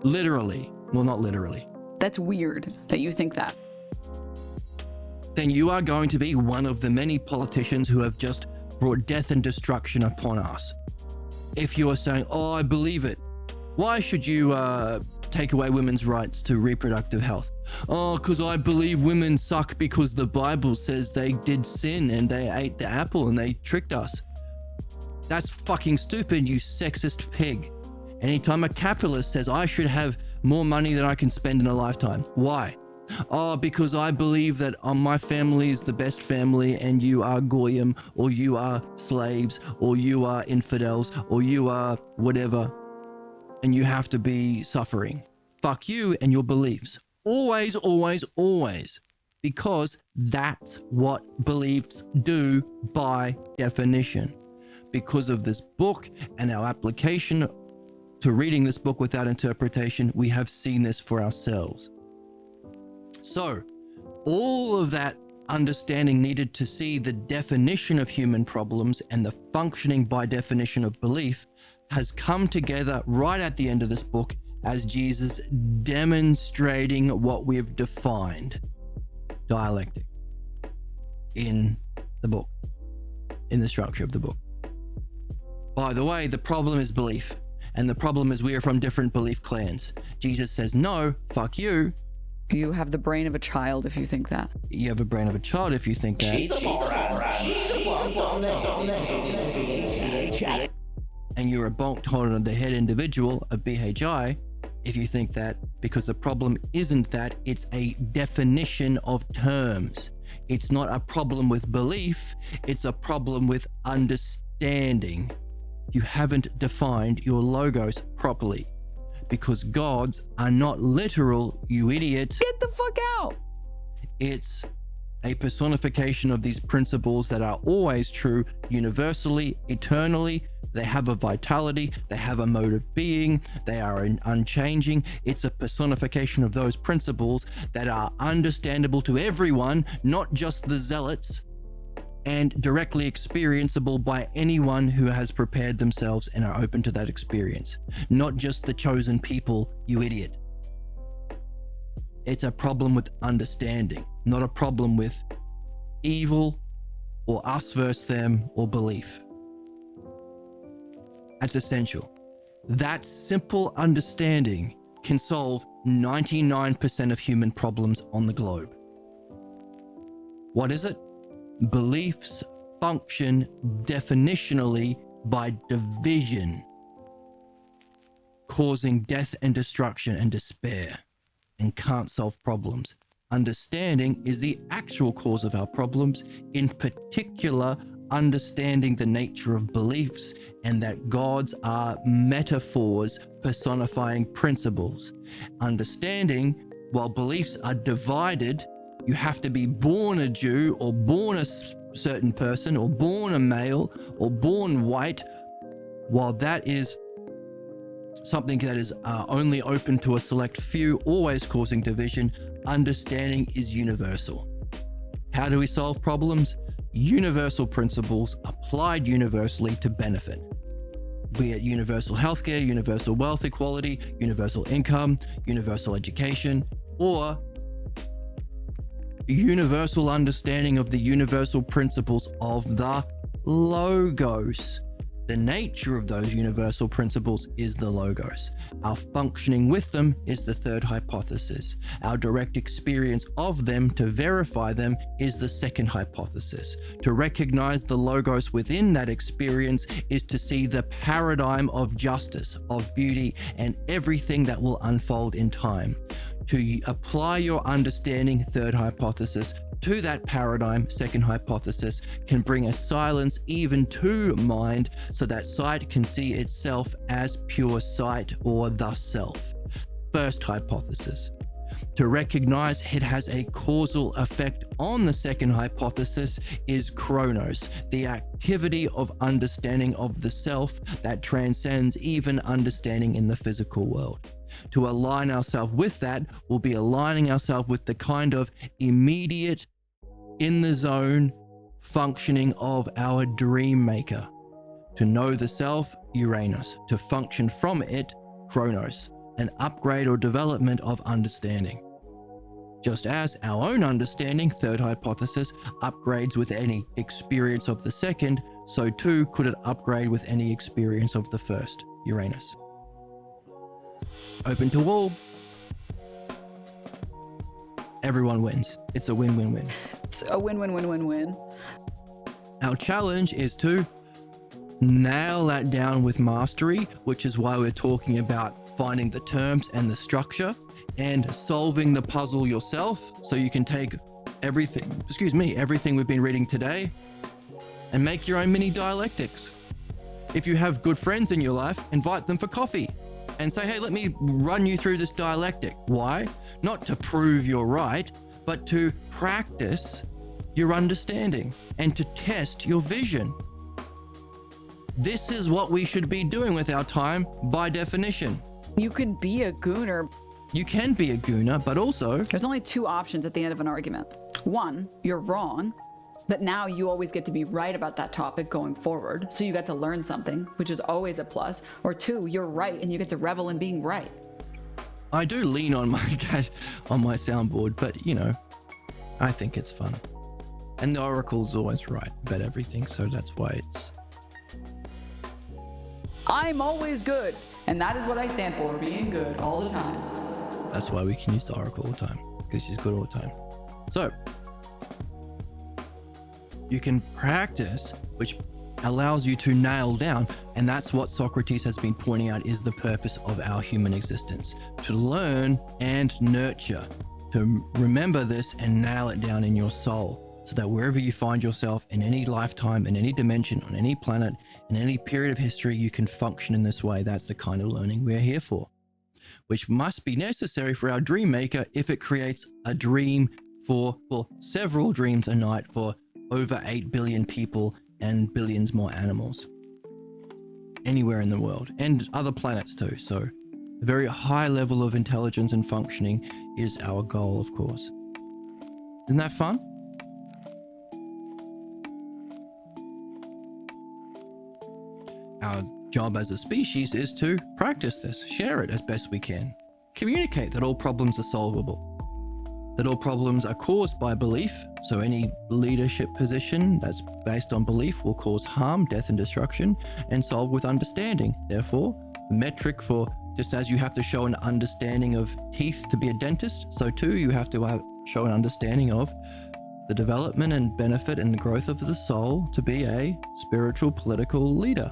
Literally. Well, not literally. That's weird that you think that. Then you are going to be one of the many politicians who have just brought death and destruction upon us. If you are saying, oh, I believe it, why should you take away women's rights to reproductive health? Oh, because I believe women suck because the Bible says they did sin and they ate the apple and they tricked us. That's fucking stupid, you sexist pig. Anytime a capitalist says I should have more money than I can spend in a lifetime. Why? Oh, because I believe that my family is the best family and you are goyim, or you are slaves, or you are infidels, or you are whatever, and you have to be suffering. Fuck you and your beliefs. Always, always, always. Because that's what beliefs do by definition. Because of this book and our application to reading this book without interpretation, we have seen this for ourselves. So, all of that understanding needed to see the definition of human problems and the functioning by definition of belief has come together right at the end of this book as Jesus demonstrating what we've defined, dialectic, in the book, in the structure of the book. By the way, the problem is belief, and the problem is we are from different belief clans. Jesus says, no, fuck you. You have the brain of a child if you think that. You have a brain of a child if you think that. And you're a bonked on the head individual, a BHI, if you think that, because the problem isn't that, it's a definition of terms. It's not a problem with belief, it's a problem with understanding. You haven't defined your logos properly. Because gods are not literal, you idiot. Get the fuck out. It's a personification of these principles that are always true, universally, eternally. They have a vitality, they have a mode of being, they are unchanging. It's a personification of those principles that are understandable to everyone, not just the zealots, and directly experienceable by anyone who has prepared themselves and are open to that experience. Not just the chosen people, you idiot. It's a problem with understanding, not a problem with evil or us versus them or belief. That's essential. That simple understanding can solve 99% of human problems on the globe. What is it? Beliefs function definitionally by division, causing death and destruction and despair, and can't solve problems. Understanding is the actual cause of our problems, in particular, understanding the nature of beliefs and that gods are metaphors personifying principles. Understanding, while beliefs are divided, you have to be born a Jew or born a certain person or born a male or born white. While that is something that is only open to a select few, always causing division, understanding is universal. How do we solve problems? Universal principles applied universally to benefit. Be it universal healthcare, universal wealth equality, universal income, universal education, or universal understanding of the universal principles of the logos. The nature of those universal principles is the logos. Our functioning with them is the third hypothesis. Our direct experience of them to verify them is the second hypothesis. To recognize the logos within that experience is to see the paradigm of justice, of beauty, and everything that will unfold in time. to apply your understanding, third hypothesis, to that paradigm, second hypothesis, can bring a silence even to mind so that sight can see itself as pure sight or the self. First hypothesis. To recognize it has a causal effect on the second hypothesis is chronos, the activity of understanding of the self that transcends even understanding in the physical world. To align ourselves with that will be aligning ourselves with the kind of immediate, in the zone functioning of our dream maker. To know the self, Uranus. To function from it, Chronos. An upgrade or development of understanding. Just as our own understanding, third hypothesis, upgrades with any experience of the second, so too could it upgrade with any experience of the first, Uranus. Open to all. Everyone wins. It's a win-win-win. It's a win-win-win-win-win. Our challenge is to nail that down with mastery, which is why we're talking about finding the terms and the structure and solving the puzzle yourself, so you can take everything we've been reading today and make your own mini dialectics. If you have good friends in your life, invite them for coffee and say, hey, let me run you through this dialectic. Why? Not to prove you're right, but to practice your understanding and to test your vision. This is what we should be doing with our time by definition. You can be a gooner. You can be a gooner, but also... There's only two options at the end of an argument. One, you're wrong, but now you always get to be right about that topic going forward. So you get to learn something, which is always a plus. Or two, you're right and you get to revel in being right. I do lean on my soundboard, but you know, I think it's fun. And the oracle's always right about everything, so that's why it's... I'm always good. And that is what I stand for, being good all the time. That's why we can use the oracle all the time, because she's good all the time. So, you can practice, which allows you to nail down, and that's what Socrates has been pointing out is the purpose of our human existence. To learn and nurture, to remember this and nail it down in your soul, so that wherever you find yourself in any lifetime, in any dimension, on any planet, in any period of history, you can function in this way. That's the kind of learning we're here for, which must be necessary for our dream maker if it creates a dream for, well, several dreams a night for over 8 billion people and billions more animals anywhere in the world and other planets too. So a very high level of intelligence and functioning is our goal, of course. Isn't that fun? Our job as a species is to practice this, share it as best we can, communicate that all problems are solvable, that all problems are caused by belief. So any leadership position that's based on belief will cause harm, death, and destruction, and solve with understanding. Therefore, the metric for, just as you have to show an understanding of teeth to be a dentist, so too you have to show an understanding of the development and benefit and growth of the soul to be a spiritual political leader.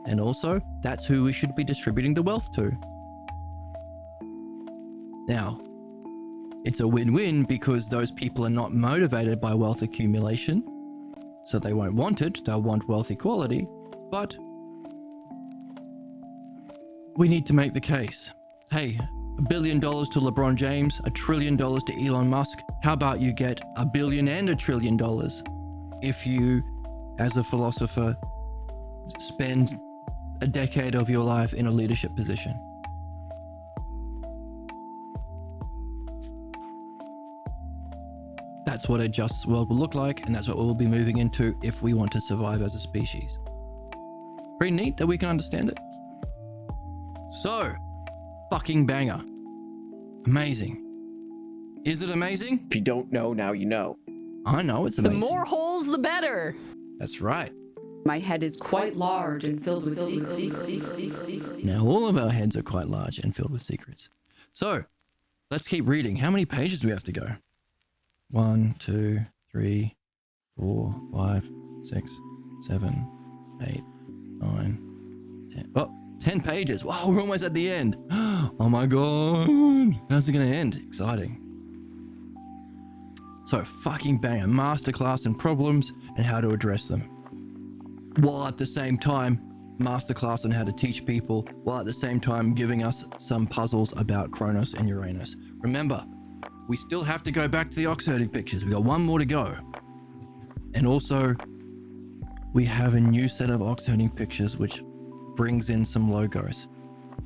And also, that's who we should be distributing the wealth to. Now, it's a win-win because those people are not motivated by wealth accumulation, so they won't want it, they'll want wealth equality, but we need to make the case. Hey, $1 billion to LeBron James, $1 trillion to Elon Musk. How about you get $1 billion and $1 trillion if you, as a philosopher, spend a decade of your life in a leadership position? That's what a just world will look like, and that's what we'll be moving into if we want to survive as a species. Pretty neat that we can understand it. So, fucking banger. Amazing. Is it amazing? If you don't know, now you know. I know it's The amazing. more holes, the better. That's right. My head is quite large and filled with secrets. Now all of our heads are quite large and filled with secrets. So, let's keep reading. How many pages do we have to go? 1, 2, 3, 4, 5, 6, 7, 8, 9, 10. Oh, 10 pages. Wow, we're almost at the end. Oh my god. How's it going to end? Exciting. So, fucking bang, a masterclass in problems and how to address them. While at the same time, masterclass on how to teach people, while at the same time giving us some puzzles about Kronos and Uranus. Remember, we still have to go back to the ox-herding pictures. We got one more to go. And also, we have a new set of ox-herding pictures which brings in some logos.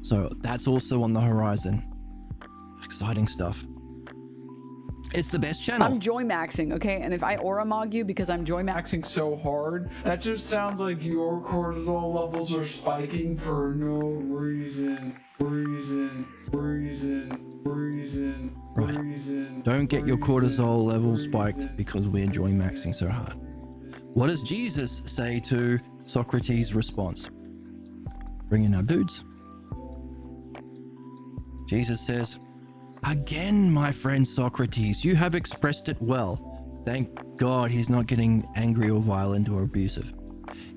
So that's also on the horizon. Exciting stuff. It's the best channel. I'm joy maxing, okay? And if I aura mog you because I'm joy maxing, Acting so hard, that just sounds like your cortisol levels are spiking for no reason. Right. Don't get your cortisol levels spiked because we're joy maxing so hard. What does Jesus say to Socrates' response? Bring in our dudes. Jesus says, "Again, my friend Socrates, you have expressed it well. Thank God he's not getting angry or violent or abusive.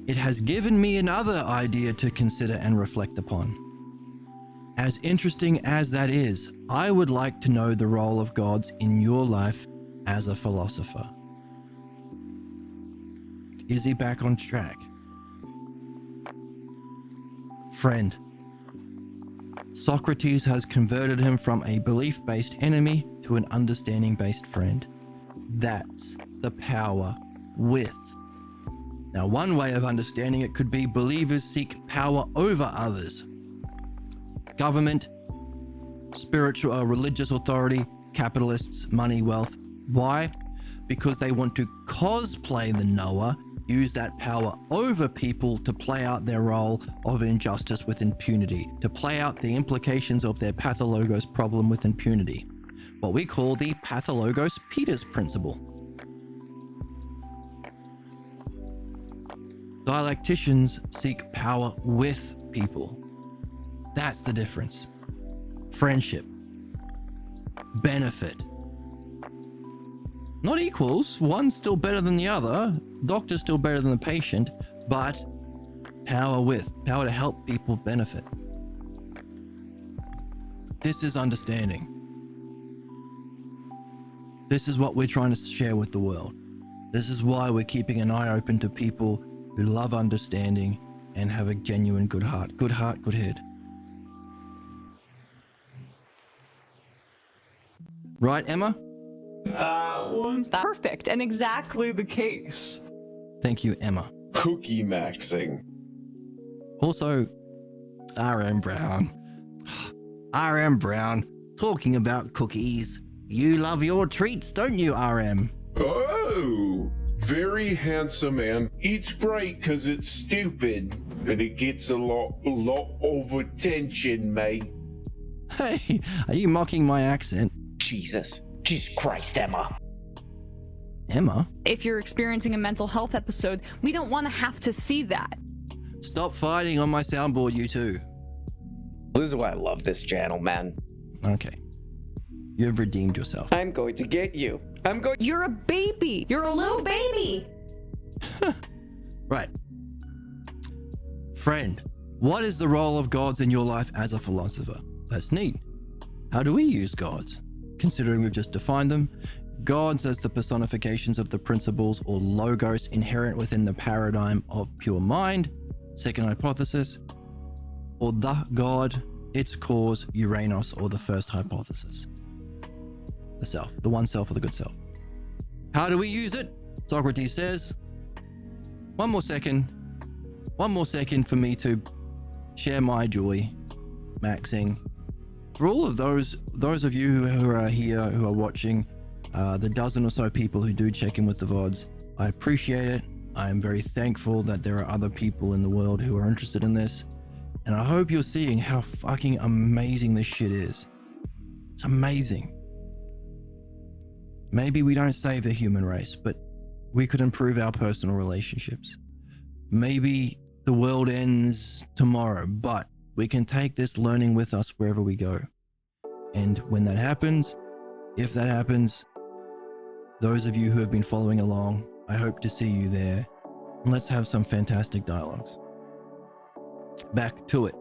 It has given me another idea to consider and reflect upon. As interesting as that is, I would like to know the role of gods in your life as a philosopher." Is he back on track? Friend. Socrates has converted him from a belief-based enemy to an understanding-based friend. That's the power with. Now, one way of understanding it could be believers seek power over others. Government, spiritual or religious authority, capitalists, money, wealth. Why? Because they want to cosplay the knower, use that power over people to play out their role of injustice with impunity, to play out the implications of their pathologos problem with impunity. What we call the pathologos Peters principle. Dialecticians seek power with people. That's the difference. Friendship. Benefit. Not equals. One's still better than the other. Doctor's still better than the patient, but power with. Power to help people benefit. This is understanding. This is what we're trying to share with the world. This is why we're keeping an eye open to people who love understanding and have a genuine good heart. Good heart, good head. Right, Emma? That one's perfect and exactly the case. Thank you, Emma. Cookie maxing. Also, RM Brown. RM Brown, talking about cookies. You love your treats, don't you, RM? Oh, very handsome and eats great because it's stupid, and it gets a lot of attention, mate. Hey, are you mocking my accent? Jesus Christ, Emma. Emma? If you're experiencing a mental health episode, we don't want to have to see that. Stop fighting on my soundboard, you two. This is why I love this channel, man. Okay. You have redeemed yourself. I'm going to get you. You're a baby. You're a little baby. Right. Friend, what is the role of gods in your life as a philosopher? That's neat. How do we use gods? Considering we've just defined them, gods as the personifications of the principles or logos inherent within the paradigm of pure mind, second hypothesis, or the god, its cause, Uranus, or the first hypothesis. The self, the one self or the good self. How do we use it? Socrates says, one more second for me to share my joy, maxing. For all of those of you who are here, who are watching, the dozen or so people who do check in with the VODs, I appreciate it. I am very thankful that there are other people in the world who are interested in this. And I hope you're seeing how fucking amazing this shit is. It's amazing. Maybe we don't save the human race, but we could improve our personal relationships. Maybe the world ends tomorrow, but we can take this learning with us wherever we go. And when that happens, if that happens, those of you who have been following along, I hope to see you there. And let's have some fantastic dialogues. Back to it.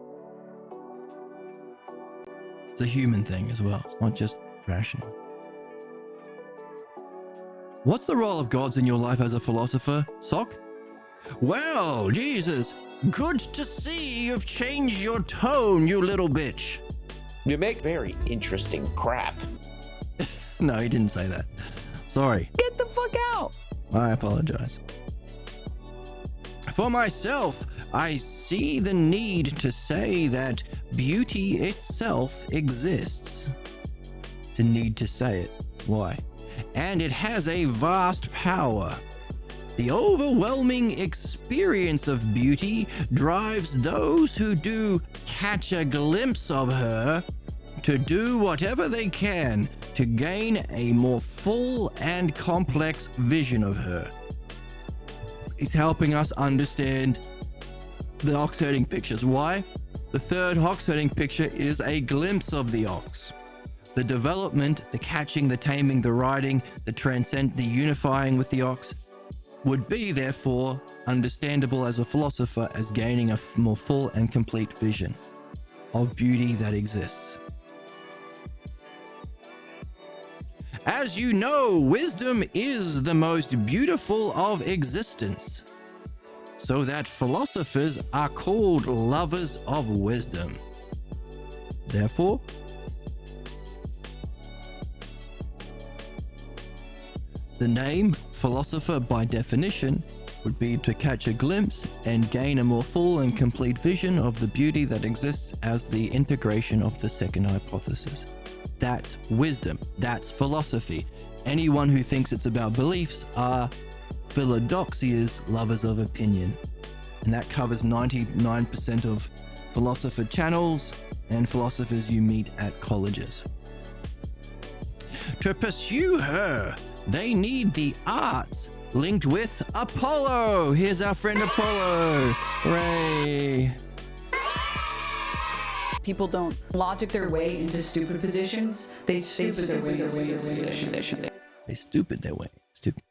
It's a human thing as well. It's not just rational. What's the role of gods in your life as a philosopher, Sock? Well, Jesus, good to see you've changed your tone, you little bitch. You make very interesting crap. No, he didn't say that. Sorry. Get the fuck out. I apologize. For myself, I see the need to say that beauty itself exists. It's a need to say it. Why? And it has a vast power. The overwhelming experience of beauty drives those who do catch a glimpse of her to do whatever they can to gain a more full and complex vision of her. It's helping us understand the ox herding pictures. Why? The third ox herding picture is a glimpse of the ox. The development, the catching, the taming, the riding, the transcend, the unifying with the ox would be, therefore, understandable as a philosopher as gaining a more full and complete vision of beauty that exists. As you know, wisdom is the most beautiful of existence, so that philosophers are called lovers of wisdom. Therefore, the name philosopher by definition would be to catch a glimpse and gain a more full and complete vision of the beauty that exists as the integration of the second hypothesis. That's wisdom. That's philosophy. Anyone who thinks it's about beliefs are philodoxias, lovers of opinion. And that covers 99% of philosopher channels and philosophers you meet at colleges. To pursue her, they need the arts linked with Apollo. Here's our friend Apollo. Hooray. People don't logic their way into stupid positions. They stupid their way into positions. They stupid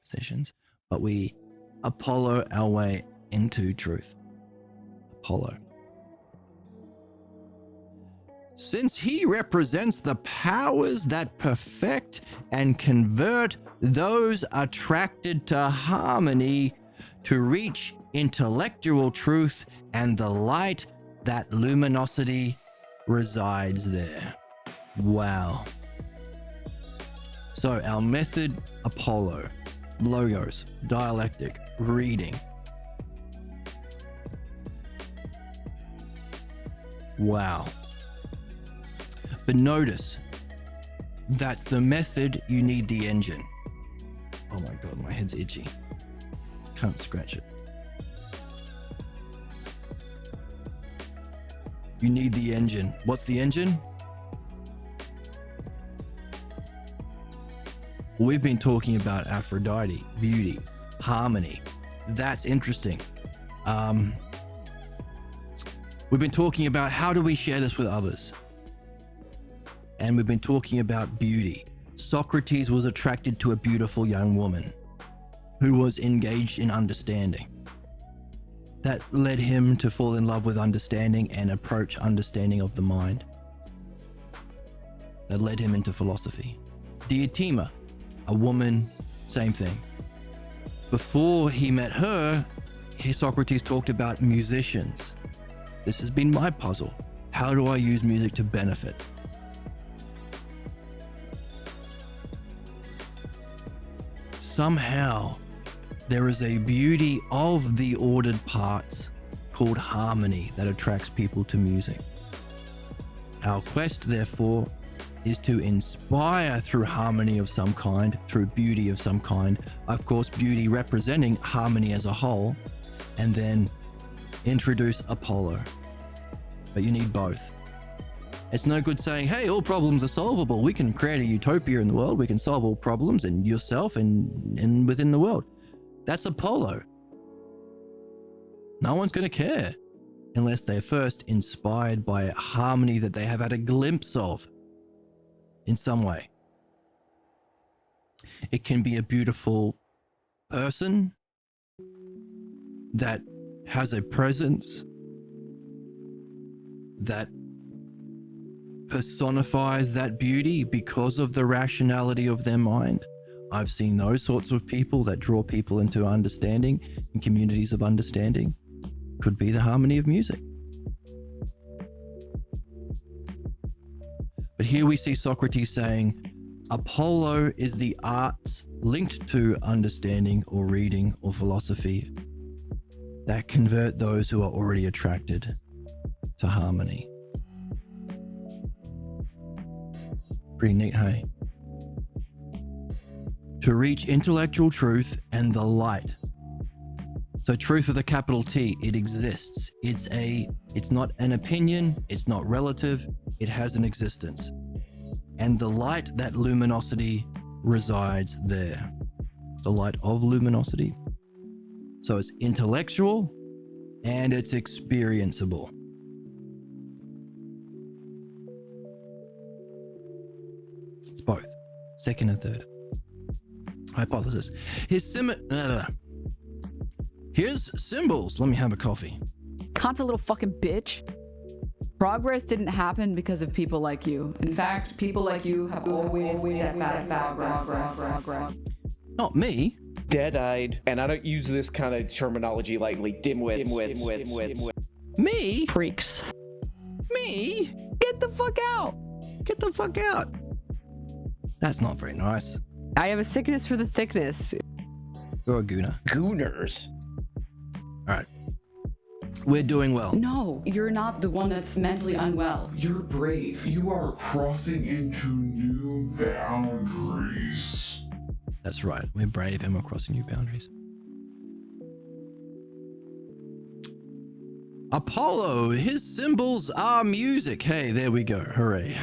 positions, but we Apollo our way into truth. Apollo. Since he represents the powers that perfect and convert those attracted to harmony to reach intellectual truth and the light that luminosity resides there. Wow. So our method, Apollo, logos, dialectic, reading. Wow. But notice, that's the method, you need the engine. Oh my god, my head's itchy. Can't scratch it. You need the engine. What's the engine? We've been talking about Aphrodite, beauty, harmony. That's interesting. We've been talking about how do we share this with others? And we've been talking about beauty. Socrates was attracted to a beautiful young woman who was engaged in understanding. That led him to fall in love with understanding and approach understanding of the mind. That led him into philosophy. Diotima, a woman, same thing. Before he met her, Socrates talked about musicians. This has been my puzzle. How do I use music to benefit? Somehow, there is a beauty of the ordered parts called harmony that attracts people to music. Our quest, therefore, is to inspire through harmony of some kind, through beauty of some kind, of course, beauty representing harmony as a whole, and then introduce Apollo. But you need both. It's no good saying, hey, all problems are solvable. We can create a utopia in the world. We can solve all problems in yourself and within the world. That's Apollo. No one's going to care unless they're first inspired by a harmony that they have had a glimpse of in some way. It can be a beautiful person that has a presence that personifies that beauty because of the rationality of their mind. I've seen those sorts of people that draw people into understanding and communities of understanding. Could be the harmony of music. But here we see Socrates saying, Apollo is the arts linked to understanding or reading or philosophy that convert those who are already attracted to harmony. Pretty neat, hey? To reach intellectual truth and the light. So truth with a capital T, it exists. It's not an opinion, it's not relative, it has an existence. And the light, that luminosity resides there. The light of luminosity. So it's intellectual and it's experienceable. It's both, second and third. Hypothesis. Here's symbols. Let me have a coffee. Kant's a little fucking bitch. Progress didn't happen because of people like you. In fact, people like you have always set back progress. Not me. Dead-eyed, and I don't use this kind of terminology lightly, dimwits. Me? Freaks. Me? Get the fuck out. Get the fuck out. That's not very nice. I have a sickness for the thickness. You're a gooner. Gooners. All right. We're doing well. No, you're not the one that's mentally unwell. You're brave. You are crossing into new boundaries. That's right. We're brave and we're crossing new boundaries. Apollo, his symbols are music. Hey, there we go. Hooray.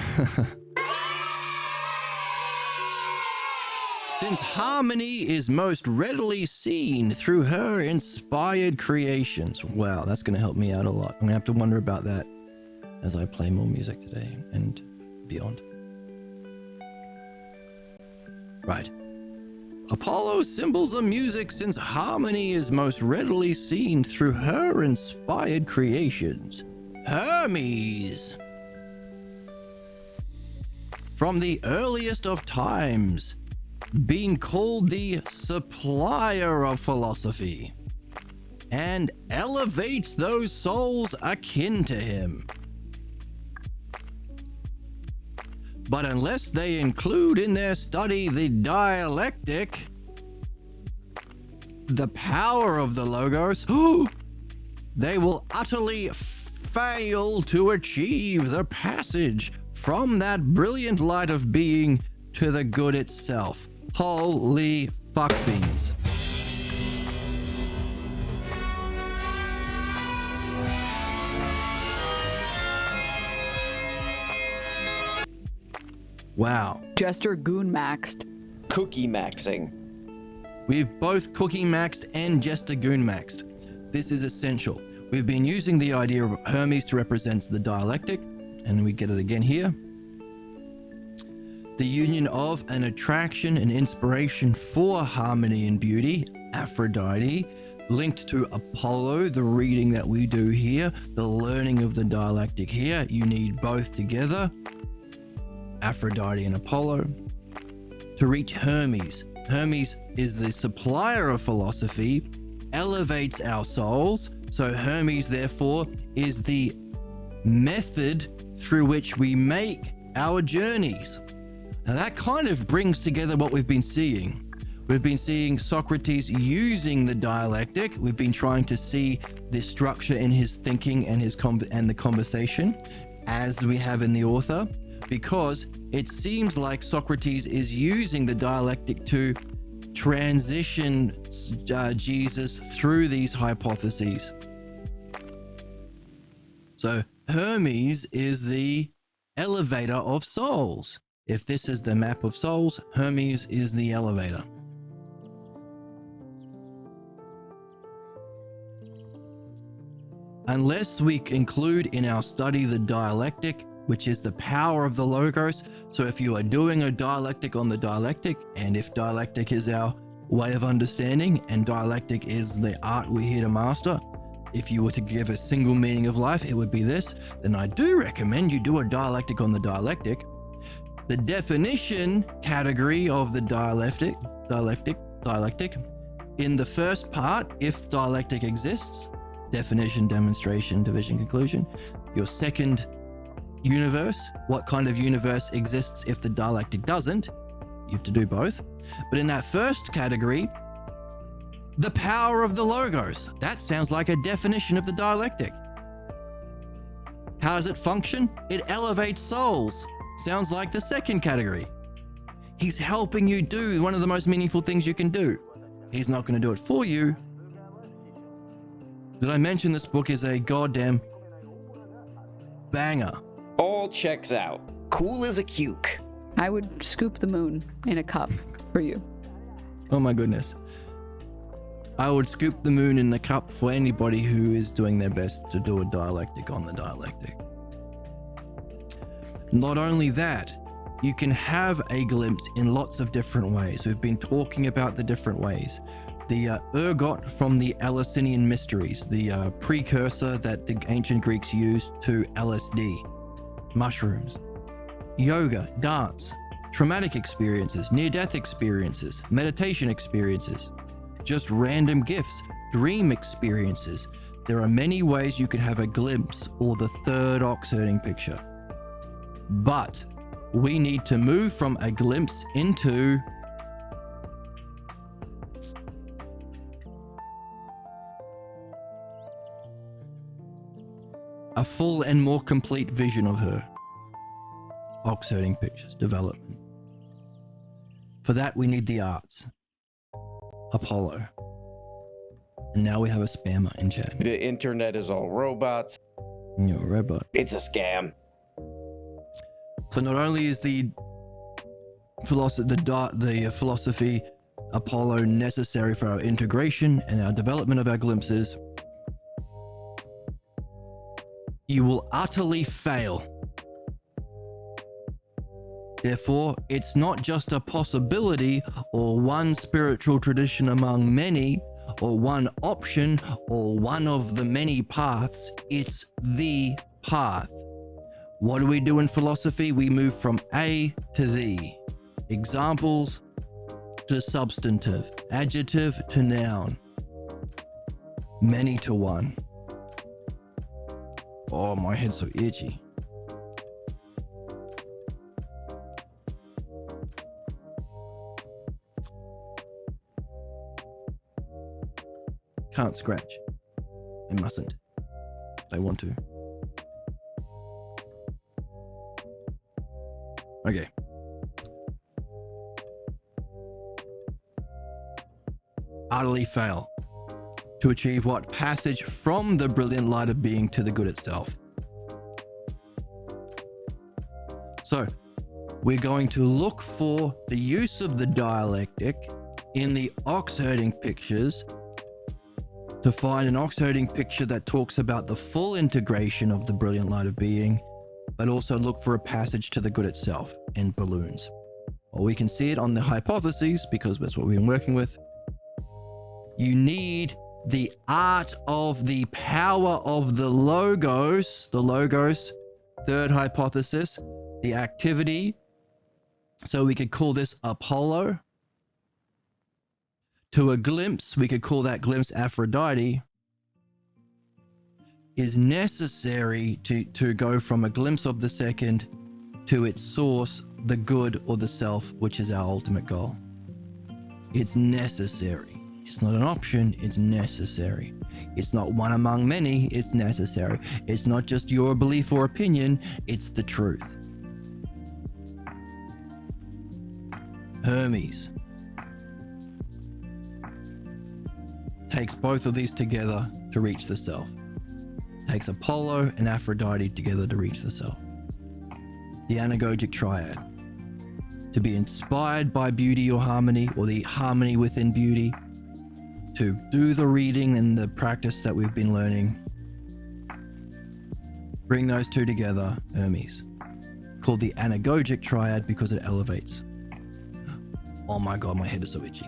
Since harmony is most readily seen through her inspired creations. Wow, that's going to help me out a lot. I'm going to have to wonder about that as I play more music today and beyond. Right. Apollo's symbols are music since harmony is most readily seen through her inspired creations. Hermes. From the earliest of times, being called the supplier of philosophy, and elevates those souls akin to him. But unless they include in their study the dialectic, the power of the logos, they will utterly fail to achieve the passage from that brilliant light of being to the good itself. Holy fuck beans. Wow. Jester goon maxed. Cookie maxing. We've both cookie maxed and Jester goon maxed. This is essential. We've been using the idea of Hermes to represent the dialectic, and we get it again here. The union of an attraction and inspiration for harmony and beauty, Aphrodite, linked to Apollo, the reading that we do here, the learning of the dialectic here. You need both together, Aphrodite and Apollo, to reach Hermes. Hermes is the supplier of philosophy, elevates our souls. So Hermes, therefore, is the method through which we make our journeys. Now that kind of brings together what we've been seeing. We've been seeing Socrates using the dialectic. We've been trying to see this structure in his thinking and the conversation, as we have in the author, because it seems like Socrates is using the dialectic to transition Jesus through these hypotheses. So Hermes is the elevator of souls. If this is the map of souls, Hermes is the elevator. Unless we include in our study the dialectic, which is the power of the logos. So if you are doing a dialectic on the dialectic, and if dialectic is our way of understanding and dialectic is the art we're here to master, if you were to give a single meaning of life, it would be this, then I do recommend you do a dialectic on the dialectic. The definition category of the dialectic, in the first part, if dialectic exists, definition, demonstration, division, conclusion. Your second universe, what kind of universe exists if the dialectic doesn't? You have to do both. But in that first category, the power of the logos. That sounds like a definition of the dialectic. How does it function? It elevates souls. Sounds like the second category. He's helping you do one of the most meaningful things you can do. He's not going to do it for you. Did I mention this book is a goddamn banger? All checks out. Cool as a cuke. I would scoop the moon in a cup for you. Oh my goodness. I would scoop the moon in the cup for anybody who is doing their best to do a dialectic on the dialectic. Not only that, you can have a glimpse in lots of different ways. We've been talking about the different ways. The ergot from the Eleusinian Mysteries, the precursor that the ancient Greeks used to LSD, mushrooms, yoga, dance, traumatic experiences, near-death experiences, meditation experiences, just random gifts, dream experiences. There are many ways you can have a glimpse or the third oxherding picture. But we need to move from a glimpse into a full and more complete vision of her. Oxherding pictures, development. For that, we need the arts. Apollo. And now we have a spammer in chat. The internet is all robots. You're a robot. It's a scam. So not only is the philosophy Apollo necessary for our integration and our development of our glimpses, you will utterly fail. Therefore, it's not just a possibility or one spiritual tradition among many, or one option, or one of the many paths. It's the path. What do we do in philosophy? We move from A to the. Examples to substantive, adjective to noun, many to one. Oh, my head's so itchy. Can't scratch. I mustn't. I want to. Okay. Utterly fail to achieve what? Passage from the brilliant light of being to the good itself. So, we're going to look for the use of the dialectic in the oxherding pictures to find an oxherding picture that talks about the full integration of the brilliant light of being, but also look for a passage to the good itself in balloons. Or we can see it on the hypotheses, because that's what we've been working with. You need the art of the power of the logos, third hypothesis, the activity. So we could call this Apollo. To a glimpse, we could call that glimpse Aphrodite, is necessary to go from a glimpse of the second to its source, the good or the self, which is our ultimate goal. It's necessary. It's not an option, it's necessary. It's not one among many, it's necessary. It's not just your belief or opinion, it's the truth. Hermes takes both of these together to reach the self. Takes Apollo and Aphrodite together to reach the self. The anagogic triad. To be inspired by beauty or harmony, or the harmony within beauty. To do the reading and the practice that we've been learning. Bring those two together, Hermes. Called the anagogic triad because it elevates. Oh my god, my head is so itchy.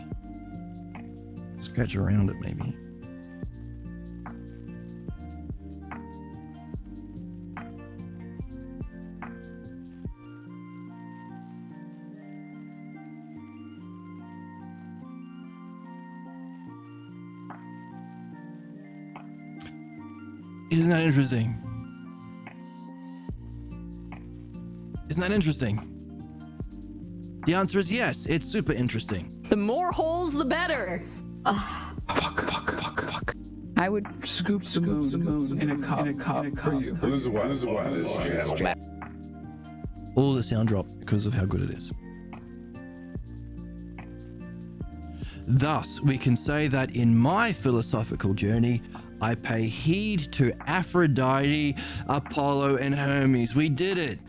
Scratch around it maybe. Isn't that interesting? Isn't that interesting? The answer is yes, it's super interesting. The more holes, the better. Fuck. I would Scoop the moon in a cup for you. This is why this channel. All the sound dropped because of how good it is. Thus, we can say that in my philosophical journey, I pay heed to Aphrodite, Apollo, and Hermes. We did it.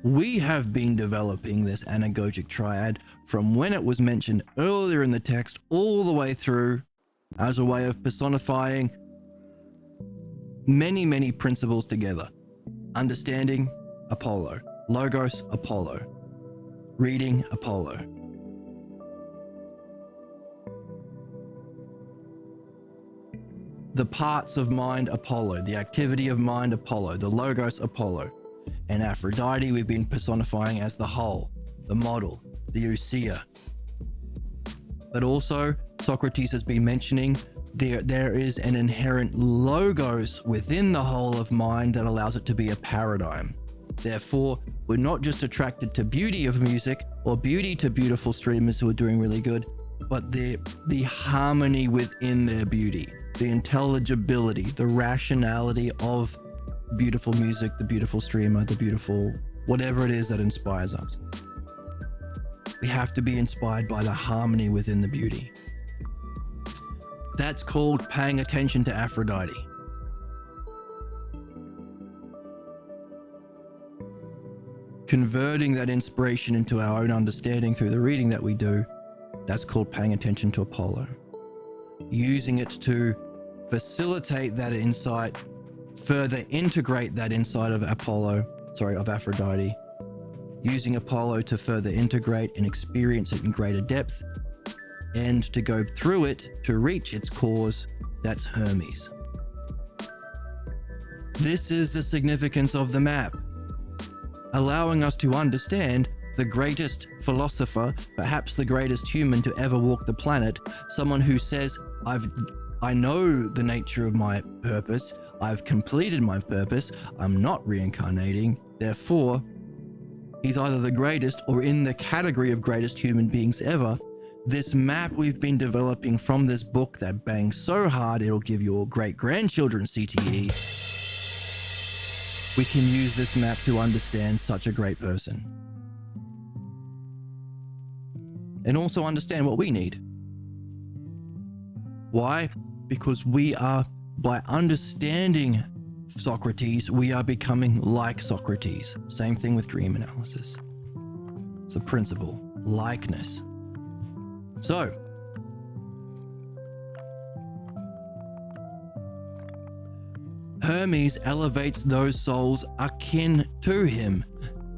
We have been developing this anagogic triad from when it was mentioned earlier in the text all the way through as a way of personifying many principles together. Understanding, Apollo. Logos, Apollo. Reading, Apollo. The parts of mind, Apollo. The activity of mind, Apollo. The logos, Apollo. And Aphrodite, we've been personifying as the whole, the model, the ousia. But also, Socrates has been mentioning there is an inherent logos within the whole of mind that allows it to be a paradigm. Therefore, we're not just attracted to beauty of music or beauty to beautiful streamers who are doing really good, but the harmony within their beauty, the intelligibility, the rationality of beautiful music, the beautiful streamer, the beautiful whatever it is that inspires us. We have to be inspired by the harmony within the beauty. That's called paying attention to Aphrodite. Converting that inspiration into our own understanding through the reading that we do, that's called paying attention to Apollo. Using it to facilitate that insight, further integrate that insight of Aphrodite, using Apollo to further integrate and experience it in greater depth, and to go through it to reach its cause, that's Hermes. This is the significance of the map, allowing us to understand the greatest philosopher, perhaps the greatest human to ever walk the planet, someone who says, I know the nature of my purpose, I've completed my purpose, I'm not reincarnating, therefore, he's either the greatest or in the category of greatest human beings ever. This map we've been developing from this book that bangs so hard it'll give your great-grandchildren CTE. We can use this map to understand such a great person. And also understand what we need. Why? Because by understanding Socrates, we are becoming like Socrates. Same thing with dream analysis. It's a principle, likeness. So, Hermes elevates those souls akin to him.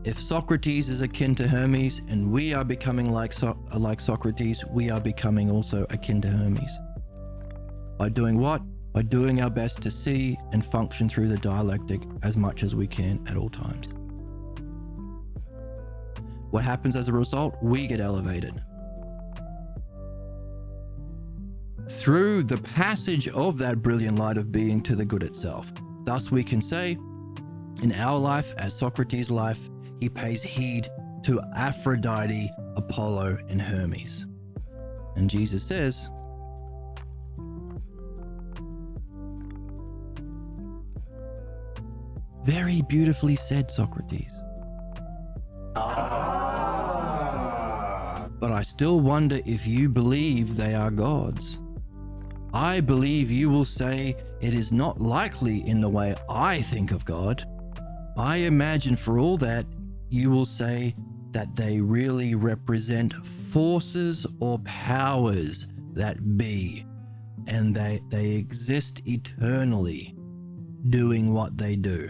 If Socrates is akin to Hermes and we are becoming like Socrates, we are becoming also akin to Hermes. By doing what? By doing our best to see and function through the dialectic as much as we can at all times. What happens as a result? We get elevated. Through the passage of that brilliant light of being to the good itself. Thus we can say, in our life, as Socrates' life, he pays heed to Aphrodite, Apollo, and Hermes. And Jesus says, very beautifully said, Socrates. But I still wonder if you believe they are gods. I believe you will say it is not likely in the way I think of God. I imagine for all that, you will say that they really represent forces or powers that be, and they exist eternally, doing what they do.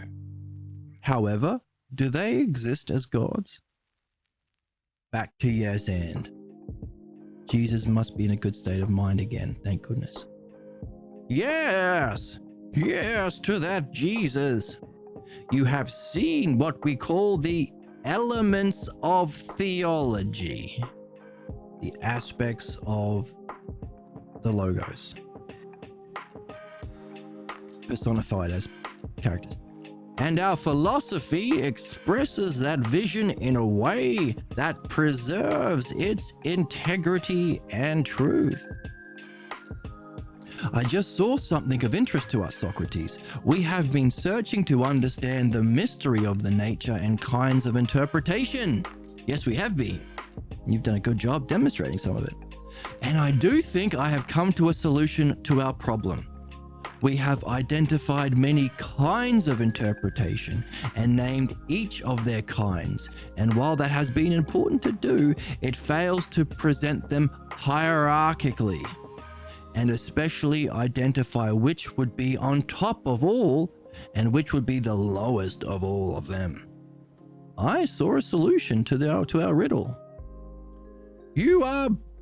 However, do they exist as gods? Back to yes and. Jesus must be in a good state of mind again, thank goodness. Yes! Yes to that Jesus! You have seen what we call the elements of theology. The aspects of the Logos. personified as characters. And our philosophy expresses that vision in a way that preserves its integrity and truth. I just saw something of interest to us, Socrates. We have been searching to understand the mystery of the nature and kinds of interpretation. Yes, we have been. You've done a good job demonstrating some of it. And I do think I have come to a solution to our problem. We have identified many kinds of interpretation and named each of their kinds. And while that has been important to do, it fails to present them hierarchically, and especially identify which would be on top of all and which would be the lowest of all of them. I saw a solution to our riddle.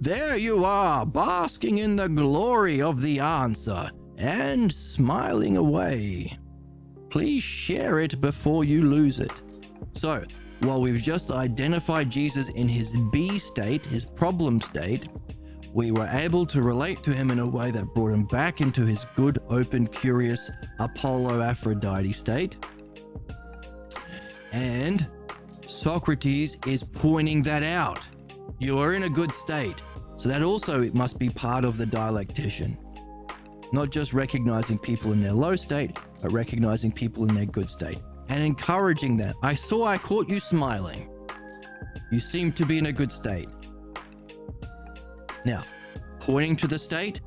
There you are, basking in the glory of the answer and smiling away. Please share it before you lose it. So, while we've just identified Jesus in his B state, his problem state, we were able to relate to him in a way that brought him back into his good, open, curious Apollo-Aphrodite state. And Socrates is pointing that out. You are in a good state. So that also it must be part of the dialectician. Not just recognizing people in their low state, but recognizing people in their good state and encouraging that. I caught you smiling. You seem to be in a good state. Now, pointing to the state,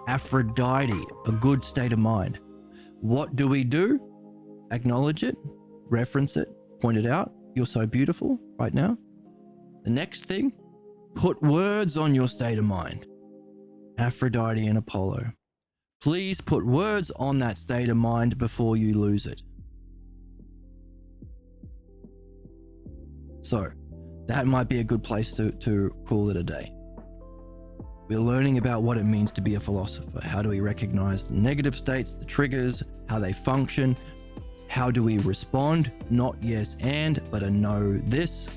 Aphrodite, a good state of mind. What do? Acknowledge it, reference it, point it out. You're so beautiful right now. The next thing, put words on your state of mind. Aphrodite and Apollo. Please put words on that state of mind before you lose it. So, that might be a good place to call it a day. We're learning about what it means to be a philosopher. How do we recognize the negative states, the triggers, how they function? How do we respond? Not yes and, but a no this.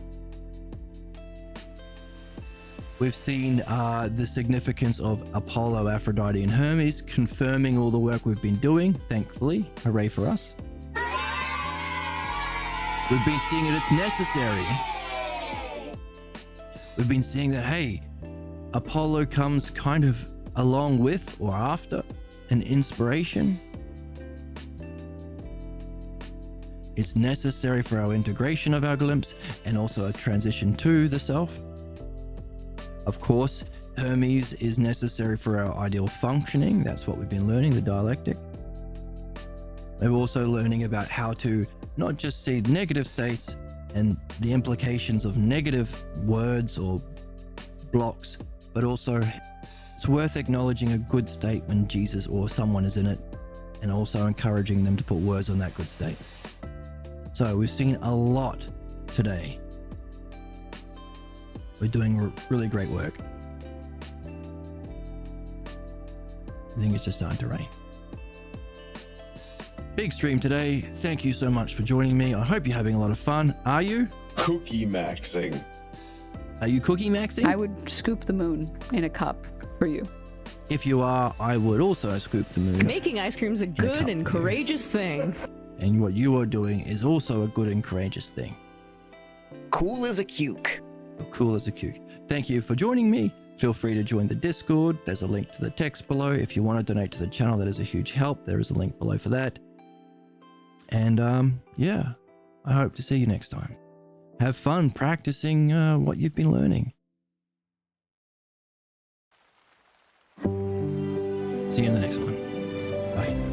We've seen the significance of Apollo, Aphrodite, and Hermes, confirming all the work we've been doing, thankfully. Hooray for us. We've been seeing it, it's necessary. We've been seeing that, hey, Apollo comes kind of along with or after an inspiration. It's necessary for our integration of our glimpse and also a transition to the self. Of course, Hermes is necessary for our ideal functioning. That's what we've been learning, the dialectic. We're also learning about how to not just see negative states and the implications of negative words or blocks, but also it's worth acknowledging a good state when Jesus or someone is in it, and also encouraging them to put words on that good state. So we've seen a lot today. We're doing really great work. I think it's just starting to rain. Big stream today. Thank you so much for joining me. I hope you're having a lot of fun. Are you? Cookie maxing. Are you cookie maxing? I would scoop the moon in a cup for you. If you are, I would also scoop the moon. Making ice cream is a good and courageous thing. And what you are doing is also a good and courageous thing. Cool as a cuke. Cool as a cuke. Thank you for joining me. Feel free to join the Discord. There's a link to the text below. If you want to donate to the channel, that is a huge help. There is a link below for that. And yeah, I hope to see you next time. Have fun practicing what you've been learning. See you in the next one. Bye.